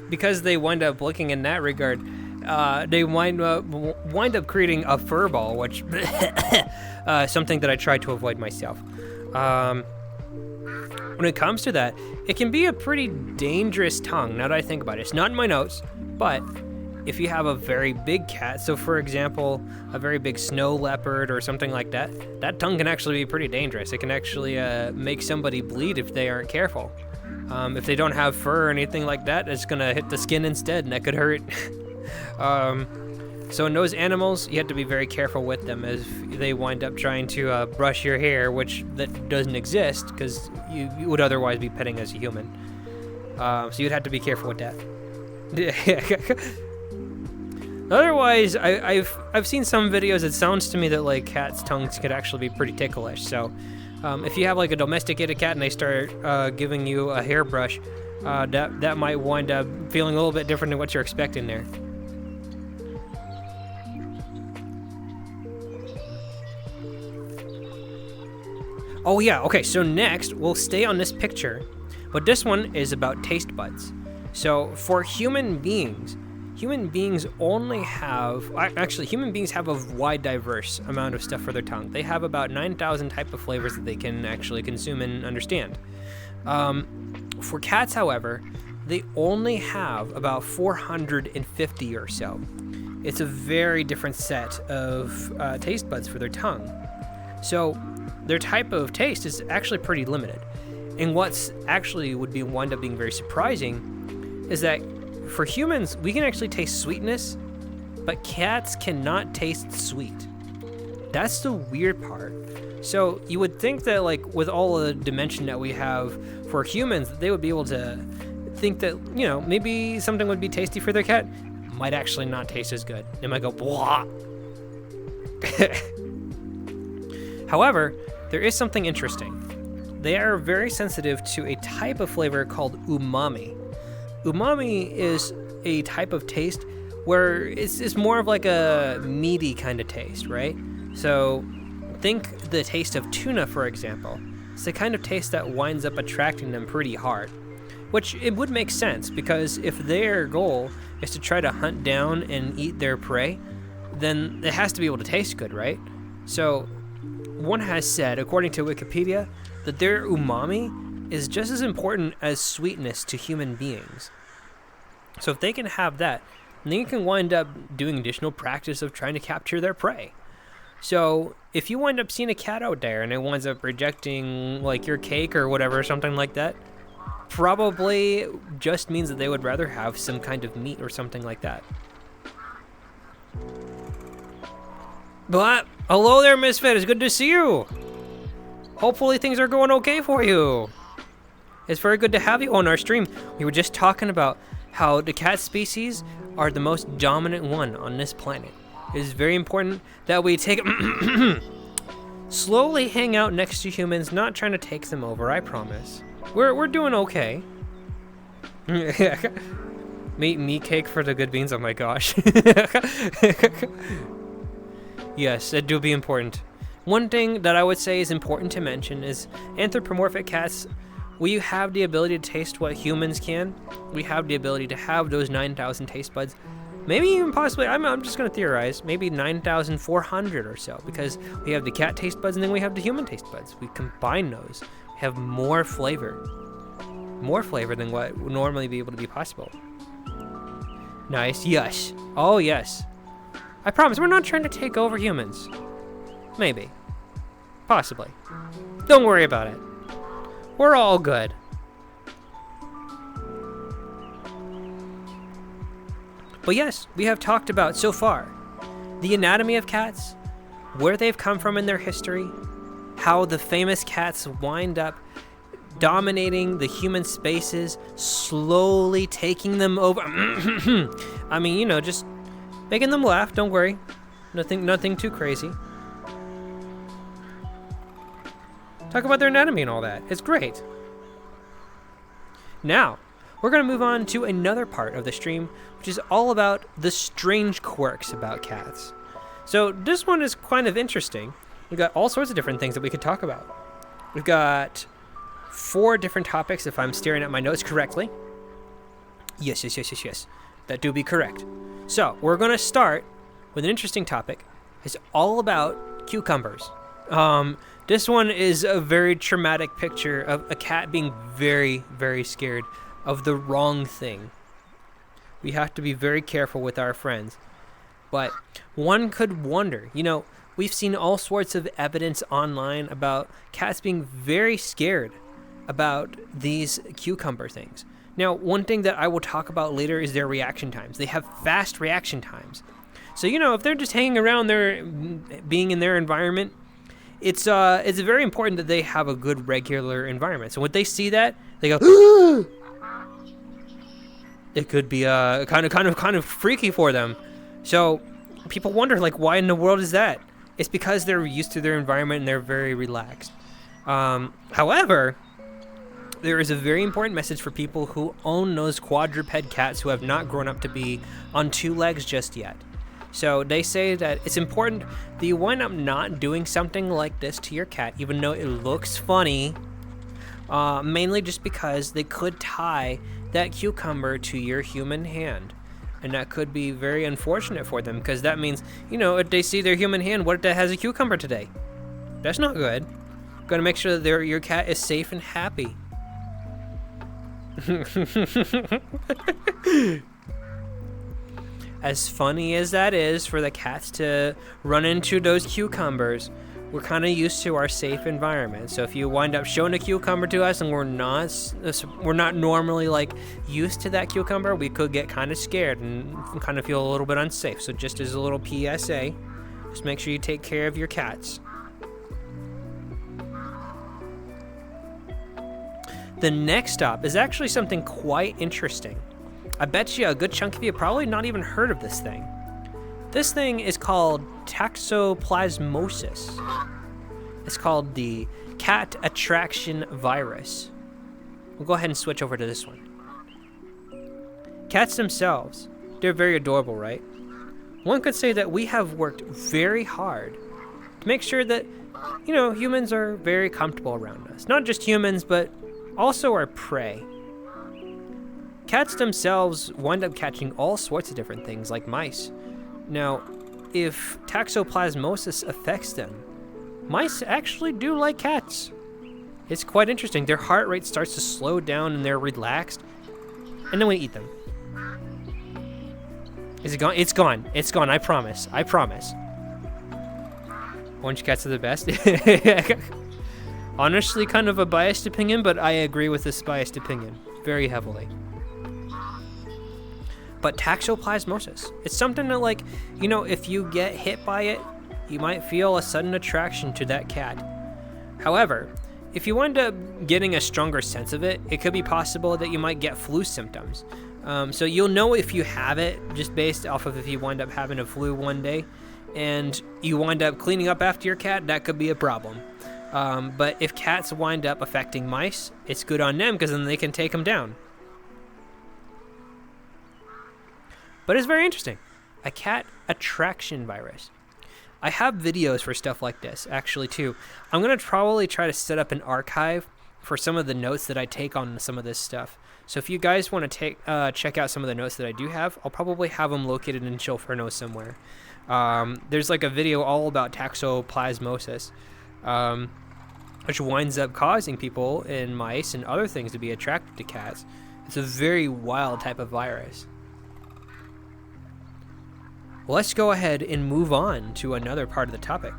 because they wind up looking in that regard, they wind up creating a fur ball, which something that I try to avoid myself. When it comes to that, it can be a pretty dangerous tongue. Now that I think about it, it's not in my notes, but if you have a very big cat, so for example, a very big snow leopard or something like that, that tongue can actually be pretty dangerous. It can actually make somebody bleed if they aren't careful. If they don't have fur or anything like that, it's gonna hit the skin instead, and that could hurt. So in those animals, you have to be very careful with them as they wind up trying to brush your hair, which that doesn't exist because you would otherwise be petting as a human. So you'd have to be careful with that. Otherwise, I've seen some videos. It sounds to me that like cats' tongues could actually be pretty ticklish. So if you have like a domesticated cat and they start giving you a hairbrush, that might wind up feeling a little bit different than what you're expecting there. Oh yeah, okay, so next we'll stay on this picture, but this one is about taste buds. So for human beings only have, actually human beings have a wide diverse amount of stuff for their tongue. They have about 9,000 type of flavors that they can actually consume and understand. For cats, however, they only have about 450 or so. It's a very different set of taste buds for their tongue. So their type of taste is actually pretty limited. And what's actually wind up being very surprising is that for humans, we can actually taste sweetness, but cats cannot taste sweet. That's the weird part. So you would think that like with all the dimension that we have for humans, they would be able to think that, you know, maybe something would be tasty for their cat, might actually not taste as good. They might go, blah. However, there is something interesting. They are very sensitive to a type of flavor called umami. Umami is a type of taste where it's more of like a meaty kind of taste, right? So think the taste of tuna, for example. It's the kind of taste that winds up attracting them pretty hard, which it would make sense because if their goal is to try to hunt down and eat their prey, then it has to be able to taste good, right? So one has said, according to Wikipedia, that their umami is just as important as sweetness to human beings. So if they can have that, then you can wind up doing additional practice of trying to capture their prey. So if you wind up seeing a cat out there and it winds up rejecting like your cake or whatever, something like that, probably just means that they would rather have some kind of meat or something like that. But hello there, Misfit. It's good to see you. Hopefully things are going okay for you. It's very good to have you on our stream. We were just talking about how the cat species are the most dominant one on this planet. It is very important that we take slowly hang out next to humans, not trying to take them over, I promise. We're doing okay. Meat cake for the good beans, oh my gosh. Yes, it do be important. One thing that I would say is important to mention is anthropomorphic cats, we have the ability to taste what humans can. We have the ability to have those 9,000 taste buds. Maybe even possibly, I'm just going to theorize, maybe 9,400 or so, because we have the cat taste buds and then we have the human taste buds. We combine those. We have more flavor. More flavor than what would normally be able to be possible. Nice, yes. Oh, yes. I promise, we're not trying to take over humans. Maybe. Possibly. Don't worry about it. We're all good. But yes, we have talked about so far the anatomy of cats, where they've come from in their history, how the famous cats wind up dominating the human spaces, slowly taking them over. I mean, you know, just making them laugh. Don't worry, nothing too crazy. Talk about their anatomy and all that. It's great. Now, we're going to move on to another part of the stream, which is all about the strange quirks about cats. So this one is kind of interesting. We've got all sorts of different things that we could talk about. We've got 4 different topics, if I'm staring at my notes correctly. Yes. That do be correct. So we're going to start with an interesting topic. It's all about cucumbers. This one is a very traumatic picture of a cat being very, very scared of the wrong thing. We have to be very careful with our friends. But one could wonder, you know, we've seen all sorts of evidence online about cats being very scared about these cucumber things. Now, one thing that I will talk about later is their reaction times. They have fast reaction times. So, you know, if they're just hanging around there, being in their environment, it's very important that they have a good regular environment. So when they see that, they go, it could be kind of freaky for them. So people wonder, like, why in the world is that? It's because they're used to their environment and they're very relaxed. However, there is a very important message for people who own those quadruped cats who have not grown up to be on 2 legs just yet. So they say that it's important that you wind up not doing something like this to your cat, even though it looks funny, mainly just because they could tie that cucumber to your human hand. And that could be very unfortunate for them, because that means, you know, if they see their human hand, what if that has a cucumber today? That's not good. Gotta make sure that your cat is safe and happy. As funny as that is for the cats to run into those cucumbers, we're kind of used to our safe environment. So if you wind up showing a cucumber to us and we're not normally like used to that cucumber, we could get kind of scared and kind of feel a little bit unsafe. So just as a little PSA, just make sure you take care of your cats. The next stop is actually something quite interesting. I bet you a good chunk of you probably not even heard of this thing. This thing is called toxoplasmosis. It's called the cat attraction virus. We'll go ahead and switch over to this one. Cats themselves, they're very adorable, right? One could say that we have worked very hard to make sure that, you know, humans are very comfortable around us. Not just humans, but also our prey. Cats themselves wind up catching all sorts of different things, like mice. Now, if toxoplasmosis affects them, mice actually do like cats. It's quite interesting. Their heart rate starts to slow down and they're relaxed, and then we eat them. Is it gone? It's gone. It's gone. I promise. I promise. Orange cats are the best. Honestly, kind of a biased opinion, but I agree with this biased opinion very heavily. But toxoplasmosis, it's something that, like, you know, if you get hit by it, you might feel a sudden attraction to that cat. However, if you wind up getting a stronger sense of it, it could be possible that you might get flu symptoms. So you'll know if you have it just based off of if you wind up having a flu one day and you wind up cleaning up after your cat, that could be a problem. But if cats wind up affecting mice, it's good on them because then they can take them down. But it's very interesting. A cat attraction virus. I have videos for stuff like this, actually, too. I'm going to probably try to set up an archive for some of the notes that I take on some of this stuff. So if you guys want to check out some of the notes that I do have, I'll probably have them located in Chillferno somewhere. There's like a video all about toxoplasmosis, which winds up causing people and mice and other things to be attracted to cats. It's a very wild type of virus. Let's go ahead and move on to another part of the topic.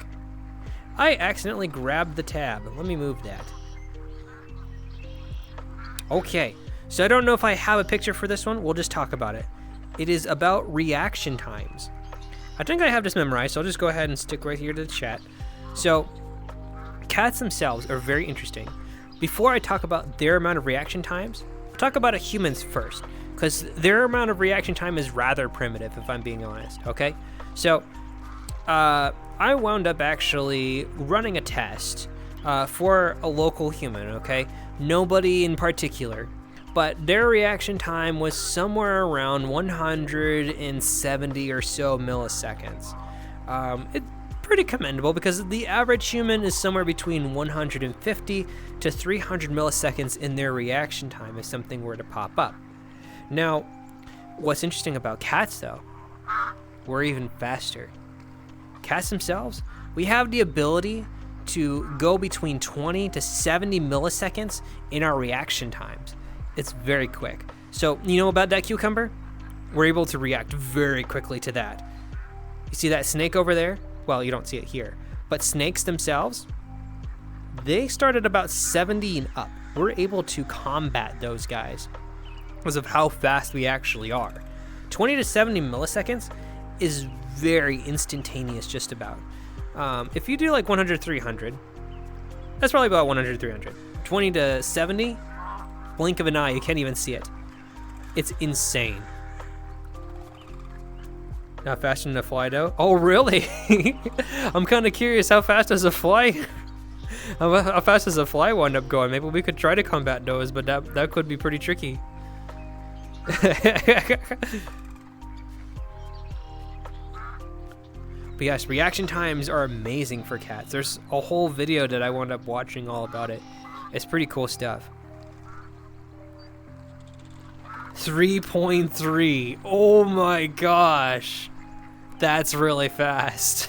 I accidentally grabbed the tab. Let me move that. Okay, so I don't know if I have a picture for this one. We'll just talk about it. It is about reaction times. I think I have this memorized, so I'll just go ahead and stick right here to the chat. So, cats themselves are very interesting. before I talk about their amount of reaction times, I'll talk about a human's first, because their amount of reaction time is rather primitive, if I'm being honest, okay? So, I wound up actually running a test for a local human, okay? Nobody in particular, but their reaction time was somewhere around 170 or so milliseconds. It's pretty commendable because the average human is somewhere between 150 to 300 milliseconds in their reaction time if something were to pop up. Now, what's interesting about cats though, we're even faster. Cats themselves, we have the ability to go between 20 to 70 milliseconds in our reaction times. It's very quick. So, you know about that cucumber? We're able to react very quickly to that. You see that snake over there? Well, you don't see it here. But snakes themselves, they start at about 70 and up. We're able to combat those guys because of how fast we actually are. 20 to 70 milliseconds is very instantaneous, just about. If you do like 100, 300, that's probably about 100, 300. 20 to 70, blink of an eye, you can't even see it. It's insane. Not faster than a fly though? Oh, really? I'm kind of curious, how fast does a fly, how fast does a fly wind up going? Maybe we could try to combat those, but that could be pretty tricky. But yes, reaction times are amazing for cats. There's a whole video that I wound up watching all about it. It's pretty cool stuff. 3.3. Oh my gosh. That's really fast.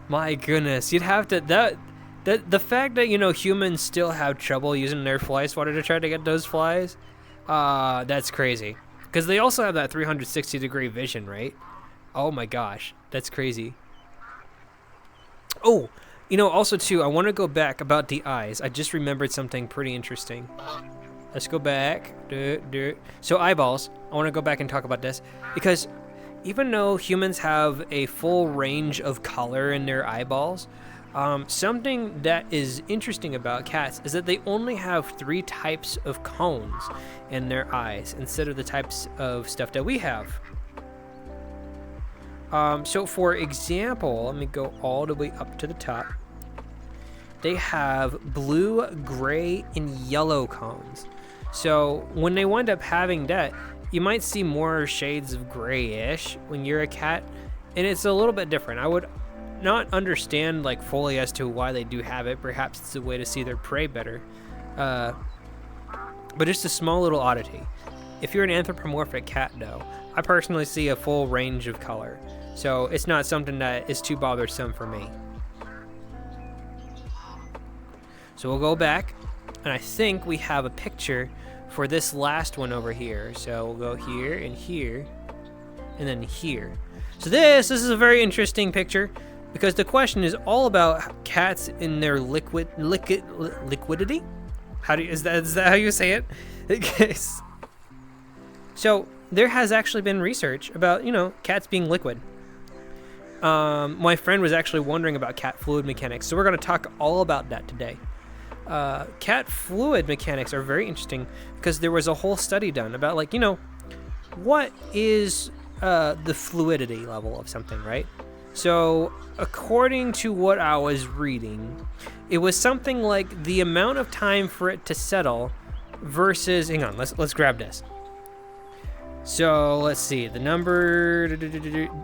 My goodness. You'd have to... The fact that, you know, humans still have trouble using their fly swatter to try to get those flies, that's crazy. Because they also have that 360-degree vision, right? Oh my gosh, that's crazy. Oh, you know, also too, I want to go back about the eyes. I just remembered something pretty interesting. Let's go back. So eyeballs, I want to go back and talk about this because even though humans have a full range of color in their eyeballs, something that is interesting about cats is that they only have 3 types of cones in their eyes instead of the types of stuff that we have. So for example, let me go all the way up to the top. They have blue, gray, and yellow cones. So when they wind up having that, you might see more shades of grayish when you're a cat, and it's a little bit different. I would not understand like fully as to why they do have it. Perhaps it's a way to see their prey better. But just a small little oddity. If you're an anthropomorphic cat though, I personally see a full range of color. So it's not something that is too bothersome for me. So we'll go back, and I think we have a picture for this last one over here. So we'll go here, and then here. So this is a very interesting picture because the question is all about cats in their liquidity. Is that how you say it? So there has actually been research about, you know, cats being liquid. My friend was actually wondering about cat fluid mechanics, so we're going to talk all about that today. Cat fluid mechanics are very interesting because there was a whole study done about, like, you know, what is the fluidity level of something, right? So according to what I was reading, it was something like the amount of time for it to settle versus, hang on, let's grab this. So let's see, the number,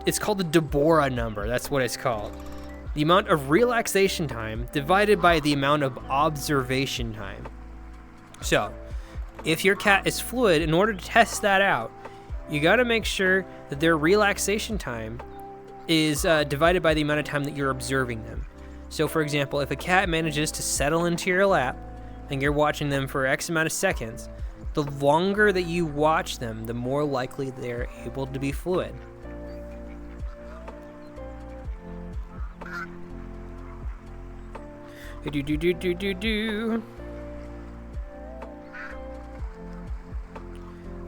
it's called the Deborah number. That's what it's called. The amount of relaxation time divided by the amount of observation time. So if your cat is fluid, in order to test that out, you got to make sure that their relaxation time is divided by the amount of time that you're observing them. So for example, if a cat manages to settle into your lap and you're watching them for X amount of seconds, the longer that you watch them, the more likely they're able to be fluid.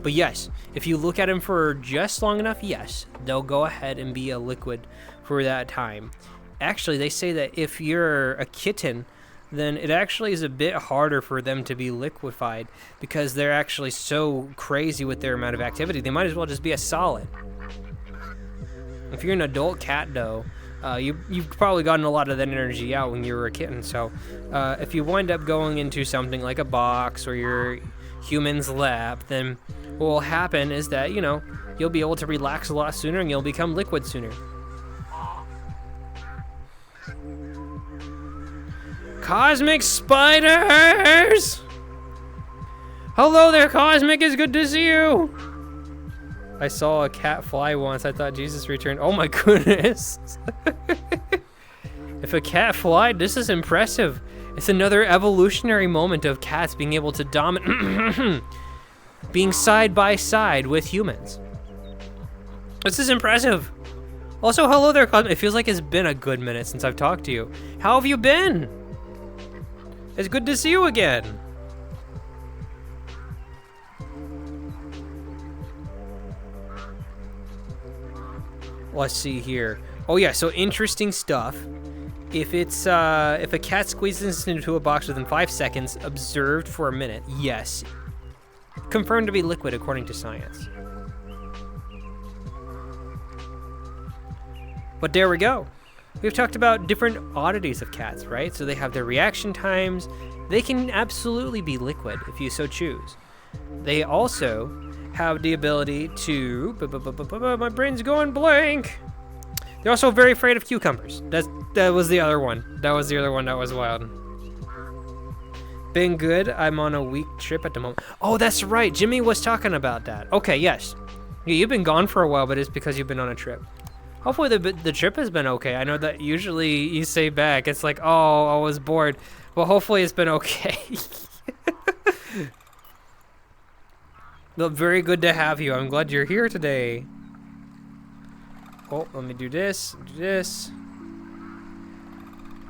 But yes, if you look at them for just long enough, yes, they'll go ahead and be a liquid for that time. Actually, they say that if you're a kitten, then it actually is a bit harder for them to be liquefied because they're actually so crazy with their amount of activity. They might as well just be a solid. If you're an adult cat, though, you've probably gotten a lot of that energy out when you were a kitten. So if you wind up going into something like a box or your human's lap, then what will happen is that, you know, you'll be able to relax a lot sooner and you'll become liquid sooner. Cosmic spiders! Hello there, Cosmic. It's good to see you. I saw a cat fly once. I thought Jesus returned. Oh my goodness. If a cat flied, this is impressive. It's another evolutionary moment of cats being able to dominate, being side by side with humans. This is impressive. Also, hello there, Cosmic. It feels like it's been a good minute since I've talked to you. How have you been? It's good to see you again. Let's see here. Oh yeah, so interesting stuff. If it's if a cat squeezes into a box within 5 seconds, observed for a minute, yes. Confirmed to be liquid according to science. But there we go. We've talked about different oddities of cats, right? So they have their reaction times. They can absolutely be liquid if you so choose. They also have the ability to... My brain's going blank. They're also very afraid of cucumbers. That was the other one. That was the other one that was wild. Been good. I'm on a week trip at the moment. Oh, that's right. Jimmy was talking about that. Okay, yes. Yeah, you've been gone for a while, but it's because you've been on a trip. Hopefully the trip has been okay. I know that usually you say back, it's like, oh, I was bored. Well, hopefully it's been okay. Look, very good to have you. I'm glad you're here today. Oh, let me do this, do this.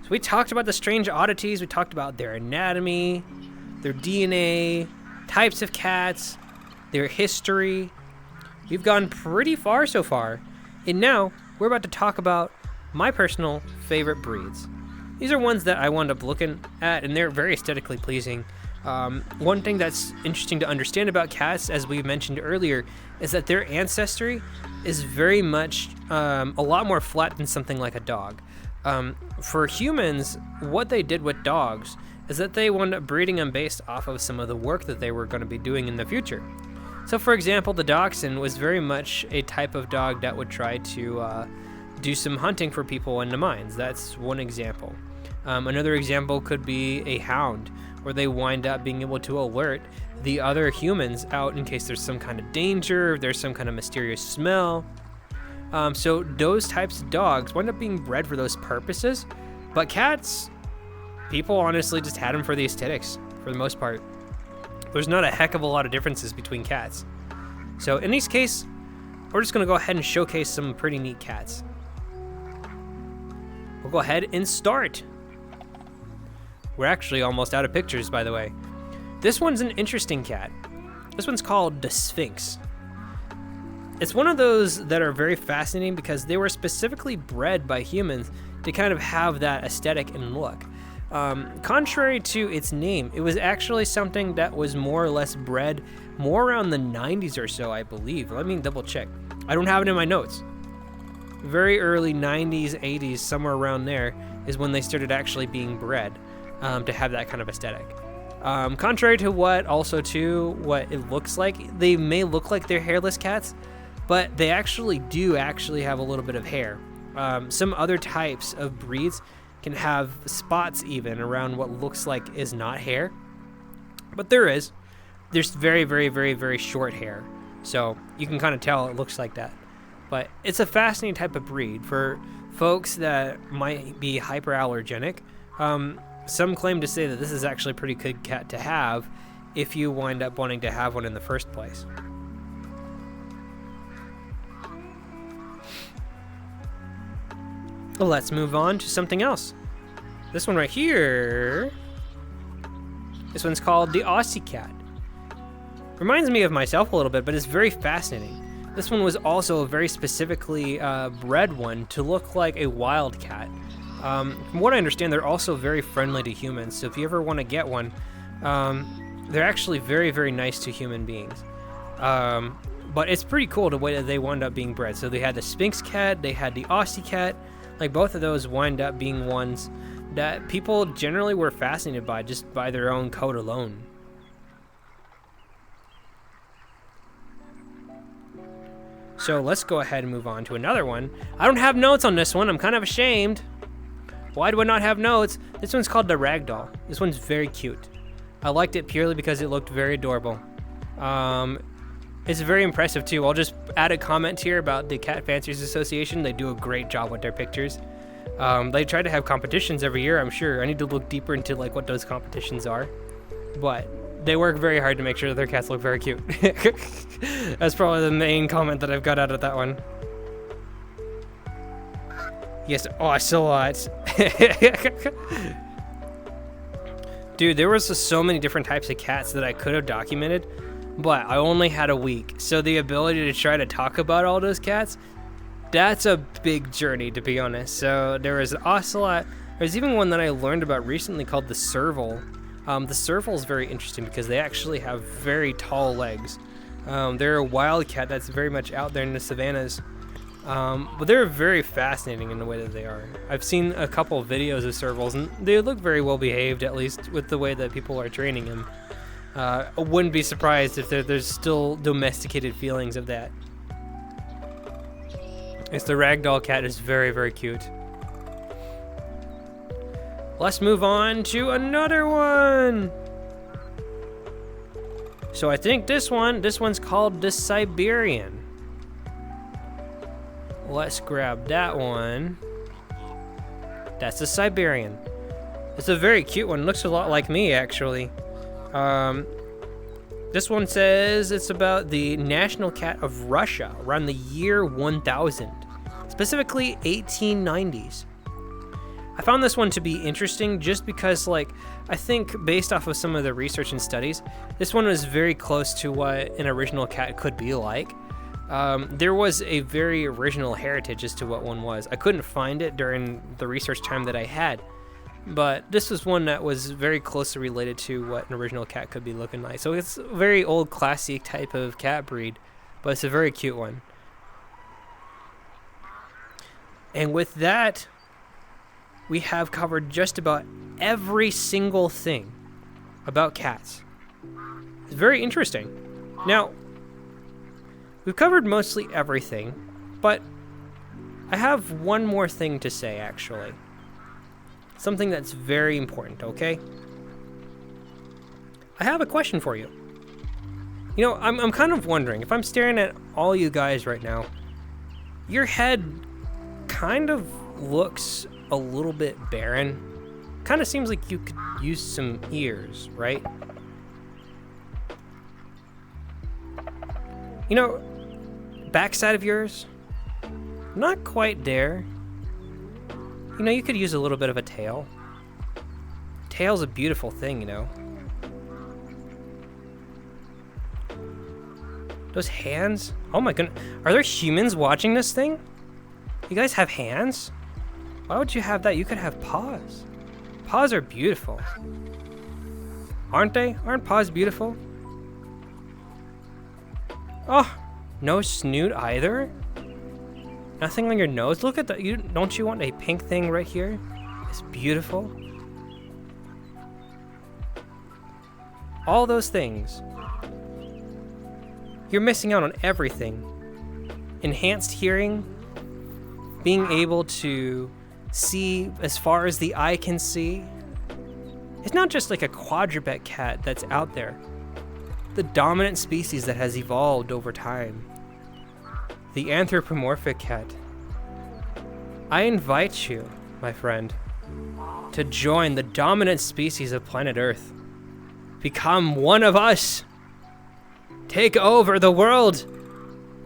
So we talked about the strange oddities. We talked about their anatomy, their DNA, types of cats, their history. We've gone pretty far so far. And now, we're about to talk about my personal favorite breeds. These are ones that I wound up looking at, and they're very aesthetically pleasing. One thing that's interesting to understand about cats, as we mentioned earlier, is that their ancestry is very much a lot more flat than something like a dog. For humans, what they did with dogs is that they wound up breeding them based off of some of the work that they were going to be doing in the future. So for example, the dachshund was very much a type of dog that would try to do some hunting for people in the mines. That's one example. Another example could be a hound, where they wind up being able to alert the other humans out in case there's some kind of danger, if there's some kind of mysterious smell. So those types of dogs wind up being bred for those purposes. But cats, people honestly just had them for the aesthetics, for the most part. There's not a heck of a lot of differences between cats. So in this case, we're just gonna go ahead and showcase some pretty neat cats. We'll go ahead and start. We're actually almost out of pictures, by the way. This one's an interesting cat. This one's called the Sphinx. It's one of those that are very fascinating because they were specifically bred by humans to kind of have that aesthetic and look. Contrary to its name, it was actually something that was more or less bred more around the 90s or so, I believe. Let me double check. I don't have it in my notes. Very early 90s, 80s, somewhere around there is when they started actually being bred to have that kind of aesthetic. Contrary to what it looks like, they may look like they're hairless cats, but they actually have a little bit of hair. Some other types of breeds can have spots even around what looks like is not hair, but there's very, very, very, very short hair, so you can kind of tell it looks like that. But it's a fascinating type of breed for folks that might be hyperallergenic. Some claim to say that this is actually a pretty good cat to have if you wind up wanting to have one in the first place. Let's move on to something else. This one right here, this one's called the Aussie cat. Reminds me of myself a little bit, but it's very fascinating. This one was also a very specifically bred one to look like a wild cat. From what I understand, they're also very friendly to humans. So if you ever want to get one, they're actually very, very nice to human beings. But it's pretty cool the way that they wound up being bred. So they had the Sphynx cat, they had the Aussie cat. Like both of those wind up being ones that people generally were fascinated by just by their own coat alone. So let's go ahead and move on to another one. I don't have notes on this one. I'm kind of ashamed. Why do I not have notes? This one's called the Ragdoll. This one's very cute. I liked it purely because it looked very adorable. It's very impressive too. I'll just add a comment here about the Cat Fanciers Association. They do a great job with their pictures. They try to have competitions every year, I'm sure. I need to look deeper into like what those competitions are. But they work very hard to make sure that their cats look very cute. That's probably the main comment that I've got out of that one. Yes, Ocelot. Dude, there was so many different types of cats that I could have documented, but I only had a week. So the ability to try to talk about all those cats, that's a big journey, to be honest. So there was an Ocelot. There's even one that I learned about recently called the Serval. The Serval is very interesting because they actually have very tall legs. They're a wild cat that's very much out there in the savannas. But they're very fascinating in the way that they are. I've seen a couple of videos of Servals, and they look very well behaved, at least with the way that people are training them. I wouldn't be surprised if there's still domesticated feelings of that. It's the Ragdoll cat is very, very cute. Let's move on to another one. So I think this one's called the Siberian. Let's grab that one. That's the Siberian. It's a very cute one. Looks a lot like me, actually. This one says it's about the national cat of Russia around the year 1000, specifically 1890s. I found this one to be interesting just because, like, I think based off of some of the research and studies, this one was very close to what an original cat could be like. There was a very original heritage as to what one was. I couldn't find it during the research time that I had, but this was one that was very closely related to what an original cat could be looking like. So it's a very old, classic type of cat breed, but it's a very cute one. And with that, we have covered just about every single thing about cats. It's very interesting. Now, we've covered mostly everything, but I have one more thing to say, actually. Something that's very important, okay? I have a question for you. You know, I'm kind of wondering, if I'm staring at all you guys right now, your head kind of looks a little bit barren. Kind of seems like you could use some ears, right? You know, backside of yours, not quite there. You know, you could use a little bit of a tail. Tail's a beautiful thing, you know. Those hands, oh my goodness. Are there humans watching this thing? You guys have hands? Why would you have that? You could have paws. Paws are beautiful. Aren't they? Aren't paws beautiful? Oh, no snoot either? Nothing on your nose? Look at that. Don't you want a pink thing right here? It's beautiful. All those things. You're missing out on everything. Enhanced hearing, being able to see as far as the eye can see. It's not just like a quadruped cat that's out there. The dominant species that has evolved over time. The anthropomorphic cat. I invite you, my friend, to join the dominant species of planet Earth. Become one of us. Take over the world.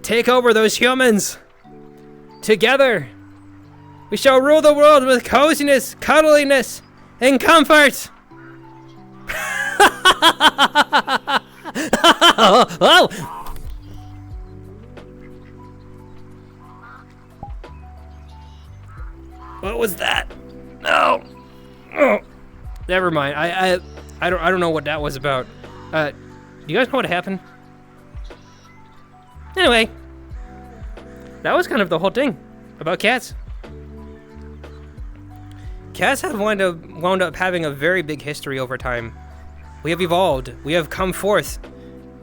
Take over those humans. Together, we shall rule the world with coziness, cuddliness, and comfort. Oh. What was that? No. Oh. Never mind. I don't know what that was about. Do you guys know what happened? Anyway, that was kind of the whole thing about cats. Cats have wound up having a very big history over time. We have evolved. We have come forth.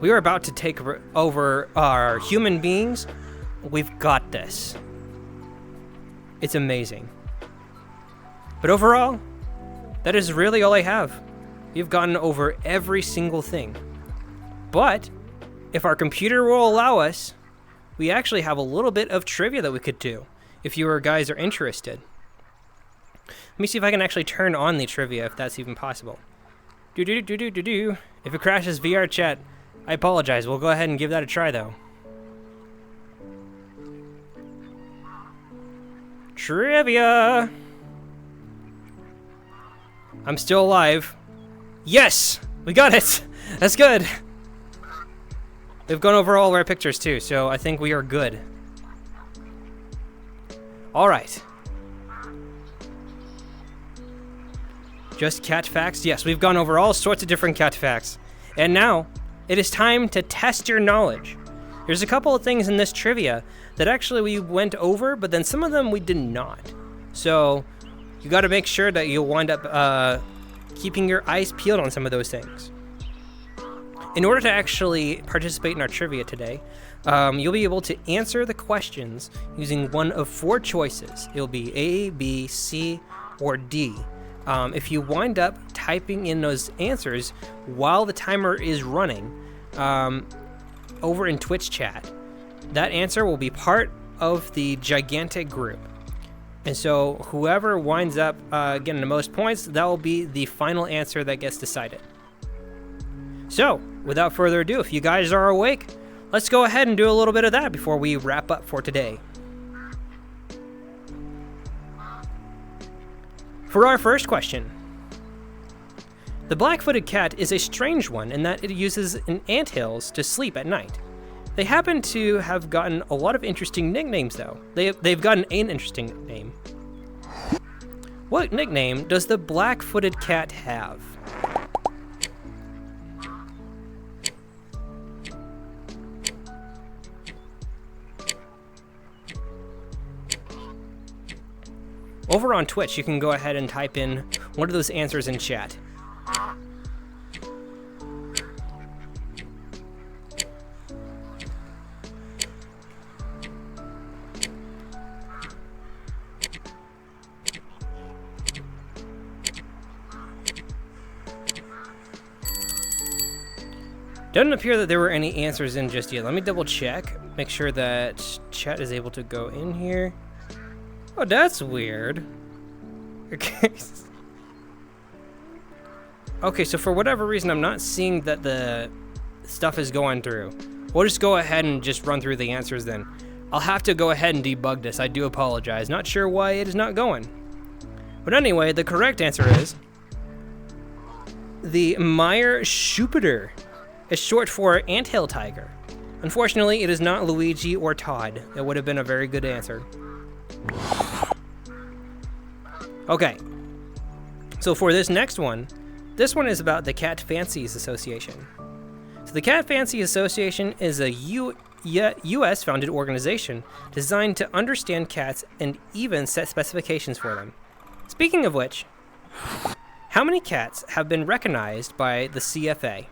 We are about to take over our human beings. We've got this. It's amazing. But overall, that is really all I have. We've gotten over every single thing. But if our computer will allow us, we actually have a little bit of trivia that we could do, if you guys are interested. Let me see if I can actually turn on the trivia, if that's even possible. If it crashes VR chat, I apologize. We'll go ahead and give that a try, though. Trivia! I'm still alive. Yes! We got it! That's good! We've gone over all of our pictures, too, so I think we are good. Alright. Just cat facts? Yes, we've gone over all sorts of different cat facts. And now, it is time to test your knowledge. There's a couple of things in this trivia that actually we went over, but then some of them we did not. So, you gotta make sure that you'll wind up keeping your eyes peeled on some of those things. In order to actually participate in our trivia today, you'll be able to answer the questions using one of 4 choices. It'll be A, B, C, or D. If you wind up typing in those answers while the timer is running over in Twitch chat, that answer will be part of the gigantic group. And so whoever winds up getting the most points, that will be the final answer that gets decided. So, without further ado, if you guys are awake, let's go ahead and do a little bit of that before we wrap up for today. For our first question, the black-footed cat is a strange one in that it uses anthills to sleep at night. They happen to have gotten a lot of interesting nicknames, though. They've gotten an interesting nickname. What nickname does the black-footed cat have? Over on Twitch, you can go ahead and type in one of those answers in chat. Doesn't appear that there were any answers in just yet. Let me double check, make sure that chat is able to go in here. Oh, that's weird. Okay. Okay, so for whatever reason, I'm not seeing that the stuff is going through. We'll just go ahead and just run through the answers then. I'll have to go ahead and debug this. I do apologize. Not sure why it is not going. But anyway, the correct answer is the Meyer-Schuppeter. Is short for anthill tiger. Unfortunately, it is not Luigi or Todd. That would have been a very good answer. Okay, so for this next one, this one is about the Cat Fancies Association. So the Cat Fancy Association is a US founded organization designed to understand cats and even set specifications for them. Speaking of which, how many cats have been recognized by the CFA?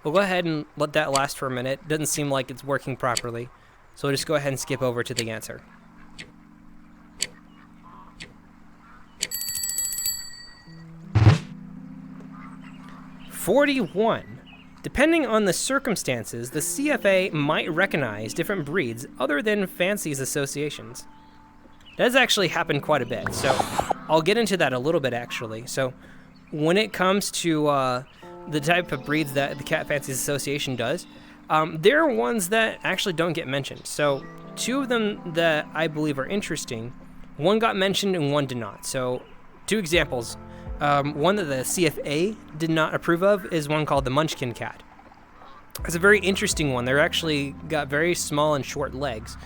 We'll go ahead and let that last for a minute. Doesn't seem like it's working properly. So we'll just go ahead and skip over to the answer. "41. Depending on the circumstances, the CFA might recognize different breeds other than Fancies associations." That has actually happened quite a bit, so I'll get into that a little bit actually. So when it comes to the type of breeds that the Cat Fancies Association does, there are ones that actually don't get mentioned. So 2 of them that I believe are interesting, one got mentioned and one did not. So 2 examples. One that the CFA did not approve of is one called the Munchkin cat. It's a very interesting one. They're actually got very small and short legs.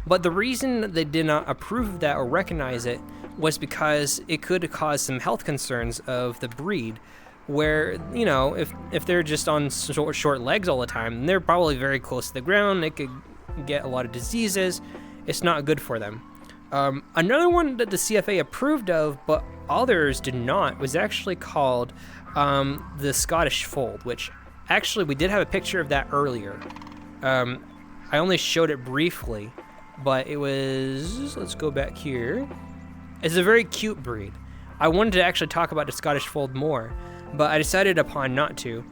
But the reason that they did not approve of that or recognize it was because it could cause some health concerns of the breed, where, you know, if they're just on short legs all the time, they're probably very close to the ground. They could get a lot of diseases. It's not good for them. Another one that the CFA approved of, but others did not, was actually called the Scottish Fold, which actually we did have a picture of that earlier. I only showed it briefly, but it was, let's go back here. It's a very cute breed. I wanted to actually talk about the Scottish Fold more, but I decided upon not to.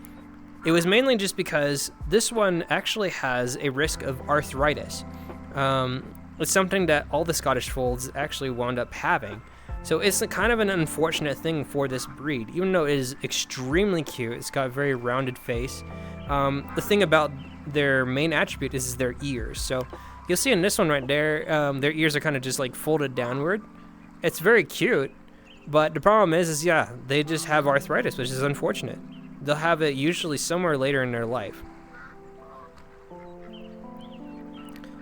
It was mainly just because this one actually has a risk of arthritis. It's something that all the Scottish Folds actually wound up having. So it's kind of an unfortunate thing for this breed, even though it is extremely cute. It's got a very rounded face. The thing about their main attribute is their ears. So you'll see in this one right there, their ears are kind of just like folded downward. It's very cute, but the problem is yeah, they just have arthritis, which is unfortunate. They'll have it usually somewhere later in their life.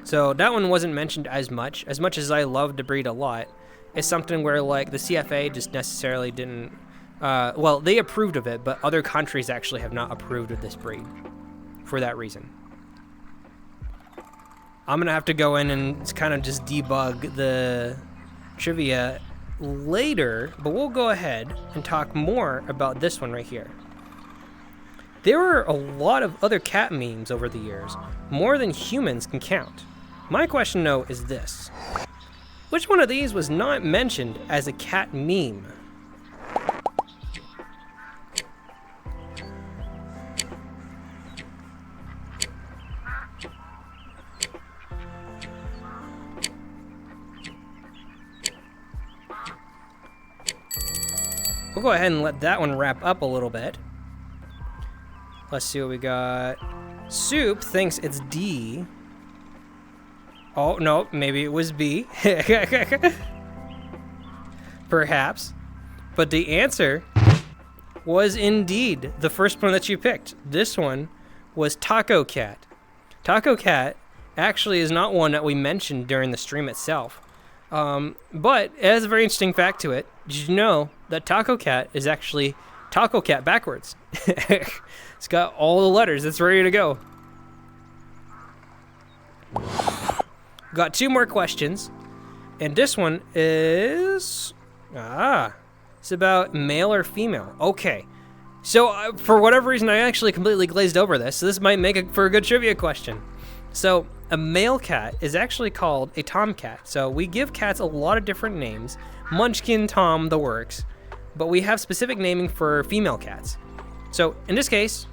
So that one wasn't mentioned as much as I love the breed a lot. It's something where like the CFA just necessarily didn't, well, they approved of it, but other countries actually have not approved of this breed for that reason. I'm gonna have to go in and kind of just debug the trivia later, but we'll go ahead and talk more about this one right here. There are a lot of other cat memes over the years, more than humans can count. My question though is this: which one of these was not mentioned as a cat meme? We'll go ahead and let that one wrap up a little bit. Let's see what we got. Soup thinks it's D. Oh, no, maybe it was B. Perhaps. But the answer was indeed the first one that you picked. This one was Taco Cat. Taco Cat actually is not one that we mentioned during the stream itself. But it has a very interesting fact to it. Did you know that Taco Cat is actually Taco Cat backwards? It's got all the letters. It's ready to go. Got two more questions. And this one is... it's about male or female. Okay. So, for whatever reason, I actually completely glazed over this. So this might make for a good trivia question. So, a male cat is actually called a tomcat. So we give cats a lot of different names. Munchkin, Tom, the works. But we have specific naming for female cats. So in this case,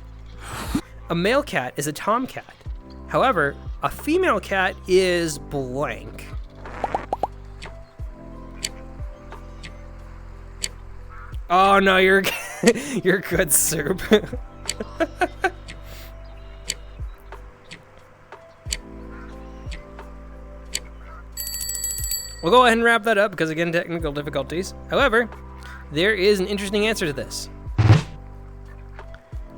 a male cat is a tomcat. However, a female cat is blank. Oh no, you're good, Soup. We'll go ahead and wrap that up because, again, technical difficulties. However, there is an interesting answer to this.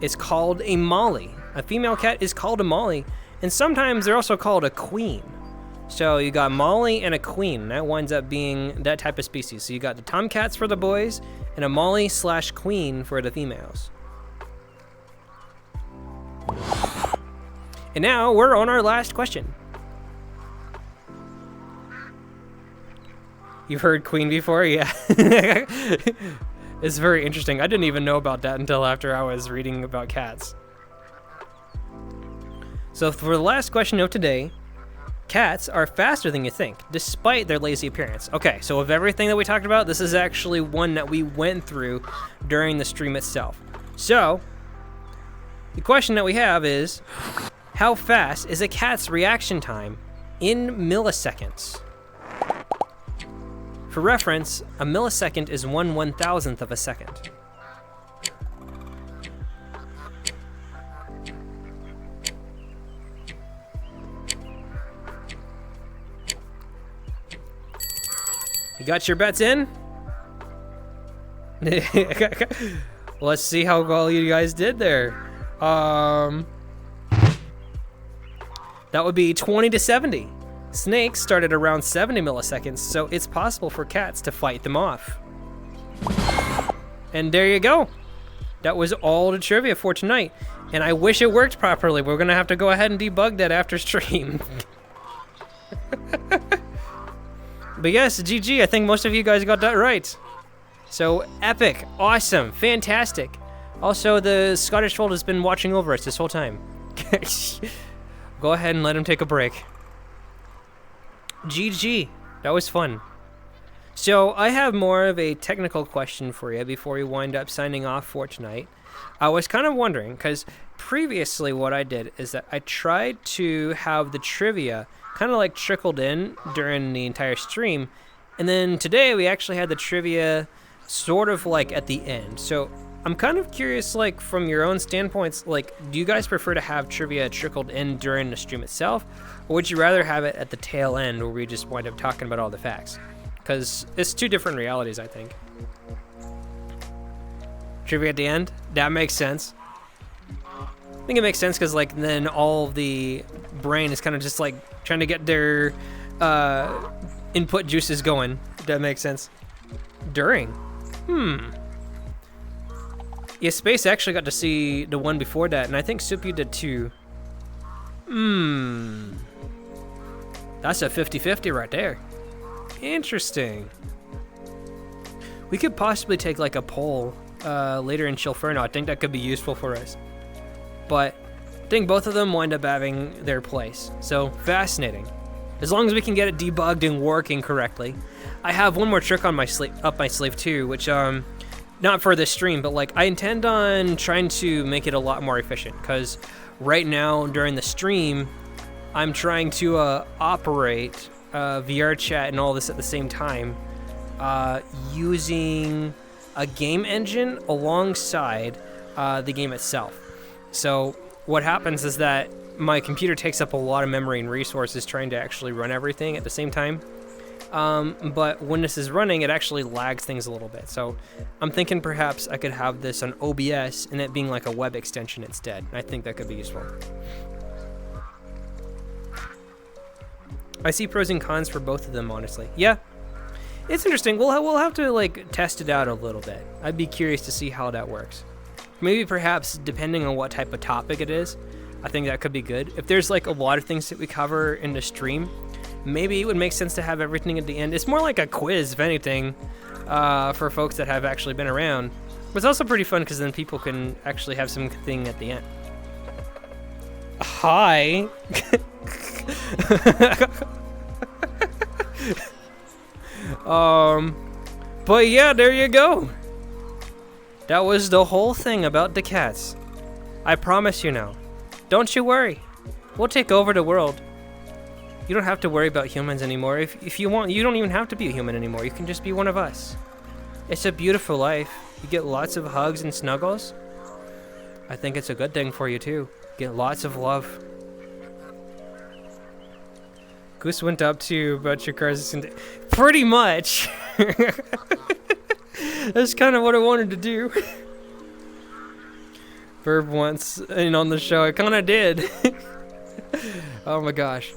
It's called a molly. A female cat is called a molly, and sometimes they're also called a queen. So you got molly and a queen. That winds up being that type of species. So you got the tomcats for the boys and a molly/queen for the females. And now we're on our last question. You've heard queen before? Yeah. It's very interesting. I didn't even know about that until after I was reading about cats. So for the last question of today, cats are faster than you think, despite their lazy appearance. Okay, so of everything that we talked about, this is actually one that we went through during the stream itself. So, the question that we have is, how fast is a cat's reaction time in milliseconds? For reference, a millisecond is 1/1000th of a second. You got your bets in? Let's see how well you guys did there. That would be 20 to 70. Snakes start at around 70 milliseconds, so it's possible for cats to fight them off. And there you go. That was all the trivia for tonight. And I wish it worked properly. We're gonna have to go ahead and debug that after stream. But yes, GG, I think most of you guys got that right. So epic, awesome, fantastic. Also, the Scottish Fold has been watching over us this whole time. Go ahead and let him take a break. GG, that was fun. So I have more of a technical question for you before we wind up signing off for tonight. I was kind of wondering, because previously what I did is that I tried to have the trivia kind of like trickled in during the entire stream, and then today we actually had the trivia sort of like at the end. So I'm kind of curious, like from your own standpoints, like do you guys prefer to have trivia trickled in during the stream itself, or would you rather have it at the tail end where we just wind up talking about all the facts? Because it's two different realities, I think. Trivia at the end? That makes sense. I think it makes sense because like then all the brain is kind of just like trying to get their input juices going. That makes sense. During. Yeah, Space actually got to see the one before that, and I think Supu did too. That's a 50-50 right there. Interesting. We could possibly take like a poll later in Chillferno. I think that could be useful for us. But I think both of them wind up having their place. So fascinating. As long as we can get it debugged and working correctly. I have one more trick on my up my sleeve too, which not for this stream, but like I intend on trying to make it a lot more efficient, because right now during the stream I'm trying to operate VR chat and all this at the same time using a game engine alongside the game itself. So what happens is that my computer takes up a lot of memory and resources trying to actually run everything at the same time. But when this is running, it actually lags things a little bit. So I'm thinking perhaps I could have this on OBS and it being like a web extension instead. I think that could be useful. I see pros and cons for both of them, honestly. Yeah, it's interesting. We'll have to like test it out a little bit. I'd be curious to see how that works. Maybe perhaps depending on what type of topic it is, I think that could be good. If there's like a lot of things that we cover in the stream, maybe it would make sense to have everything at the end. It's more like a quiz, if anything, for folks that have actually been around. But it's also pretty fun because then people can actually have something at the end. Hi. But yeah, there you go. That was the whole thing about the cats. I promise you now. Don't you worry. We'll take over the world. You don't have to worry about humans anymore. If you want, you don't even have to be a human anymore. You can just be one of us. It's a beautiful life. You get lots of hugs and snuggles. I think it's a good thing for you too. Get lots of love. Goose went up to you about your cars. Pretty much. That's kind of what I wanted to do. Verb once and on the show. I kind of did. Oh my gosh.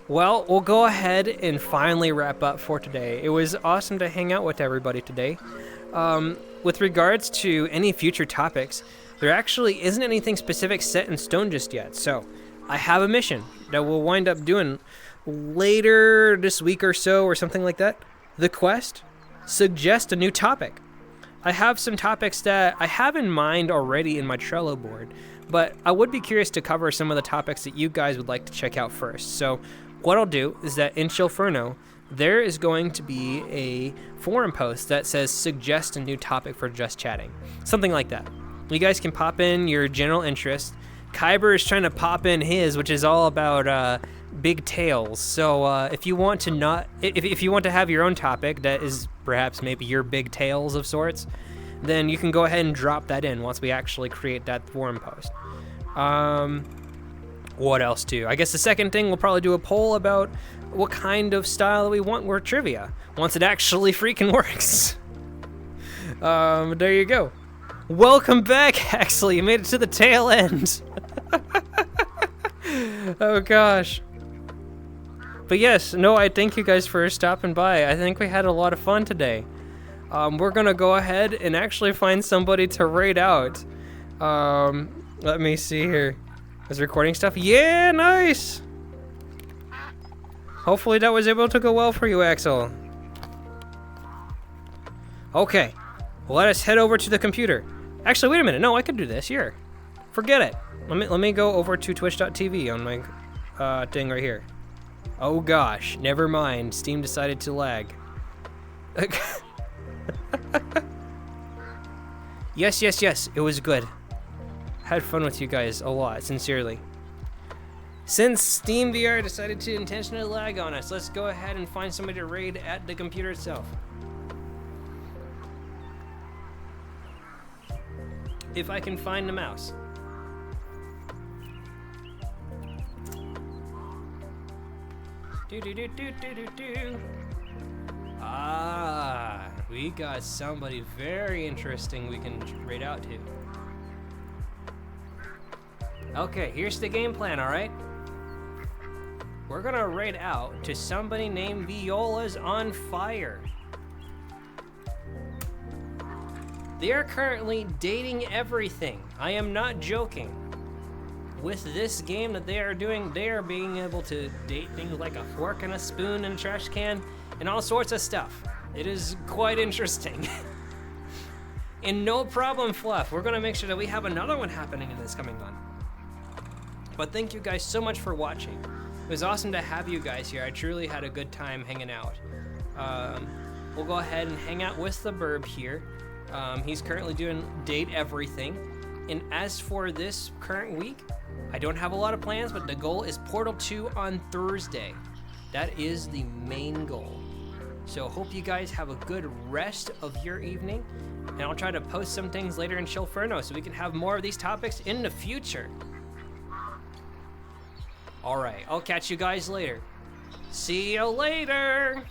Well, we'll go ahead and finally wrap up for today. It was awesome to hang out with everybody today. With regards to any future topics, there actually isn't anything specific set in stone just yet. So I have a mission that we'll wind up doing later this week or so or something like that. The quest, suggest a new topic. I have some topics that I have in mind already in my Trello board, but I would be curious to cover some of the topics that you guys would like to check out first. So what I'll do is that in Chillferno, there is going to be a forum post that says suggest a new topic for Just Chatting. Something like that. You guys can pop in your general interest. Kyber is trying to pop in his, which is all about big tails. So if you want to if you want to have your own topic that is perhaps maybe your big tails of sorts, then you can go ahead and drop that in once we actually create that forum post. What else too? I guess the second thing, we'll probably do a poll about what kind of style we want with trivia once it actually freaking works. There you go. Welcome back, Axel. You made it to the tail end. Oh gosh. But yes, no, I thank you guys for stopping by. I think we had a lot of fun today. We're gonna go ahead and actually find somebody to raid out. Let me see here. Is recording stuff? Yeah, nice! Hopefully that was able to go well for you, Axel. Okay, let us head over to the computer. Actually, wait a minute. No, I could do this. Here, forget it. Let me go over to twitch.tv on my thing right here. Oh gosh, never mind. Steam decided to lag. Yes, it was good. Had fun with you guys a lot, sincerely. Since Steam VR decided to intentionally lag on us, let's go ahead and find somebody to raid at the computer itself. If I can find the mouse. Ah, we got somebody very interesting we can raid out to. Okay, here's the game plan, alright? We're gonna raid out to somebody named Viola's on Fire. They are currently dating everything. I am not joking. With this game that they are doing, they are being able to date things like a fork and a spoon and a trash can and all sorts of stuff. It is quite interesting. And no problem, Fluff. We're gonna make sure that we have another one happening in this coming month. But thank you guys so much for watching. It was awesome to have you guys here. I truly had a good time hanging out. We'll go ahead and hang out with the Burb here. He's currently doing date everything. And as for this current week, I don't have a lot of plans, but the goal is Portal 2 on Thursday. That is the main goal. So hope you guys have a good rest of your evening. And I'll try to post some things later in Chillferno so we can have more of these topics in the future. All right, I'll catch you guys later. See you later.